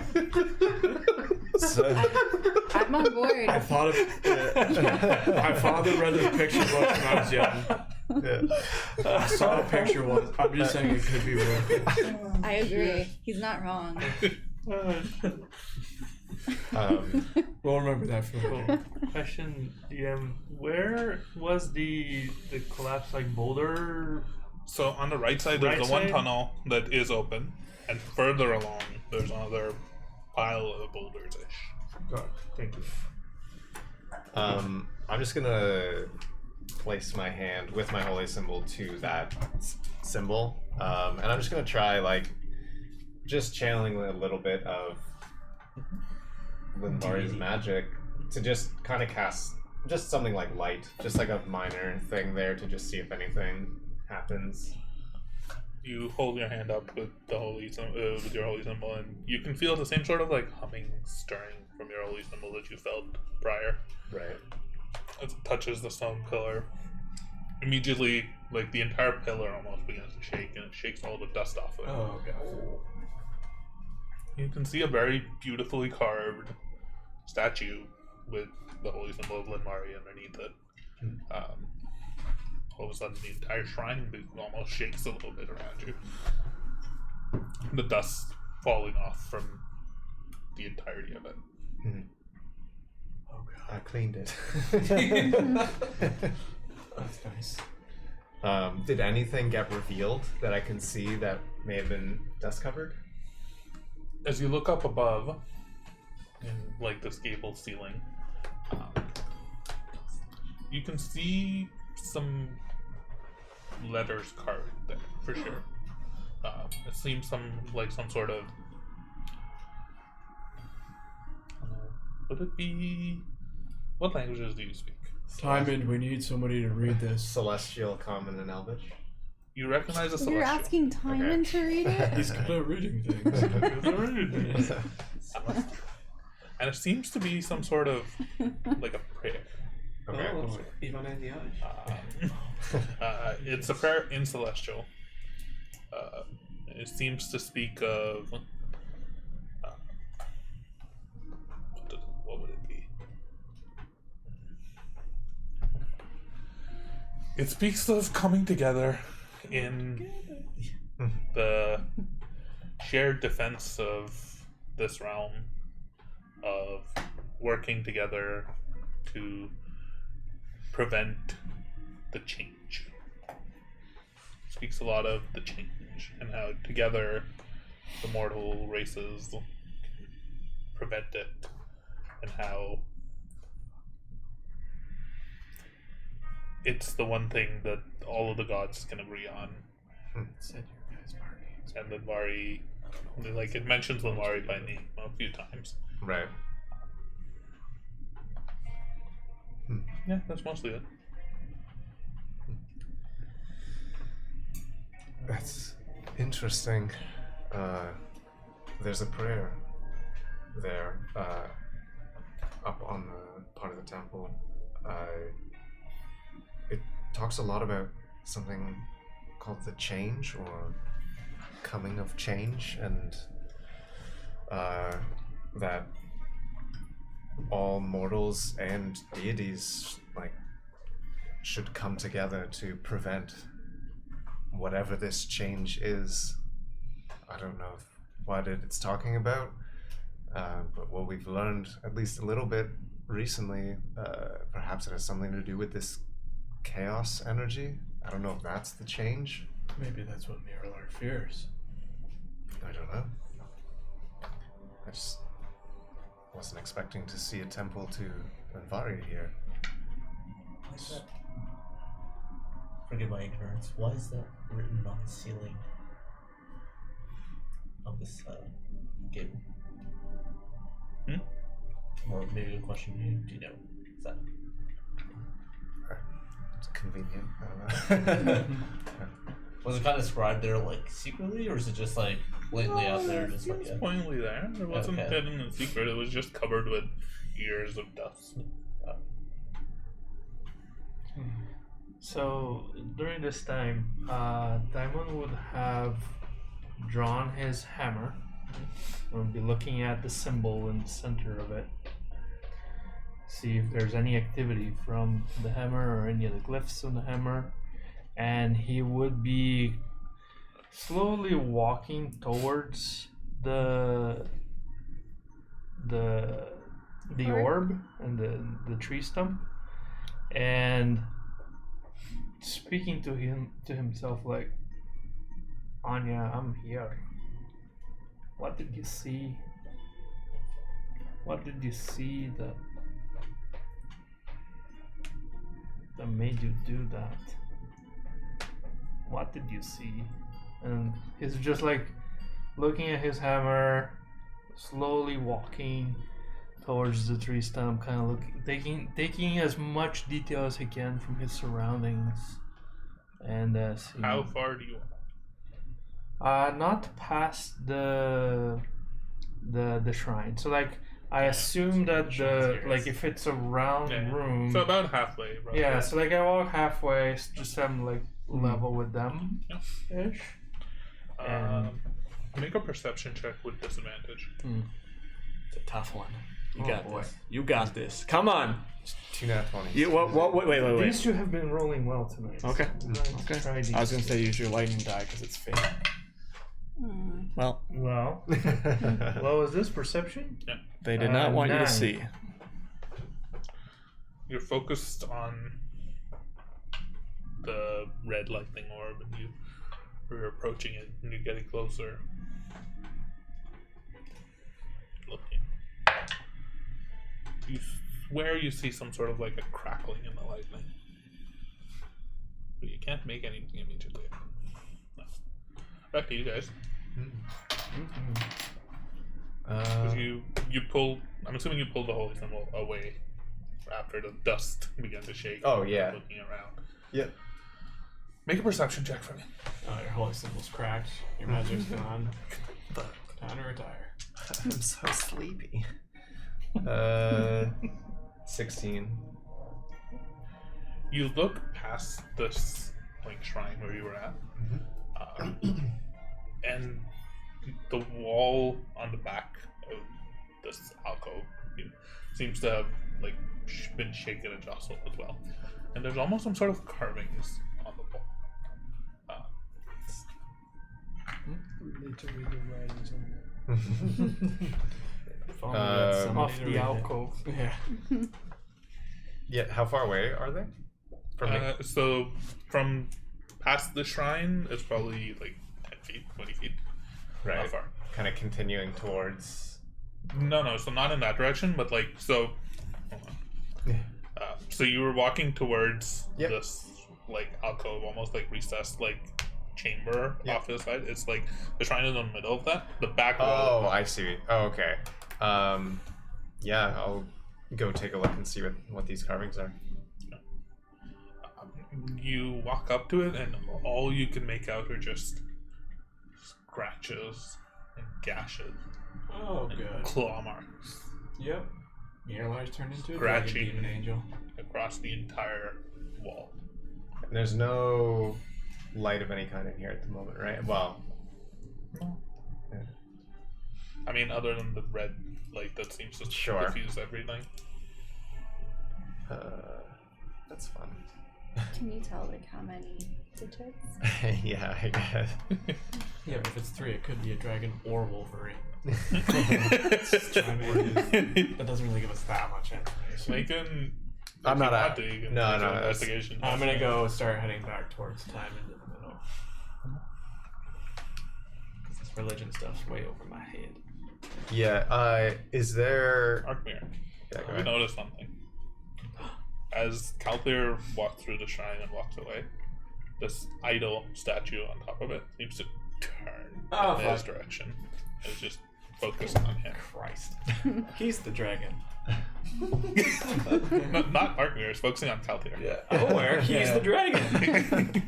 I'm on board. I thought of my father read the picture book when I was young. I saw a picture once. I'm just saying it could be real. I agree. He's not wrong. We'll remember that for later. Question, DM, where was the collapsed like boulder? So on the right side, there's Right the one side? tunnel that is open, and further along, there's another pile of boulders-ish. God, thank you. I'm just gonna place my hand with my holy symbol to that symbol, and I'm just gonna try like just channeling a little bit of Linbari's magic to just kind of cast just something like light, just like a minor thing there to just see if anything happens. You hold your hand up with the with your holy symbol, and you can feel the same sort of like humming, stirring from your holy symbol that you felt prior. Right. As it touches the stone pillar, immediately, like the entire pillar almost begins to shake, and it shakes all the dust off of it. Oh god. You can see a very beautifully carved statue with the holy symbol of Linmari underneath it. All of a sudden, the entire shrine almost shakes a little bit around you. The dust falling off from the entirety of it. Oh god. I cleaned it. That's nice. Did anything get revealed that I can see that may have been dust covered? As you look up above, in like this gable ceiling, you can see some letters carved there for sure. It seems some sort of. Would it be? What languages do you speak? Timon, we need somebody to read this. Celestial, Common, and Elvish. You recognize a You're celestial. asking Timon to read it? He's good at reading things. And it seems to be some sort of like a prayer. Okay. Oh, Ivan and the Irish. It's a prayer in celestial. It seems to speak of what would it be? It speaks of coming together in the shared defense of this realm, of working together to prevent the change. Speaks a lot of the change and how together the mortal races can prevent it, and how it's the one thing that all of the gods can agree on. Said your guys' party. And Linmari, like it mentions Linmari by name a few times. Right. Yeah, that's mostly it. That's interesting. There's a prayer there, up on the part of the temple. It talks a lot about something called the change, or coming of change, and that all mortals and deities should come together to prevent whatever this change is. I don't know what it's talking about, but what we've learned, at least a little bit recently, perhaps it has something to do with this chaos energy. I don't know if that's the change. Maybe that's what Mirror fears. I don't know. I just wasn't expecting to see a temple to Anvari here. Forgive my ignorance. Why is that written on the ceiling of this gable? Or maybe a question do you know? Is that It's convenient. I don't know. was it kind of described there like secretly, or is it just like blatantly out there? Just like It's pointedly there. There wasn't hidden in secret. It was just covered with years of dust. So during this time, Diamond would have drawn his hammer and would be looking at the symbol in the center of it. See if there's any activity from the hammer or any of the glyphs on the hammer. And he would be slowly walking towards the orb and the tree stump, and speaking to himself like, Anya, I'm here. What did you see? What did you see that made you do that? What did you see? And he's just like looking at his hammer, slowly walking towards the tree stump, kind of taking as much detail as he can from his surroundings. And How far do you not past the shrine. So like I assume that like if it's a round room, So about halfway, roughly. yeah. So like I walk halfway, just so I'm like level with them, ish. Make a perception check with disadvantage. It's a tough one. You Oh, got boy. this. You got this. Come on. 2 nat 20s. You wait. These two have been rolling well tonight. Okay. Let's try these. I was gonna say use your lightning die because it's fake. Well, Well, what was this perception? they did not want you to 9. see. You're focused on the red lightning orb, and you're approaching it, and you're getting closer. Looking. You swear you see some sort of like a crackling in the lightning, but you can't make anything immediately. No. Back to you guys. 'Cause you pull. I'm assuming you pulled the holy symbol away after the dust began to shake. Oh, yeah. Looking around. Yep. Make a perception check for me. Oh, your holy symbol's cracked. Your magic's gone. Time to retire. I'm so sleepy. 16. You look past this like shrine where you were at, and the wall on the back of this alcove seems to have like been shaken and jostled as well. And there's almost some sort of carvings on the wall. Literally the writings on Off the alcove. Yeah. Yeah, how far away are they from me? So from past the shrine, it's probably like 10 feet, 20 feet. Right. Not far. Kind of continuing towards. No, so not in that direction, but like, so. Hold on. So you were walking towards Yep. this like alcove, almost like recessed like chamber Yep. off to the side. It's like the shrine is in the middle of that. The back Oh, wall. I see. Oh, okay. Yeah, I'll go take a look and see what these carvings are. You walk up to it, and all you can make out are just scratches and gashes, Oh, and good. claw marks Yep. Mirror's turned into a Scratching. dragon demon angel. across the entire wall. And there's no light of any kind in here at the moment, right? Well, I mean, other than the red light that seems to Sure. diffuse everything. that's fun. Can you tell like how many digits? Yeah, I guess. Yeah, but if it's 3, it could be a dragon or Wolverine. That doesn't really give us that much information. Making. I'm not a. a- no, no, that's- Investigation. I'm gonna go start heading back towards time into the middle. 'Cause this religion stuff's way over my head. Yeah, is there... Arkmir, Yeah, go you ahead. notice something. As Calclear walks through the shrine and walks away, this idol statue on top of it seems to turn Oh, in his fuck. direction. It's just focused on him. Christ. He's the dragon. Not Arkmir, it's focusing on Calclear. Yeah. Oh, Eric, he's the dragon.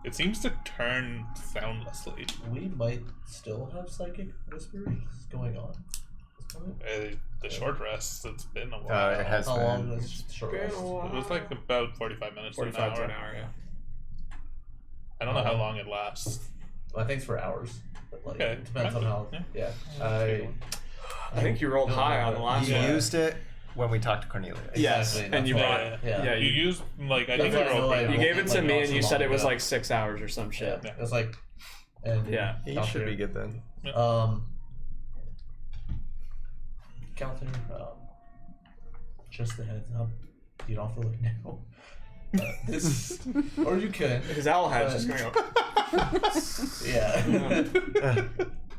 It seems to turn soundlessly. We might still have psychic whispers going on. The short rest, it's been a while. It has How long been. is the short rest? It was like about 45 minutes 45 to to an an hour. hour, yeah. I don't know how long it lasts. Well, I think it's for hours. But like, Okay. it depends on how. Yeah. Yeah. I think you rolled high on the last You one. used it when we talked to Cornelia. Yes, Exactly, and you that's brought why- it. yeah. Yeah, You you, used, like, I think That's you why I were know I you gave it to like, me not and so you said long it was ago. like 6 hours or some Yeah, shit. it was like. And Yeah. He should be good then. Calvin, just a heads up. You don't have to look now. This, or you can. His owl hat's just gonna go. Yeah.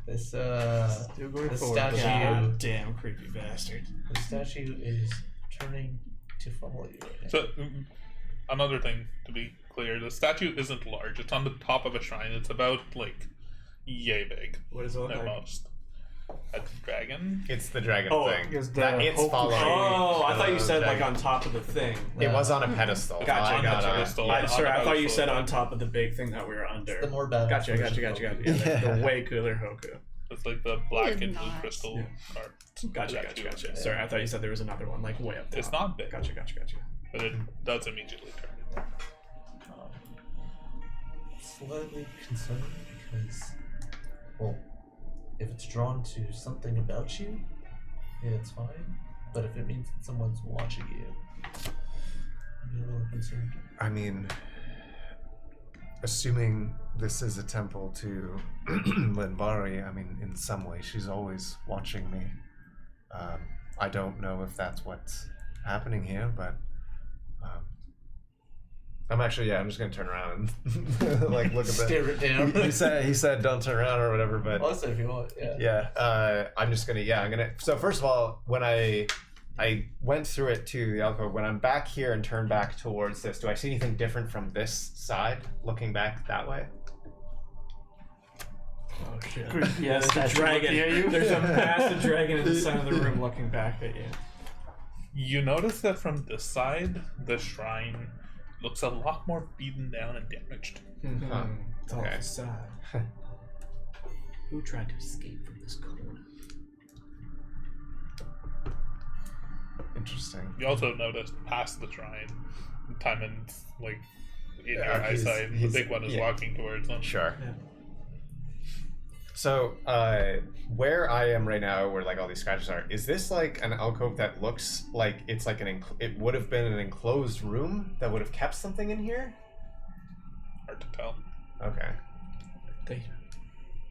This Still going the forward. statue. God damn creepy bastard. The statue is turning to follow you. Right now. So, another thing to be clear, the statue isn't large. It's on the top of a shrine. It's about, like, yay big What does it look at like? most. A dragon? It's the dragon Oh, thing. because the That it's Hoku- following. Oh, I thought you the said like dragon. on top of the thing. It was on a pedestal. Gotcha, I gotcha. got Pedestal. Sorry, I thought you said pedestal. on top of the big thing that we were under. The more bad. Gotcha. Yeah, the way cooler Hoku. It's like the black is and blue not. crystal Yeah. art. Gotcha. Sorry, I thought you said there was another one like way up top. It's not big, Gotcha. but it does immediately turn. Slightly concerned because, well, if it's drawn to something about you, yeah, it's fine. But if it means that someone's watching you, I'd be a little concerned. I mean, assuming this is a temple to Linvari, I mean, in some way, she's always watching me. I don't know if that's what's happening here, but I'm actually, I'm just gonna turn around and like look at Stare it down. He said don't turn around or whatever, but Also, if you want, yeah. yeah, I'm just gonna, I'm gonna. So first of all, when I went through it to the alcove, when I'm back here and turn back towards this, do I see anything different from this side, looking back that way? Oh shit. Yeah, there's a dragon. There's a massive dragon in the center of the room looking back at you. You notice that from this side, the shrine looks a lot more beaten down and damaged. Huh. It's all Okay. facade. Who tried to escape from this corner? interesting. You also notice past the shrine, Timon's like in your Yeah, eyesight. The he's- big one is yeah. walking towards them. Sure. Yeah. So, where I am right now, where like all these scratches are, is this like an alcove that looks like it's like it would have been an enclosed room that would have kept something in here? Hard to tell. Okay. They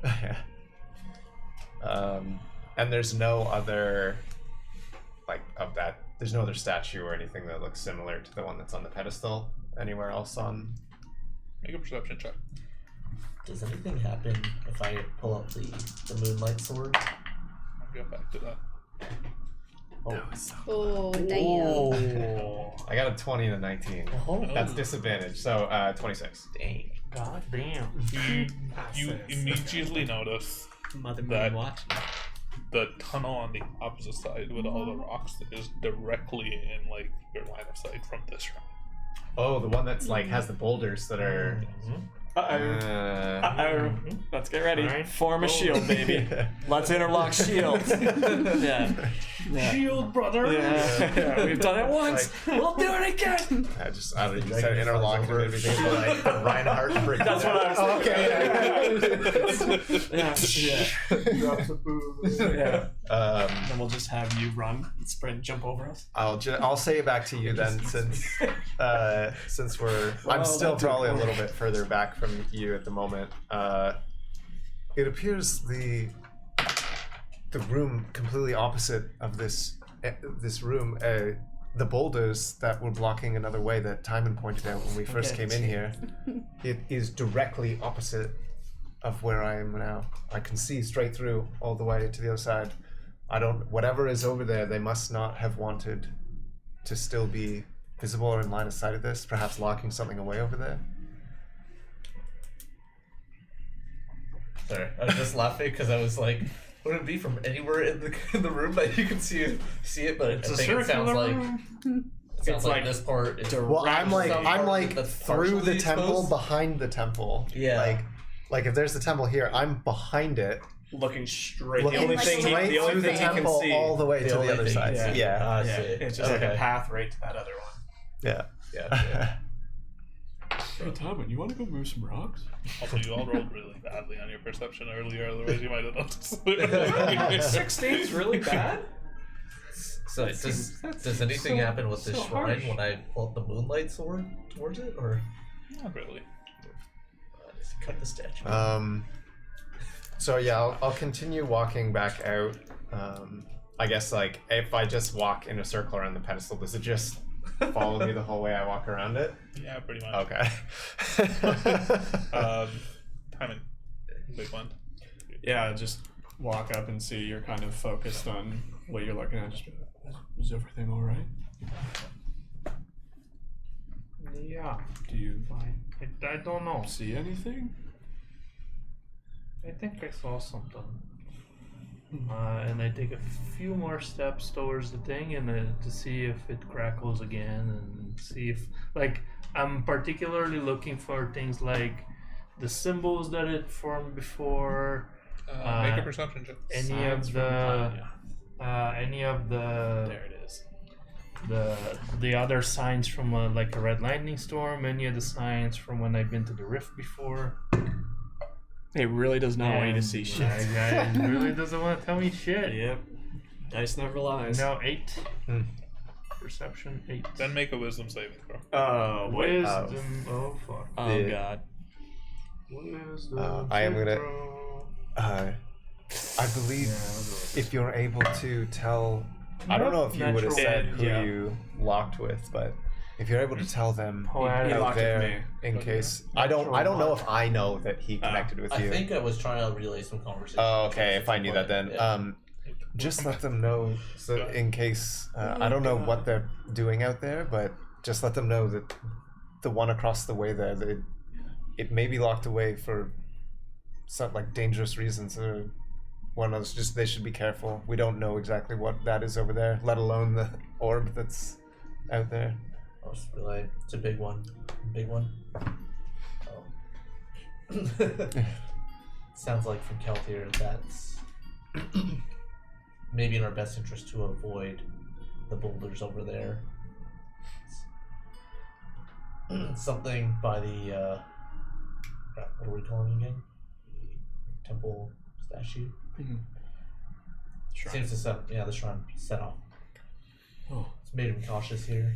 Yeah. And there's no other, like, of that, there's no other statue or anything that looks similar to the one that's on the pedestal anywhere else on. Make a perception check. Does anything happen if I pull out the moonlight sword? I'll get back to that. Oh, damn. Oh, I got a 20 and a 19. oh. That's disadvantage, so 26. Dang. God damn. You immediately notice Mother That- Moon watching. the tunnel on the opposite side with all the rocks is directly in like your line of sight from this shrine. Oh, the one that's like has the boulders that are. Let's get ready. Alright. Form a shield, baby. Let's interlock shields. Yeah. Shield, brother. Yeah, we've done it once. We'll do it again. I don't know, you said interlock and made me think of like the Reinhardt break. That's what I was thinking. Drops a boo. Yeah. Um, Then we'll just have you run, sprint, jump over us. I'll say it back to you then, since I'm still probably a little bit further back from you at the moment. It appears the room completely opposite of this room, the boulders that were blocking another way that Timon pointed out when we first came in here, it is directly opposite of where I am now. I can see straight through all the way to the other side. Whatever is over there, they must not have wanted to still be visible or in line of sight of this, perhaps locking something away over there. Sorry, I was just laughing because I was like, would it be from anywhere in the room that you can see it? But It's I a think it sounds circular like room. it sounds It's like like this part is Well, I'm like that's through the partially temple, exposed. behind the temple. Yeah. Like if there's the temple here, I'm behind it, Looking straight. looking the only thing straight the only through the thing he can temple see. all the way The to only the other thing side. you can see. Yeah. I Yeah, see. it's just like a Okay. path right to that other one. Yeah. Yeah. Oh, Timon, you want to go move some rocks? Also, you all rolled really badly on your perception earlier, otherwise you might have noticed. 16's really bad? So does anything happen with this shrine when I hold the moonlight sword towards it, or Not really. just cut the statue? So yeah, I'll continue walking back out. I guess like if I just walk in a circle around the pedestal, does it just follow me the whole way I walk around it? Yeah, pretty much. Okay. Timon, big one. Yeah, just walk up and see you're kind of focused on what you're looking at. Just be like, is everything all right? Yeah, Do you fine. I don't know. see anything? I think I saw something. And I take a few more steps towards the thing and to see if it crackles again and see if, like, I'm particularly looking for things like the symbols that it formed before, Make a perception check. any of the There it is. the other signs from like a red lightning storm, any of the signs from when I've been to the rift before. It really does not want you to And see shit. I really doesn't want to tell me shit. Yep. Dice never lies. No, 8. Perception 8. Then make a wisdom saving throw. Oh, wait. Wisdom. Oh fuck. Oh, Yeah. God. Wisdom. I am saving gonna- throw. I believe if you're able to tell, I don't know if you would have Natural said one, who yeah. you locked with, but if you're able to tell them Poetic. out locked with there, me. in case I don't know if I know that he connected with I you. think I was trying to relay some conversation. Oh, okay. If I knew that, then Yeah. Just let them know, so in case I don't know what they're doing out there, but just let them know that the one across the way there, it may be locked away for some like dangerous reasons or one of those. Just they should be careful. We don't know exactly what that is over there, let alone the orb that's out there. I'll just relay. It's a big one. Big one. Sounds like from Keltier that's maybe in our best interest to avoid the boulders over there. Something by the crap, what are we calling it again? The temple statue. Seems to set the shrine set off. Oh. It's made him cautious here.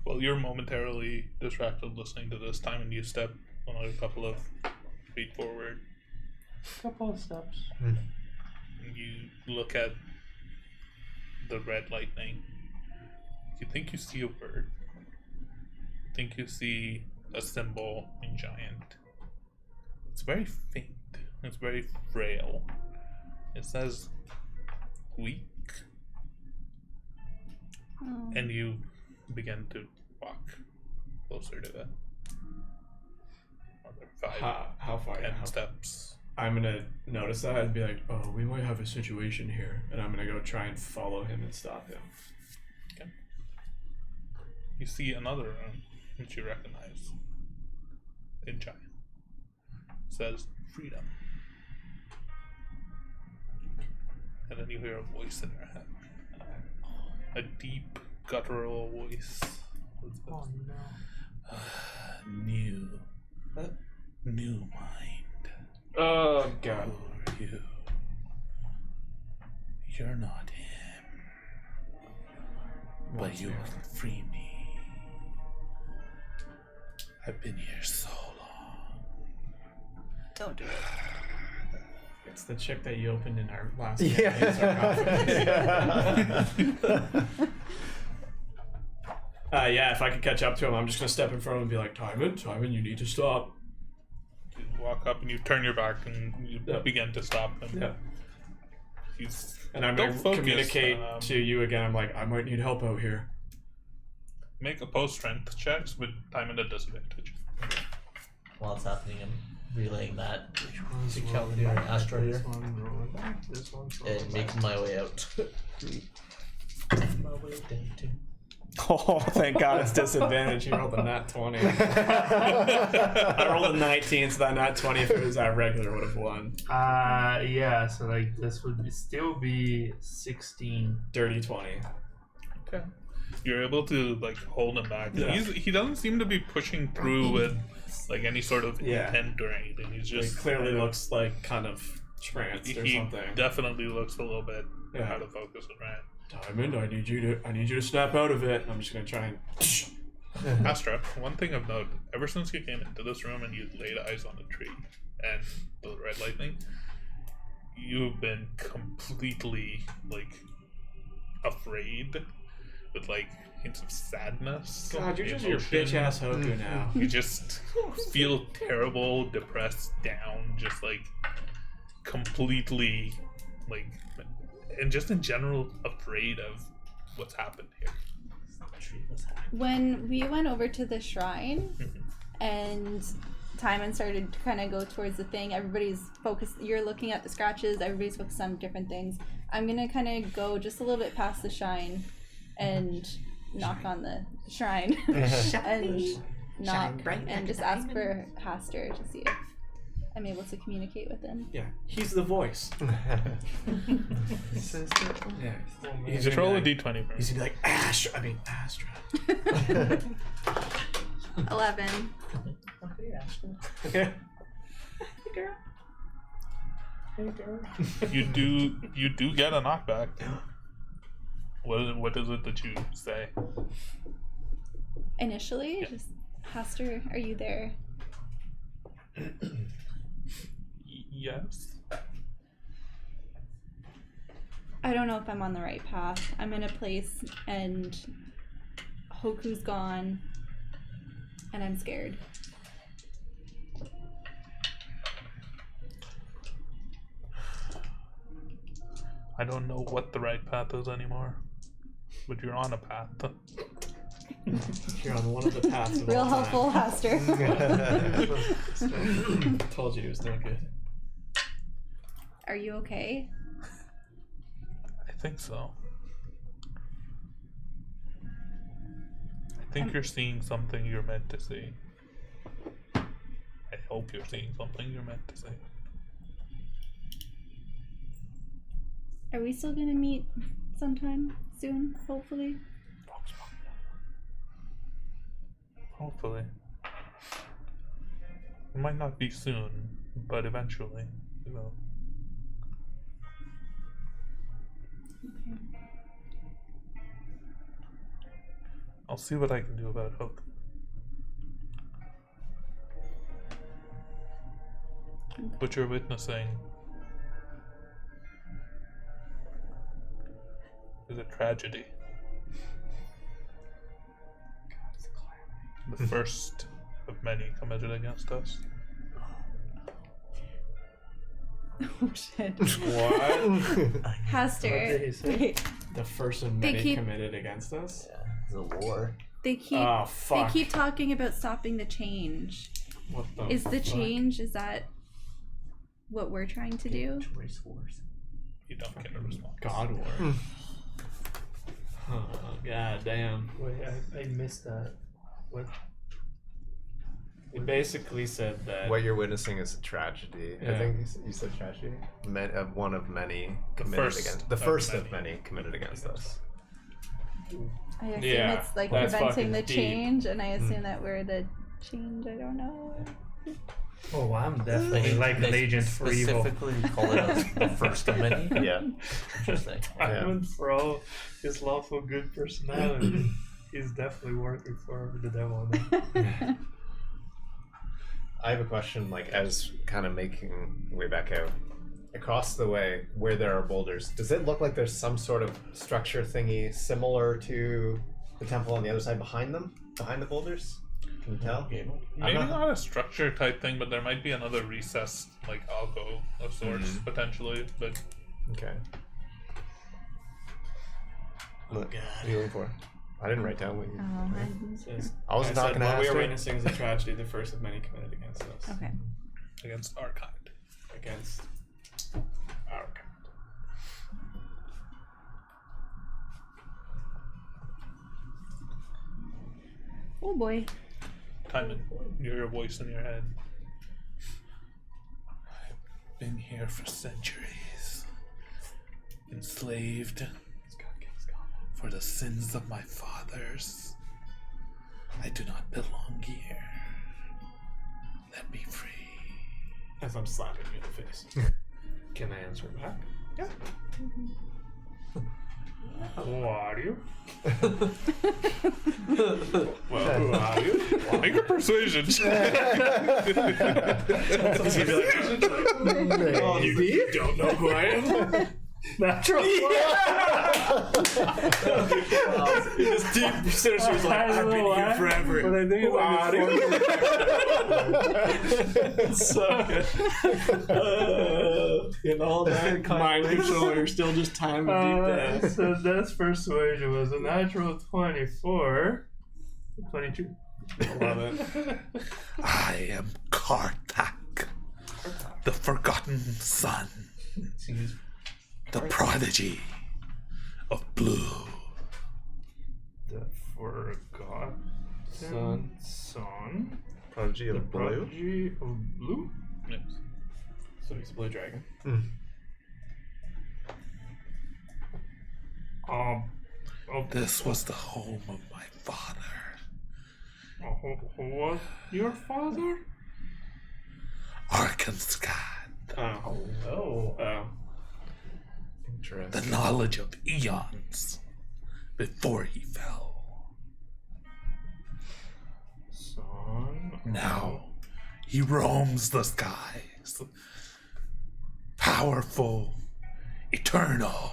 Well, you're momentarily distracted listening to this time, and you step on a couple of feet forward. Couple of steps. And you look at the red lightning. You think you see a word. You think you see a symbol in giant. It's very faint. It's very frail. It says weak. And you begin to walk closer to it. Another 5, How far? 10 How steps. I'm gonna notice that and be like, oh, we might have a situation here, and I'm gonna go try and follow him and stop him. Okay. You see another room which you recognize in giant. It says freedom. And then you hear a voice in your head. A deep, guttural voice. Oh no. New mind. Oh god. Who are you? You're not him. But you will free me. I've been here so long. Don't do it. It's the chick that you opened in our last Yeah. yeah, if I could catch up to him, I'm just gonna step in front of him and be like, Timon, you need to stop. You walk up and you turn your back and you Yeah. begin to stop him. Yeah. And I'm gonna communicate to you again. I'm like, I might need help out here. Make opposed strength checks with time and a disadvantage. While it's happening, I'm relaying that Which one's to rolling Calvin and back? Astra This here, one rolling back. This one's rolling and back. making my way out. My way down to. Oh, thank God it's disadvantage. You rolled a nat 20. I rolled a 19, so that nat 20, if it was that regular, would have won. Yeah, so like this would still be 16. Dirty 20. Okay. You're able to like hold him back. Yeah. He doesn't seem to be pushing through with like any sort of Yeah. intent or anything. He's He just clearly looks like kind of tranced or he something. definitely looks a little bit Yeah. out of focus and right. Diamond, I need you to snap out of it. I'm just gonna try and. Astra, one thing of note, ever since you came into this room and you laid eyes on the tree and the red lightning, you've been completely like afraid with like hints of sadness. God, you're just your emotion. bitch ass Hoku now. You just feel terrible, depressed, down, just like completely like, and just in general afraid of what's happened here. When we went over to the shrine Mhm. and Timon started to kind of go towards the thing, everybody's focused. You're looking at the scratches, everybody's focused on different things. I'm gonna kind of go just a little bit past the shrine and knock on the shrine and knock bright like and a just ask diamond. for Haster to see if I'm able to communicate with him. Yeah, he's the voice. Yeah, You just roll a d20 for He's me. gonna be like Astra. Astra. 11. Okay. You do get a knockback. What is it that you say? Initially, just Haster, are you there? Yes. I don't know if I'm on the right path. I'm in a place and Hoku's gone and I'm scared. I don't know what the right path is anymore, but you're on a path. You're on one of the paths of Real all helpful, Haster. time. Told you it was no good. Are you okay? I think so. I think you're seeing something you're meant to see. I hope you're seeing something you're meant to see. Are we still gonna meet sometime soon, hopefully? Hopefully. It might not be soon, but eventually we will. I'll see what I can do about Hook. What you're witnessing is a tragedy. The first of many committed against us. Oh shit. What? Haster. Wait, The first of They many keep- committed against us? Yeah, it's a war. they keep Oh, fuck. they keep talking about stopping the change. What the Is the fuck? change, is that what we're trying to do? Race wars. You don't get a response. God War. Oh, god damn. Wait, I missed that. What? It basically said that What you're witnessing is a tragedy. I Yeah. think you said tragedy. One of many committed first against. The of first many. of many committed against us. I assume Yeah, it's like that's preventing fucking the deep. change, and I assume that we're the change. I don't know. Oh, I'm definitely like They Agent for Evil. specifically call it the first of many. Yeah. Interesting. Diamond Pro, his lawful good personality. He's definitely working for the devil now. I have a question, like, as kind of making way back out. Across the way, where there are boulders, does it look like there's some sort of structure thingy similar to the temple on the other side behind them? Behind the boulders? Can you tell? Maybe not a structure type thing, but there might be another recessed, like, alcove of sorts, potentially. But Okay. Look, What are you looking for? I didn't write down what you... Says, I wasn't said, talking to what we are Aster. witnessing is a tragedy, the first of many committed against us. Okay. against our kind. Against our kind. Oh boy. Timon, you hear a voice in your head. I've been here for centuries, enslaved for the sins of my fathers. I do not belong here. Let me free. As I'm slapping you in the face. Can I answer back? Yeah. Who are you? Well, who are you? Make a persuasion. You don't know who I am? Natural. This deep sinister is like, I've been here forever. But I think it's Who are you? So good. And all that mind control, you're still just timing deep down. So that's persuasion was a natural 24. 22. I love it. I am Karthak, the forgotten son, the prodigy of blue. The forgotten son. Prodigy The of blue? prodigy of blue? Yes. So he's a blue dragon. This was the home of my father. Who was your father? Arcenskad, Oh. Oh. Oh. Interesting. the knowledge of eons before he fell. Son. Now he roams the skies, powerful, eternal,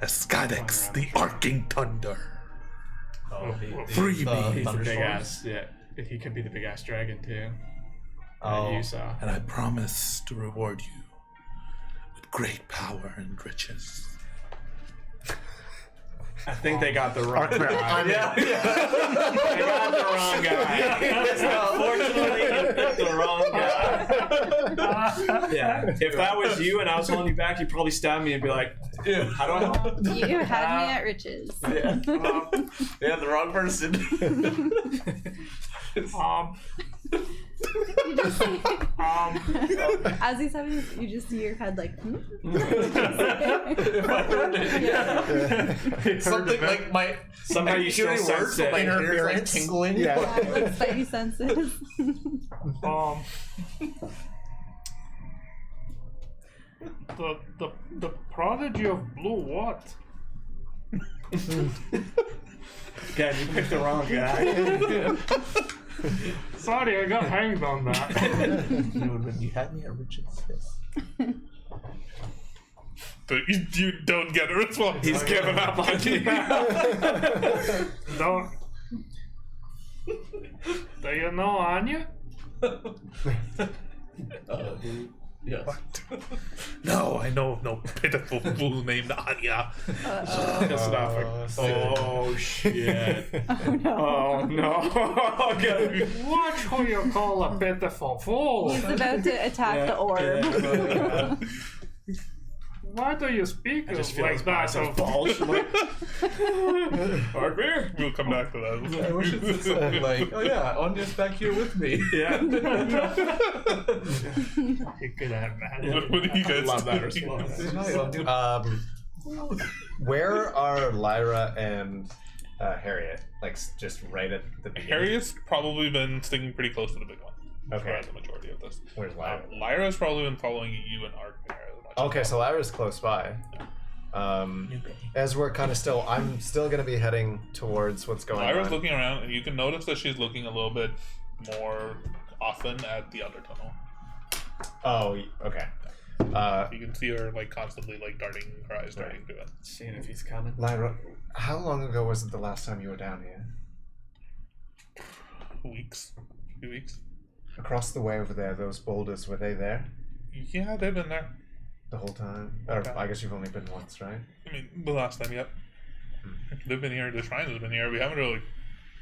as Skadex, the arcing thunder. Free me. He's a big ass. Yeah. He could be the big ass dragon too. Oh. You saw. And I promise to reward you with great power and riches. I think they got the wrong guy. Yeah. They got the wrong guy. Unfortunately, you picked the wrong guy. Yeah. If that was you and I was holding you back, you'd probably stab me and be like, dude, how do I help? You had me at riches. Yeah. Yeah, the wrong person. You just see, as he's having this, you just see your head like, If I heard it, yeah. something like my Somehow you still hearing sense words, it. but my ears like Interference. tingling. Yeah. Like spidey senses. The prodigy of blue what? God, you picked the wrong guy. Sorry, I got hanged on that. When you had me at Richard's kiss. But you don't get a response. He's giving up on you. Don't. Do you know Anya? Yes. No, I know of no pitiful fool named Anya. Piss it off. Oh, shit. Oh no. Oh, no. Okay. Watch who you call a pitiful fool. He's about to attack the orb. why do you speak I just feel like his that? biceps bulge. I'm like, hard beer. We'll come back to that. I wish it said something like, "Oh yeah, Anya's back here with me." Yeah. You could have that. What do you guys Love that do? response. Where are Lyra and Harriet? Like just right at the beginning. Harriet's probably been sticking pretty close to the big one. Okay. Throughout the majority of this. Where's Lyra? Lyra's probably been following you and Art there as much. Okay, so Lyra's close by. As we're kind of still, I'm still gonna be heading towards what's going Lyra's on. looking around, and you can notice that she's looking a little bit more often at the other tunnel. Oh, okay. You can see her like constantly like darting her eyes darting to it. Seeing if he's coming. Lyra, how long ago was it the last time you were down here? Few weeks. Across the way over there, those boulders, were they there Yeah, they've been there. the whole time? Or Okay. I guess you've only been once, right? I mean, the last time, yep. They've been here. The shrines have been here. We haven't really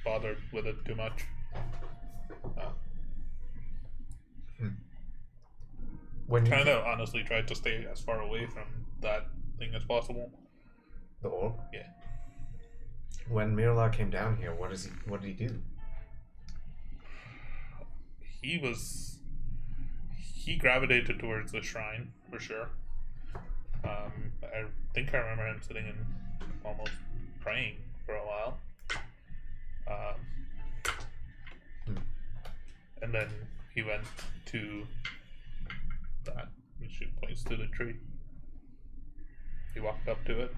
bothered with it too much. When you Kind of honestly tried to stay as far away from that thing as possible. the orb? Yeah. When Mirla came down here, what did he do? He gravitated towards the shrine for sure. I think I remember him sitting and almost praying for a while. And then he went to that, which points to the tree. He walked up to it,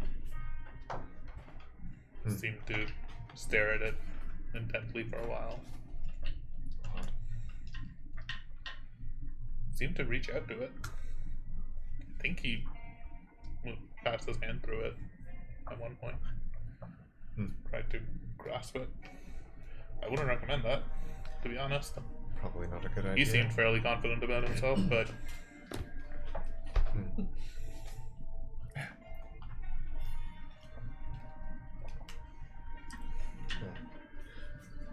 seemed to stare at it intently for a while. Seemed to reach out to it. I think he passed his hand through it at one point. Tried to grasp it. I wouldn't recommend that, to be honest. Probably not a good idea. He seemed fairly confident about himself, but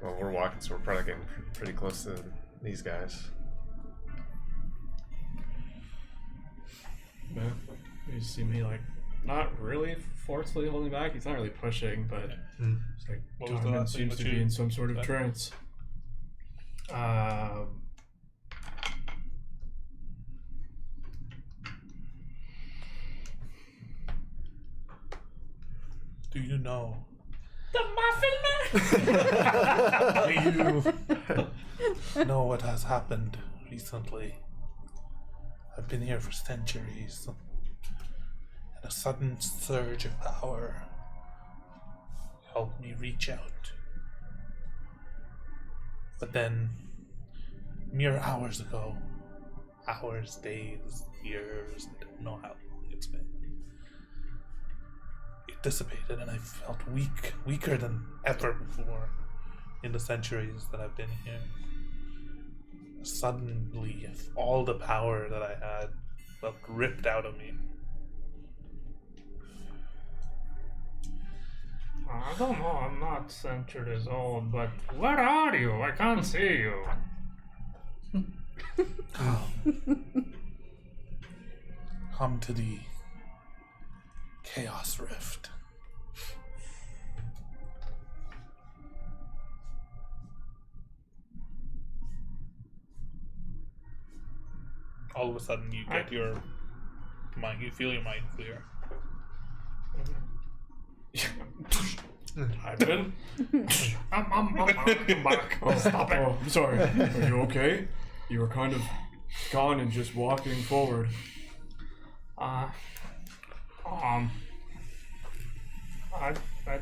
Well, we're walking, so we're probably getting pretty close to these guys. Yeah. You see me like not really forcefully holding back. He's not really pushing, but it's like What was the Tarman last thing seems that to be you in some sort of said? trance. do you know? The Muffin Man. Do you know what has happened recently? I've been here for centuries, and a sudden surge of power helped me reach out. But then, mere hours ago, hours, days, years, I don't know how long it's been, it dissipated and I felt weaker than ever before in the centuries that I've been here. Suddenly, all the power that I had felt ripped out of me. I don't know, I'm not centuries old, but where are you? I can't see you. Come to the Chaos Rift. All of a sudden, you get your mind. You feel your mind clear. I've been. I'm back. Oh, stop it! Oh, I'm sorry. Are you okay? You were kind of gone and just walking forward. I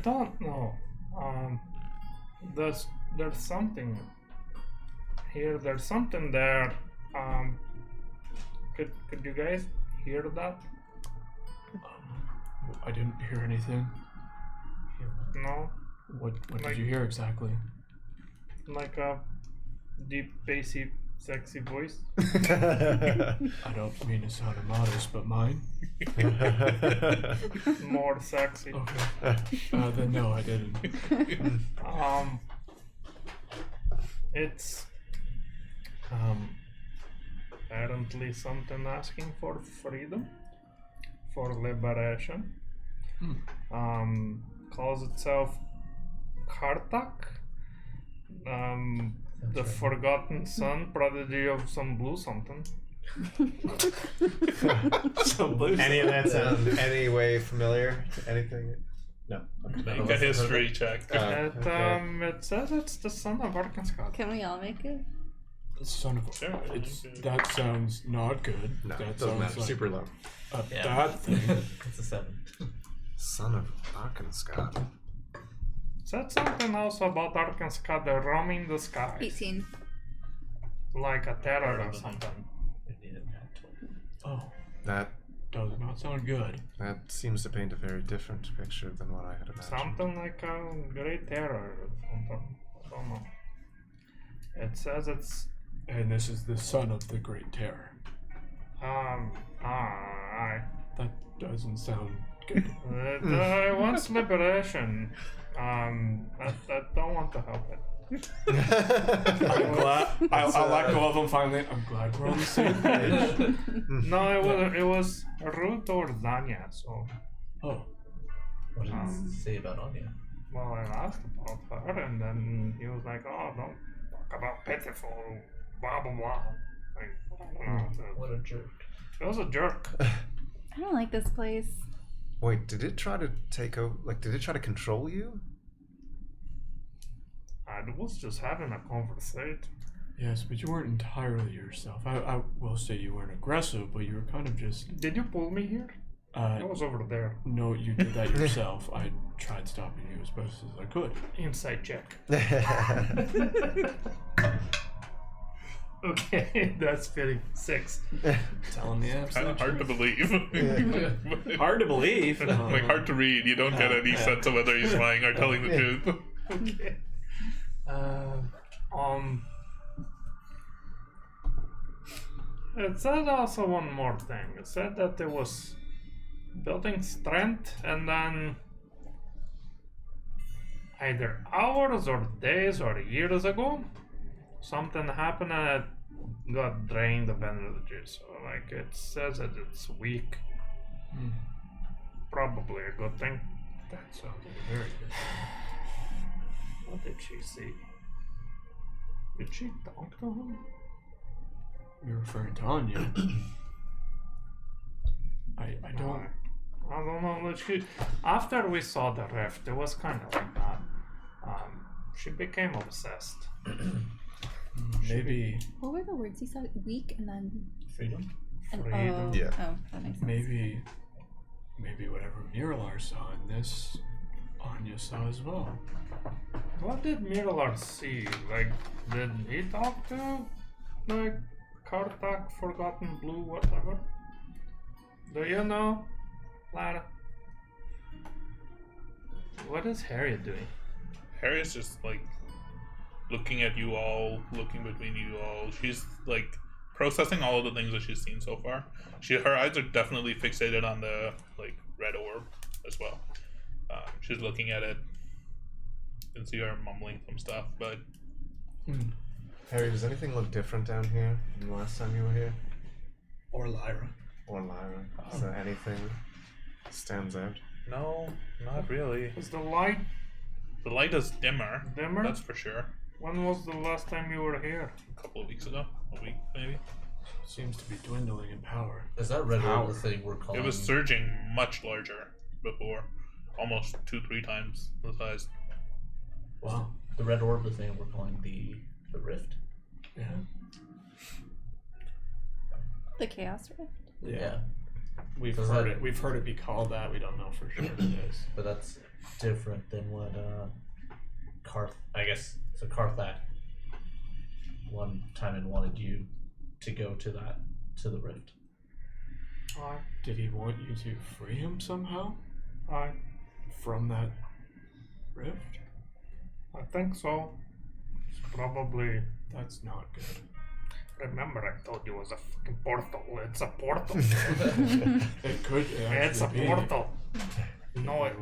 don't know. There's something here. There's something there. Could you guys hear that? I didn't hear anything. No, What Like- did you hear exactly? like a deep, bassy, sexy voice. I don't mean to sound immodest, but mine. More sexy. Okay. Then no, I didn't. It's apparently something asking for freedom, for liberation. Calls itself Kartak. The Forgotten Son, prodigy of some blue something. Any of that sound any way familiar to anything? No. Okay. Make a history check. It says it's the son of Arcenskad. Can we all make it? Son of a. Sure. That sounds not good. No, that doesn't sounds matter. like Super low. a Yeah. bad thing. It's a 7. Son of Arcenskad. Said something else about Arcenskad roaming the skies. 18. Like a terror or something. Oh, That does not sound good. seems to paint a very different picture than what I had imagined. Something like a great terror or something. I don't know. It says it's And this is the son of the Great Terror. That doesn't sound good. It wants liberation. I don't want to help it. I'm glad. I'll let go of him finally. I'm glad we're on the same page. No, it was rude towards Danya, so Oh, What did it say about Anya? well I asked about her and then he was like, oh, don't talk about pitiful, blah blah blah. Like, I don't know, What a jerk. it was a jerk. I don't like this place. Wait, did it try to take over? Like, did it try to control you? I was just having a conversation. yes, but you weren't entirely yourself. I will say you weren't aggressive, but you were kind of just. Did you pull me here? I was over there. No, you did that yourself. I tried stopping you as best as I could. Insight check. Okay, that's fitting. 6. Telling the Kind of hard to believe. Hard to believe. Like hard to read. You don't get any sense of whether he's lying or telling the truth. Okay. It said also one more thing. It said that it was building strength and then either hours or days or years ago something happened and it got drained of energy. So like it says that it's weak. Probably a good thing. That sounded very good. What did she see? Did she talk to him? You're referring to Anya. I don't. I don't know. After we saw the rift, it was kind of like that. She became obsessed. Maybe. What were the words you said? Weak and then. Freedom? And, Freedom. oh, Yeah. Oh, that makes sense. Maybe whatever Miralar saw in this, Anya saw as well. What did Miralar see? Like, did he talk to, like, Kartak, Forgotten Blue, whatever? Do you know, Lara? What is Harriet doing? Harriet's just like looking at you all, looking between you all. She's like processing all of the things that she's seen so far. Her eyes are definitely fixated on the like red orb as well. She's looking at it. You can see her mumbling some stuff, but Harry, does anything look different down here than the last time you were here? Or Lyra. Or Lyra? Is there anything that stands out? no, not really. Is the light The light is dimmer. dimmer? That's for sure. When was the last time you were here? A couple of weeks ago, a week maybe. Seems to be dwindling in power. Is that red Power. orb the thing we're calling? It was surging much larger before, almost 2-3 times the size. Wow. The red orb the thing we're calling the rift? Yeah. The Chaos Rift? Yeah. We've So is heard that- it. We've heard it be called that. We don't know for sure what it is. But that's different than what I guess so Karthak one time had wanted you to go to the rift. Aye. Did he want you to free him somehow Aye. from that rift? I think so. It's probably. That's not good. Remember, I told you it was a fucking portal. It's a portal. It could. It's a actually be. portal. No, it.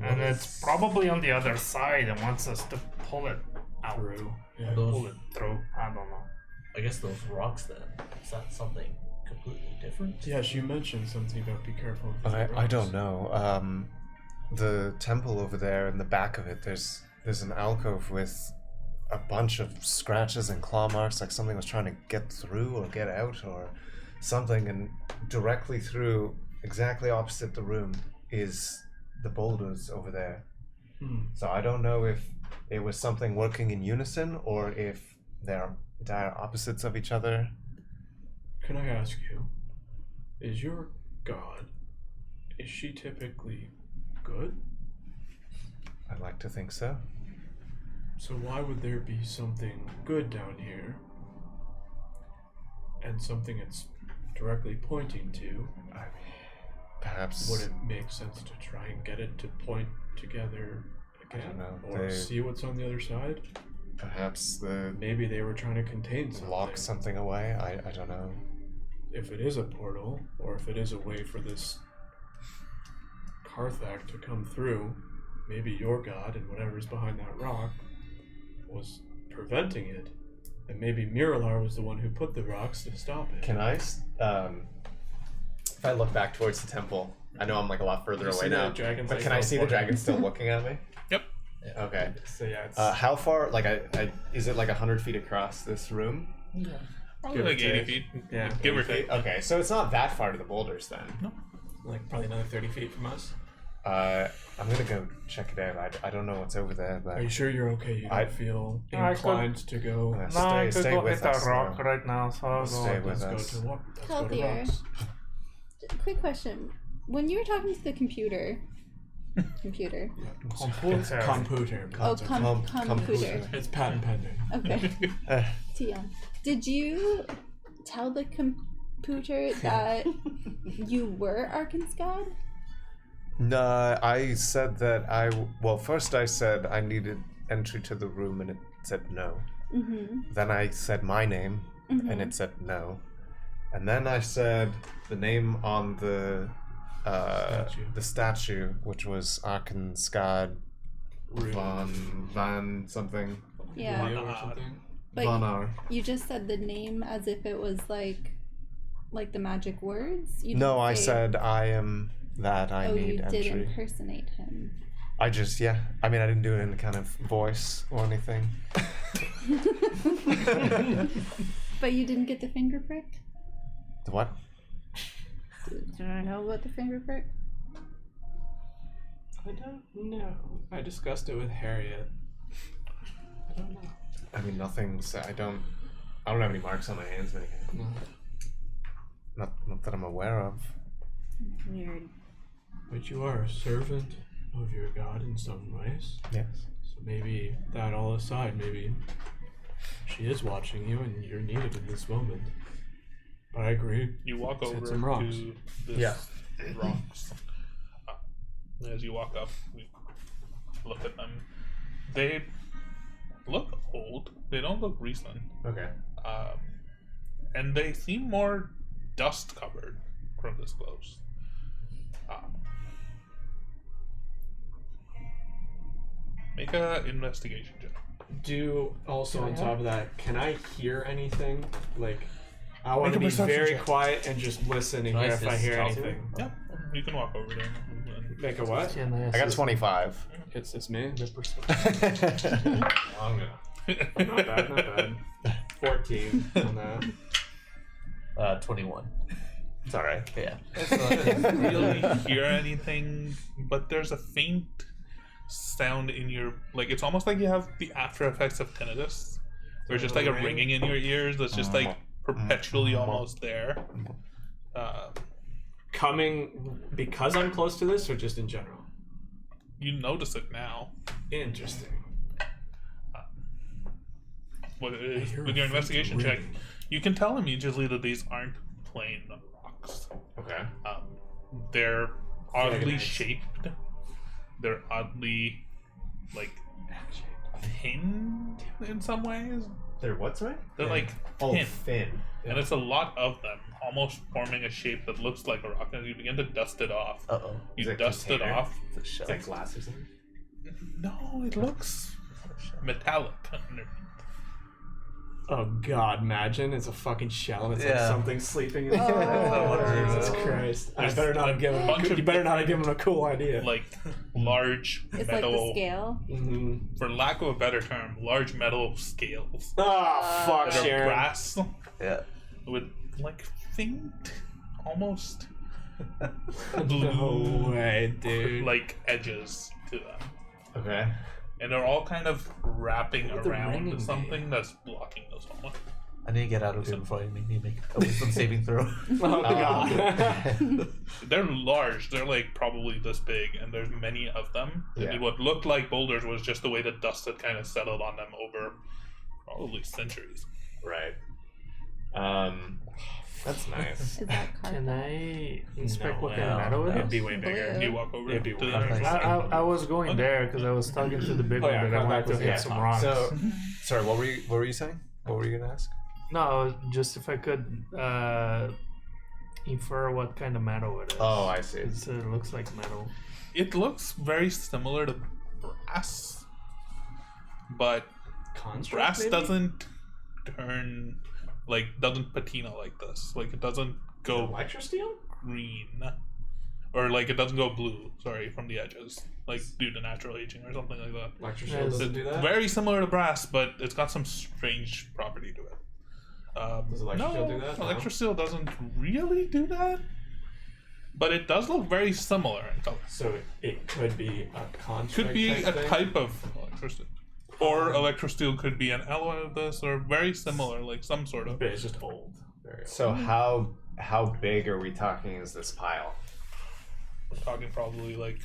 And it's probably on the other side and wants us to pull it out. True. Yeah. Those, Pull it through. I don't know. I guess those rocks then. Is that something completely different? Yes, you mentioned something about be careful. With the I don't rocks. know. The temple over there in the back of it, there's an alcove with a bunch of scratches and claw marks, like something was trying to get through or get out or something, and directly through, exactly opposite the room, is the boulders over there. So I don't know if it was something working in unison or if they're dire opposites of each other. Can I ask you, is your god, is she typically good? I'd like to think so. So why would there be something good down here and something it's directly pointing to? Perhaps. Would it make sense to try and get it to point together again? I don't know. Or see what's on the other side? Perhaps the Maybe they were trying to contain something. lock something away. I don't know. If it is a portal, or if it is a way for this Karthak to come through, maybe your god and whatever's behind that rock was preventing it. And maybe Miralar was the one who put the rocks to stop it. Can I, if I look back towards the temple, I know I'm like a lot further You away see the now, dragons, but like, can I see the teleporting? dragon still looking at me? Yep. Okay. So yeah, it's How far, like, I is it like 100 feet across this room? Probably Give or like 80 take. feet. Yeah. Give or take. Okay, so it's not that far to the boulders then. like probably another 30 feet from us. I'm gonna go check it out. I don't know what's over there, but Are you sure you're okay? You I- don't feel I could- inclined to go. I'm gonna No, I could stay go with hit a us. rock now. right now, so I'll Stay go. with Let's us. go to what? Let's go to Healthier. rocks. Quick question. When you were talking to the computer. Computer. Computer. Oh, Com- computer. It's patent pending. Okay. TM. Did you tell the computer that you were Arcenskad? No, I said that first I said I needed entry to the room and it said no. Mm-hmm. Then I said my name and Mhm. it said no. And then I said the name on the statue, which was Arcenskad Van something. Yeah. Leo or something. But Vanar. you just said the name as if it was like the magic words. You No, didn't I say, said I am that I Oh, need you entry. did impersonate him. I just I mean I didn't do it in a kind of voice or anything. But you didn't get the finger prick? The what? Do I know about the finger prick? I don't know. I discussed it with Harriet. I don't know. I mean nothing's I don't have any marks on my hands or anything. No. Not that I'm aware of. Weird. But you are a servant of your god in some ways. Yes. So maybe that all aside, maybe she is watching you and you're needed in this moment. But I agree. You walk Let's hit over some rocks. to this rocks. As you walk up, we look at them. They look old. They don't look recent. Okay. And they seem more dust covered from this close. Make a investigation check. Do also on top of that, can I hear anything? Like, I want Make to a be perception very check. quiet and just listen and hear Nice, if I this hear tells you. anything. Yeah, you can walk over there. Make a what? I got 25. It's me. I'm gonna. Not bad, not bad. 14 on that. 21. It's alright. Yeah. Really hear anything, but there's a faint sound in your it's almost like you have the after effects of tinnitus. There's just like a ringing in your ears that's just like perpetually almost there. Coming because I'm close to this, or just in general? You notice it now. Interesting. With hear your a investigation faint check, ringing. you can tell immediately that these aren't plain rocks. Okay. They're like an oddly X. shaped. They're oddly thin in some ways. They're what, sorry? They're like Oh, thin. thin. And it's a lot of them, almost forming a shape that looks like a rock. And you begin to dust it off. Uh-oh. You Is it dust it container? off. It's a shell. Is that glass or something? No, it looks metallic underneath. Oh God! Imagine it's a fucking shell and it's like Yeah. something sleeping in Oh. Jesus Christ! I There's better not have given. bunch of You better not have given him a cool idea. Like large It's like metal, the scale. Mm-hmm. for lack of a better term, large metal scales Oh fuck, that are Sharon! brass Yeah. with like faint, almost No way, dude. like edges to them, Okay. and they're all kind of wrapping What would the around ringing something that's blocking the zone. I need to get out of here before you make me make a wisdom saving throw. Oh God. They're large. They're like probably this big, and there's many of them. Yeah. And what looked like boulders was just the way the dust had kind of settled on them over probably centuries. Right. That's nice. Is that Can Karthak? I inspect what kind no, of metal it no. It'd be is? way bigger. Blue. You walk over It'd be to way the nice. I was going there because I was talking to the big Oh, one, yeah, but I Karthak wanted to was- hit yeah, some top. rocks. So, sorry, what were you saying? What were you gonna ask? No, just if I could infer what kind of metal it is. Oh, I see. It looks like metal. It looks very similar to brass, but Construct, brass maybe? doesn't doesn't patina like this. Like it doesn't go Electrosteel? green, or like it doesn't go blue. Sorry, from the edges, like due to natural aging or something like that. Electrosteel Yes. doesn't do that. Very similar to brass, but it's got some strange property to it. Does Electrosteel do that? No. Electrosteel doesn't really do that, but it does look very similar in color. So it could be a construct. Could be a thing? type of electrosteel, or electrosteel could be an alloy of this, or very similar, like some sort of. But it's just old. Very old. So how big are we talking is this pile? We're talking probably like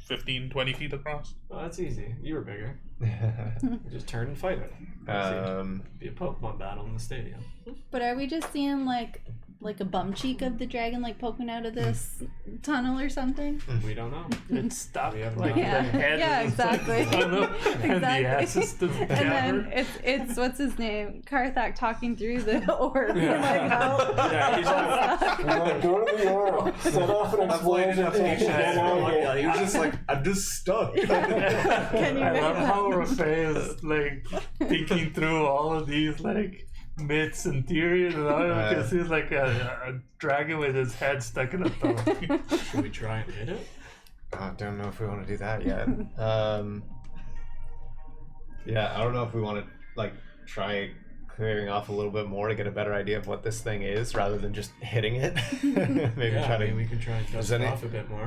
15, 20 feet across. Oh, that's easy. You were bigger. Just turn and fight it. Be a Pokemon battle in the stadium. But are we just seeing like a bum cheek of the dragon like poking out of this tunnel or something? We don't know. It's stuck We have like not- Yeah. the head Yeah, is inside exactly. the tunnel, and the ass is to the And cavern. then it's what's his name? Karthak talking through the orb. Yeah. Like how Yeah, he's like, go to the orb, set off an explosion. Yeah, he was just like, I'm just stuck. Can you I make love that? how Rafay is like thinking through all of these like myths and theories and all because he's like a dragon with his head stuck in a tunnel. Should we try and hit it? I don't know if we want to do that yet. Yeah, I don't know if we want to like try clearing off a little bit more to get a better idea of what this thing is, rather than just hitting it. Maybe Yeah, try I mean, to. we can try and dust Is it any- off a bit more.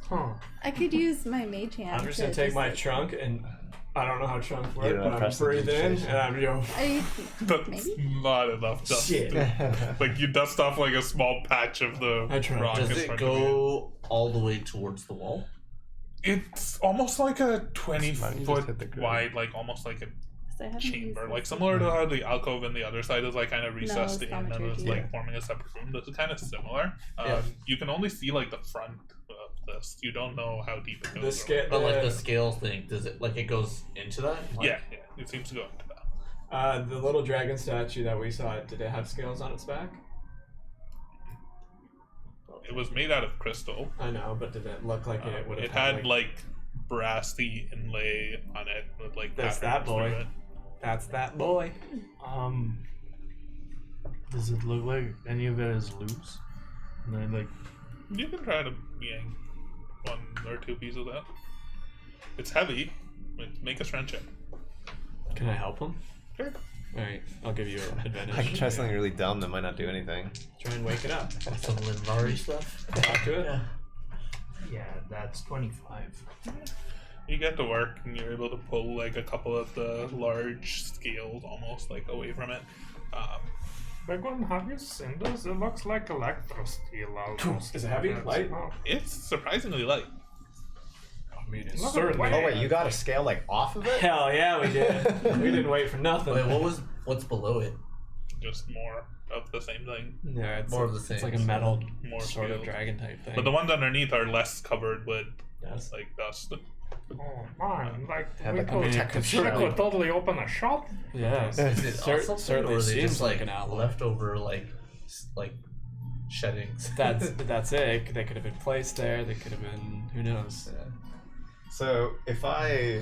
Huh. I could use my mage hand. I'm just to gonna take my trunk and I don't know how trunks work, You don't but I'm press the breathe in sensation. and I'm yo. That's Maybe? not enough dust. Shit. Like you dust off like a small patch of the I tried. rock Does in it front of you. go all the way towards the wall? It's almost like a 20 Smart, you just foot hit the grid. wide, like almost like a I haven't used chamber, this like before. similar to how the alcove in the other side is like kind of recessed in and thaumaturgy. it's like forming a separate room. This is kind of similar. Yeah. You can only see like the front of this. You don't know how deep it goes. The or- scale, But like the scale thing, does it like it goes into that? Like, Yeah, it seems to go into that. the little dragon statue that we saw, did it have scales on its back? It was made out of crystal. I know, but did it look like it would have It had like brassy inlay on it with like That's that patterns boy. through it. That's that boy. Does it look like any of it is loose? And then like You can try to yank one or two pieces of that. It's heavy. Make a strength check. Can I help him? Sure. Alright, I'll give you an advantage. I can try something really dumb that might not do anything. Try and wake it up. Some Linvari stuff. Talk to it. Yeah. yeah, that's 25. You get to work and you're able to pull like a couple of the large scales almost like away from it. Big one, have you seen this? It looks like electrosteel almost. Is it heavy? It's Light? not. It's surprisingly light. I mean, it's Look at certainly. the Oh wait, you got a scale like off of it? Hell yeah, we did. We didn't wait for nothing. Wait, what's below it? Just more of the same thing. Yeah, it's More of the It's same. like a metal More sort of scales. dragon type thing. But the ones underneath are less covered with Yes. like dust. Oh man, like Have we like a could, protective we shield. could totally open a shop. Yes. Is it Cer- on something, certainly or are they seems just like like an alloy. leftover like sheddings? That's it. They could have been placed there. They could have been. Who knows? Yeah. So if I,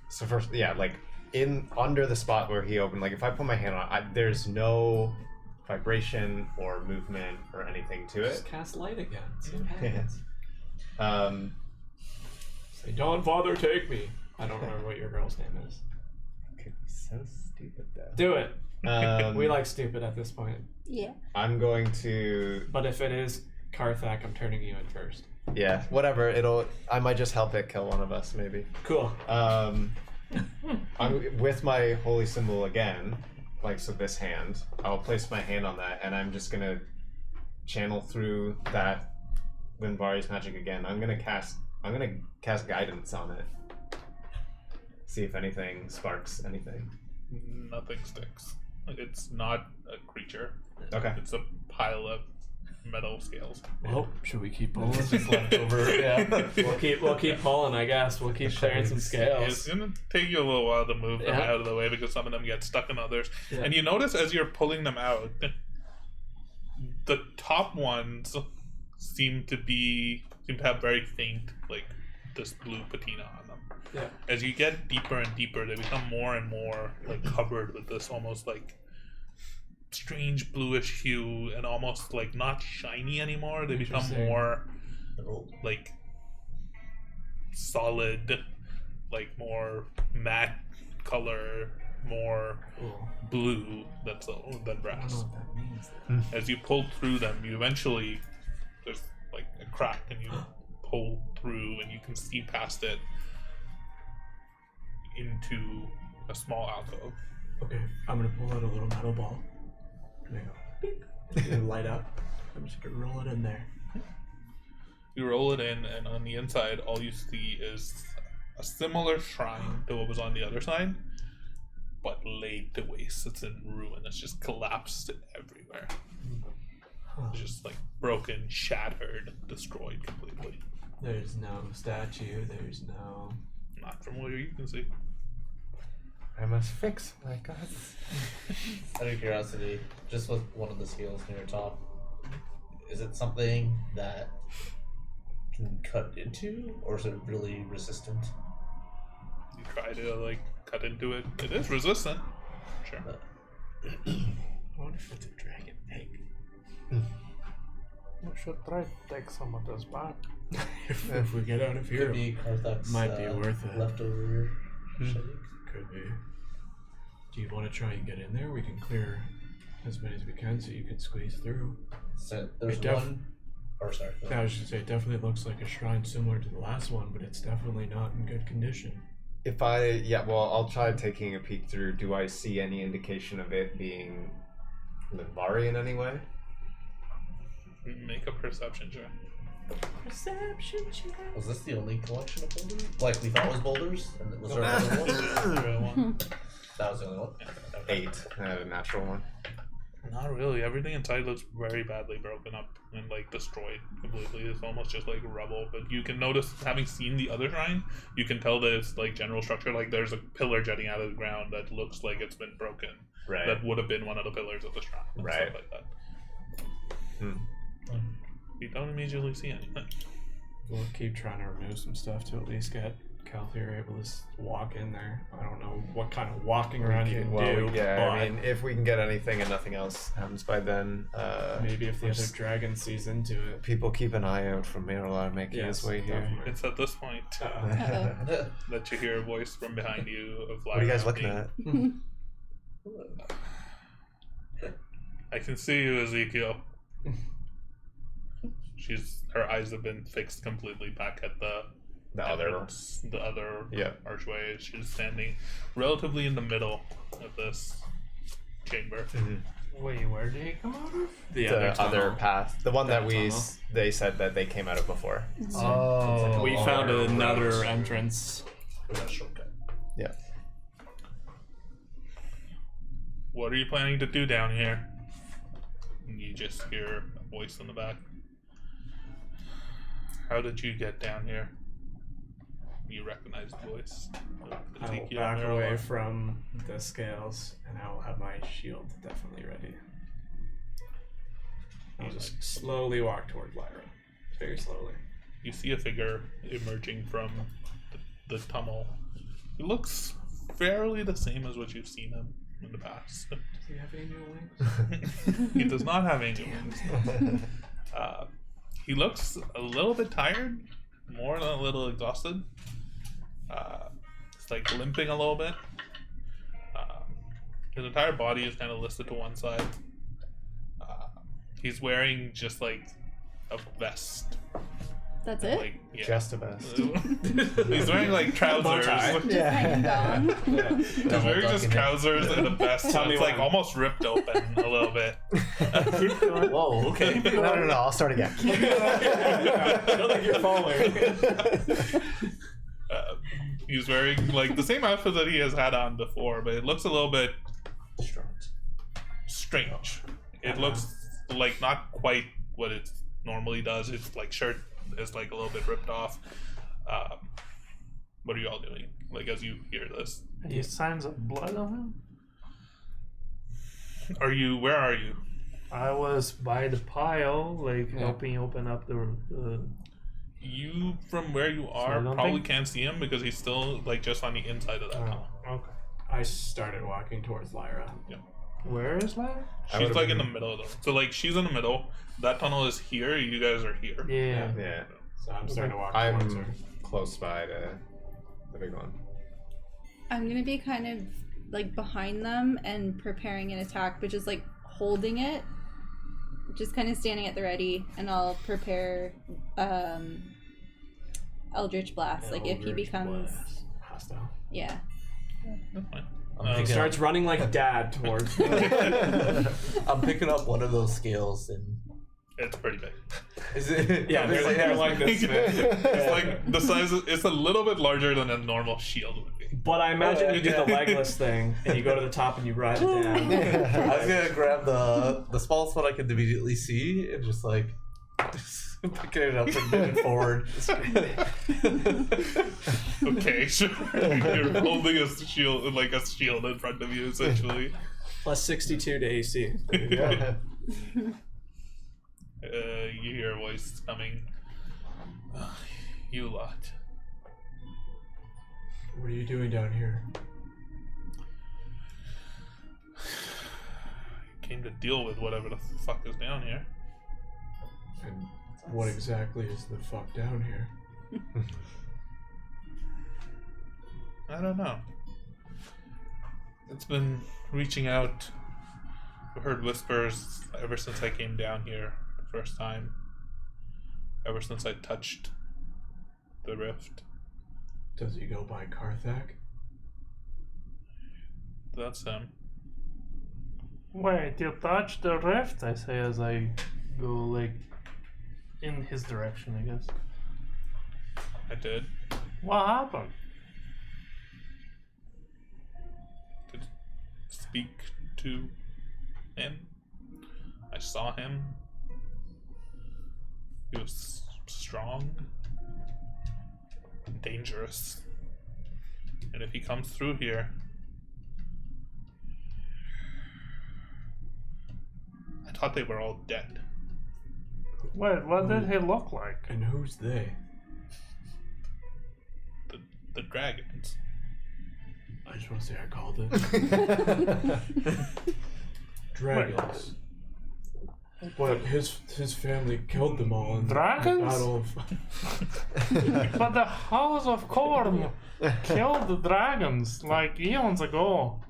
so first, yeah, like in under the spot where he opened, like if I put my hand on it, there's no vibration or movement or anything to it. Just cast light again. See what happens. Say, don't bother, take me. I don't remember what your girl's name is. Could be so stupid though. Do it. We like stupid at this point. Yeah. I'm going to. But if it is Karthak, I'm turning you in first. Yeah, whatever. I might just help it kill one of us, maybe. Cool. I'm with my holy symbol again, like so. This hand, I'll place my hand on that, and I'm just gonna channel through that Linvari's magic again. I'm gonna cast guidance on it. See if anything sparks anything. Nothing sticks. It's not a creature. Okay. It's a pile of metal scales. Well, should we keep pulling? Just left over. Yeah. We'll keep pulling, I guess. We'll keep sharing some It's scales. gonna take you a little while to move them Yeah. out of the way because some of them get stuck in others. Yeah. And you notice as you're pulling them out, the top ones seem to have very faint, like this blue patina on them. Yeah. As you get deeper and deeper, they become more and more like covered with this almost like strange bluish hue and almost like not shiny anymore. They become Interesting. more like solid, like more matte color, more blue than I don't know brass. what that means. As you pull through them, you eventually there's like a crack and you pull through and you can see past it into a small alcove. Okay, I'm gonna pull out a little metal ball. And I go, beep. It'll light up. I'm just gonna roll it in there. You roll it in, and on the inside, all you see is a similar shrine to what was on the other side, but laid to waste. It's in ruin. It's just collapsed everywhere. It's just like broken, shattered, destroyed completely. There's no statue. There's no. Not from where you can see. I must fix my gods. Out of curiosity, just with one of the scales near your top, is it something that can cut into, or is it really resistant? You try to like cut into it. It is resistant. Sure. I wonder if it's a dragon egg. We should try to take some of this back. if we get out of here, Could be Karthak's might be worth it. leftover shake. Could be. Do you want to try and get in there? We can clear as many as we can, so you can squeeze through. So there's It def- one. Or sorry. go I ahead. was just say it definitely looks like a shrine similar to the last one, but it's definitely not in good condition. I'll try taking a peek through. Do I see any indication of it being Linvari in any way? Make a perception check. Perception check. Was this the only collection of boulders? Like we thought was boulders, and was there another one? That was the only one. 8. I had a natural one. Not really. Everything inside looks very badly broken up and like destroyed completely. It's almost just like rubble. But you can notice, having seen the other shrine, you can tell that it's like general structure. Like there's a pillar jutting out of the ground that looks like it's been broken. Right. That would have been one of the pillars of the shrine. And Right. Stuff like that. Hmm. You don't immediately see anything. We'll keep trying to remove some stuff to at least get Calthier able to walk in there. I don't know what kind of walking around you can do, but I mean, if we can get anything and nothing else happens by then, maybe if the other just- dragon sees into it. people keep an eye out for Mirlar making his way here. definitely. It's at this point Uh-oh. that you hear a voice from behind you of What are you guys Lyra looking being, at? I can see you, Ezekiel. Her eyes have been fixed completely back at the other. entrance, the other Yeah. archway. She's standing relatively in the middle of this chamber. Wait, where did he come out of? The The tunnel. other path, the one that That we tunnel. they said that they came out of before. Oh, We found Long another road. entrance. Was that a shortcut? Yeah. What are you planning to do down here? And you just hear a voice in the back. How did you get down here? You recognize the voice. of I will Ezekiel back Mirror. away from the scales, and I will have my shield definitely ready. I'll just slowly walk toward Lyra. Very slowly. You see a figure emerging from the tunnel. He looks fairly the same as what you've seen him in the past. Does he have angel wings? He does not have angel wings. He looks a little bit tired, more than a little exhausted. It's like limping a little bit. His entire body is kind of listed to one side. He's wearing just like a vest. That's it? Like, yeah. Just a vest. He's wearing like trousers. Hanging down. He's wearing just trousers and a vest. So Tell me it's like when. almost ripped open a little bit. Whoa, okay. No, I'll start again. I don't think you're following. He's wearing like the same outfit that he has had on before, but it looks a little bit strange. It looks like not quite what it normally does. It's like shirt is like a little bit ripped off. What are you all doing? Like as you hear this, Any signs of blood on him? where are you? I was by the pile, like helping open up the. You from where you I are don't probably think- can't see him because he's still like just on the inside of that tunnel. Okay. I started walking towards Lyra. Where is that? She's like in the middle of the room. So like she's in the middle. That tunnel is here. You guys are here. Yeah. Yeah. So I'm starting to walk towards her. I'm close by to the big one. I'm gonna be kind of like behind them and preparing an attack, but just like holding it, just kind of standing at the ready, and I'll prepare Eldritch Blast. Like if he Eldritch becomes, Blast. Hostile. yeah. That's fine. I'm Starts running like dad towards me. I'm picking up one of those scales and It's pretty big. is it? Yeah, they're like this. It's like the size. It's a little bit larger than a normal shield would be. But I imagine you do the legless thing, and you go to the top and you ride it down. I was gonna grab the smallest one I could immediately see and just like picking it up and moving forward. Okay, sure. You're holding a shield, like a shield in front of you, essentially. Plus 62 to AC. You hear a voice coming. You lot. What are you doing down here? Came to deal with whatever the fuck is down here. And what exactly is the fuck down here? I don't know. It's been reaching out. I've heard whispers ever since I came down here the first time. Ever since I touched the rift. Does he go by Karthak? That's him. Wait, you touched the rift? I say as I go like in his direction, I guess. I did. What happened? Did speak to him. I saw him. He was strong, dangerous. And if he comes through here, I thought they were all dead. Wait, what did he look like? And who's they? The dragons. I just want to say I called it. Dragons. But his family killed them all in Dragons? the battle of... But the House of Corn killed the dragons like eons ago.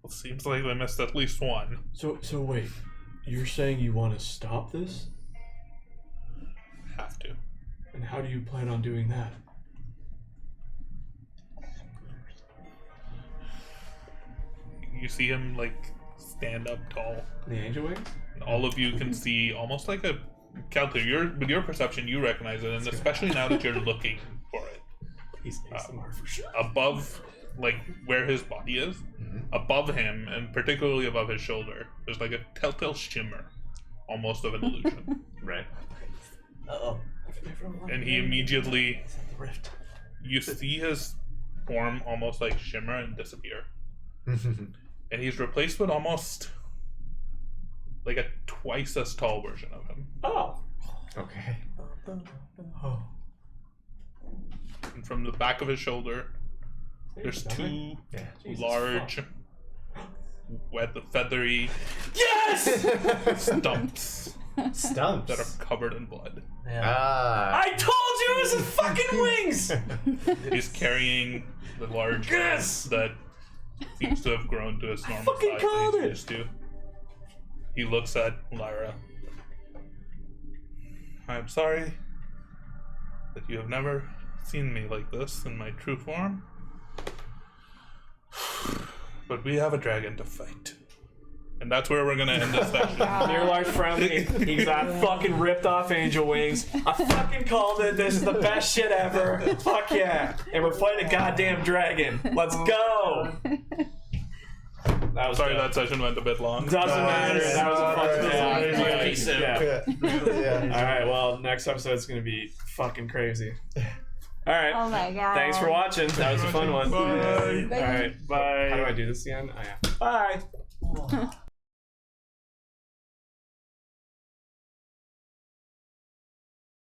It seems like they missed at least one. So wait, you're saying you want to stop this? Have to. And how do you plan on doing that? You see him like stand up tall. The angel wings? And all of you can see almost like a Calter. With your perception, you recognize it, and especially now that you're looking for it. He's ASMR for sure. Above, like where his body is, above him, and particularly above his shoulder, there's like a telltale shimmer, almost of an illusion. Right. Uh-oh. And he immediately, The rift. you see his form almost like shimmer and disappear. And he's replaced with almost like a twice as tall version of him. Oh. Okay. Oh. And from the back of his shoulder, There's two Jesus large, wet, feathery Yes! stumps Stumps. that are covered in blood. Ah. I told you it was his fucking wings! He's carrying the large Yes! that seems to have grown to its normal fucking size called that he's it! used to. He looks at Lyra. I'm sorry that you have never seen me like this in my true form. But we have a dragon to fight. And that's where we're gonna end this session. Near large friendly. He's got fucking ripped off angel wings. I fucking called it. This is the best shit ever. Fuck yeah. And we're fighting a goddamn dragon. Let's go. That was Sorry dope. that session went a bit long. Doesn't matter. That was a fun time. Yeah. Yeah. All right. Well, next episode's gonna be fucking crazy. All right. Oh my god. Thanks for watching. That was a fun one. Bye. All right. Bye. How do I do this again? Oh, yeah. Bye.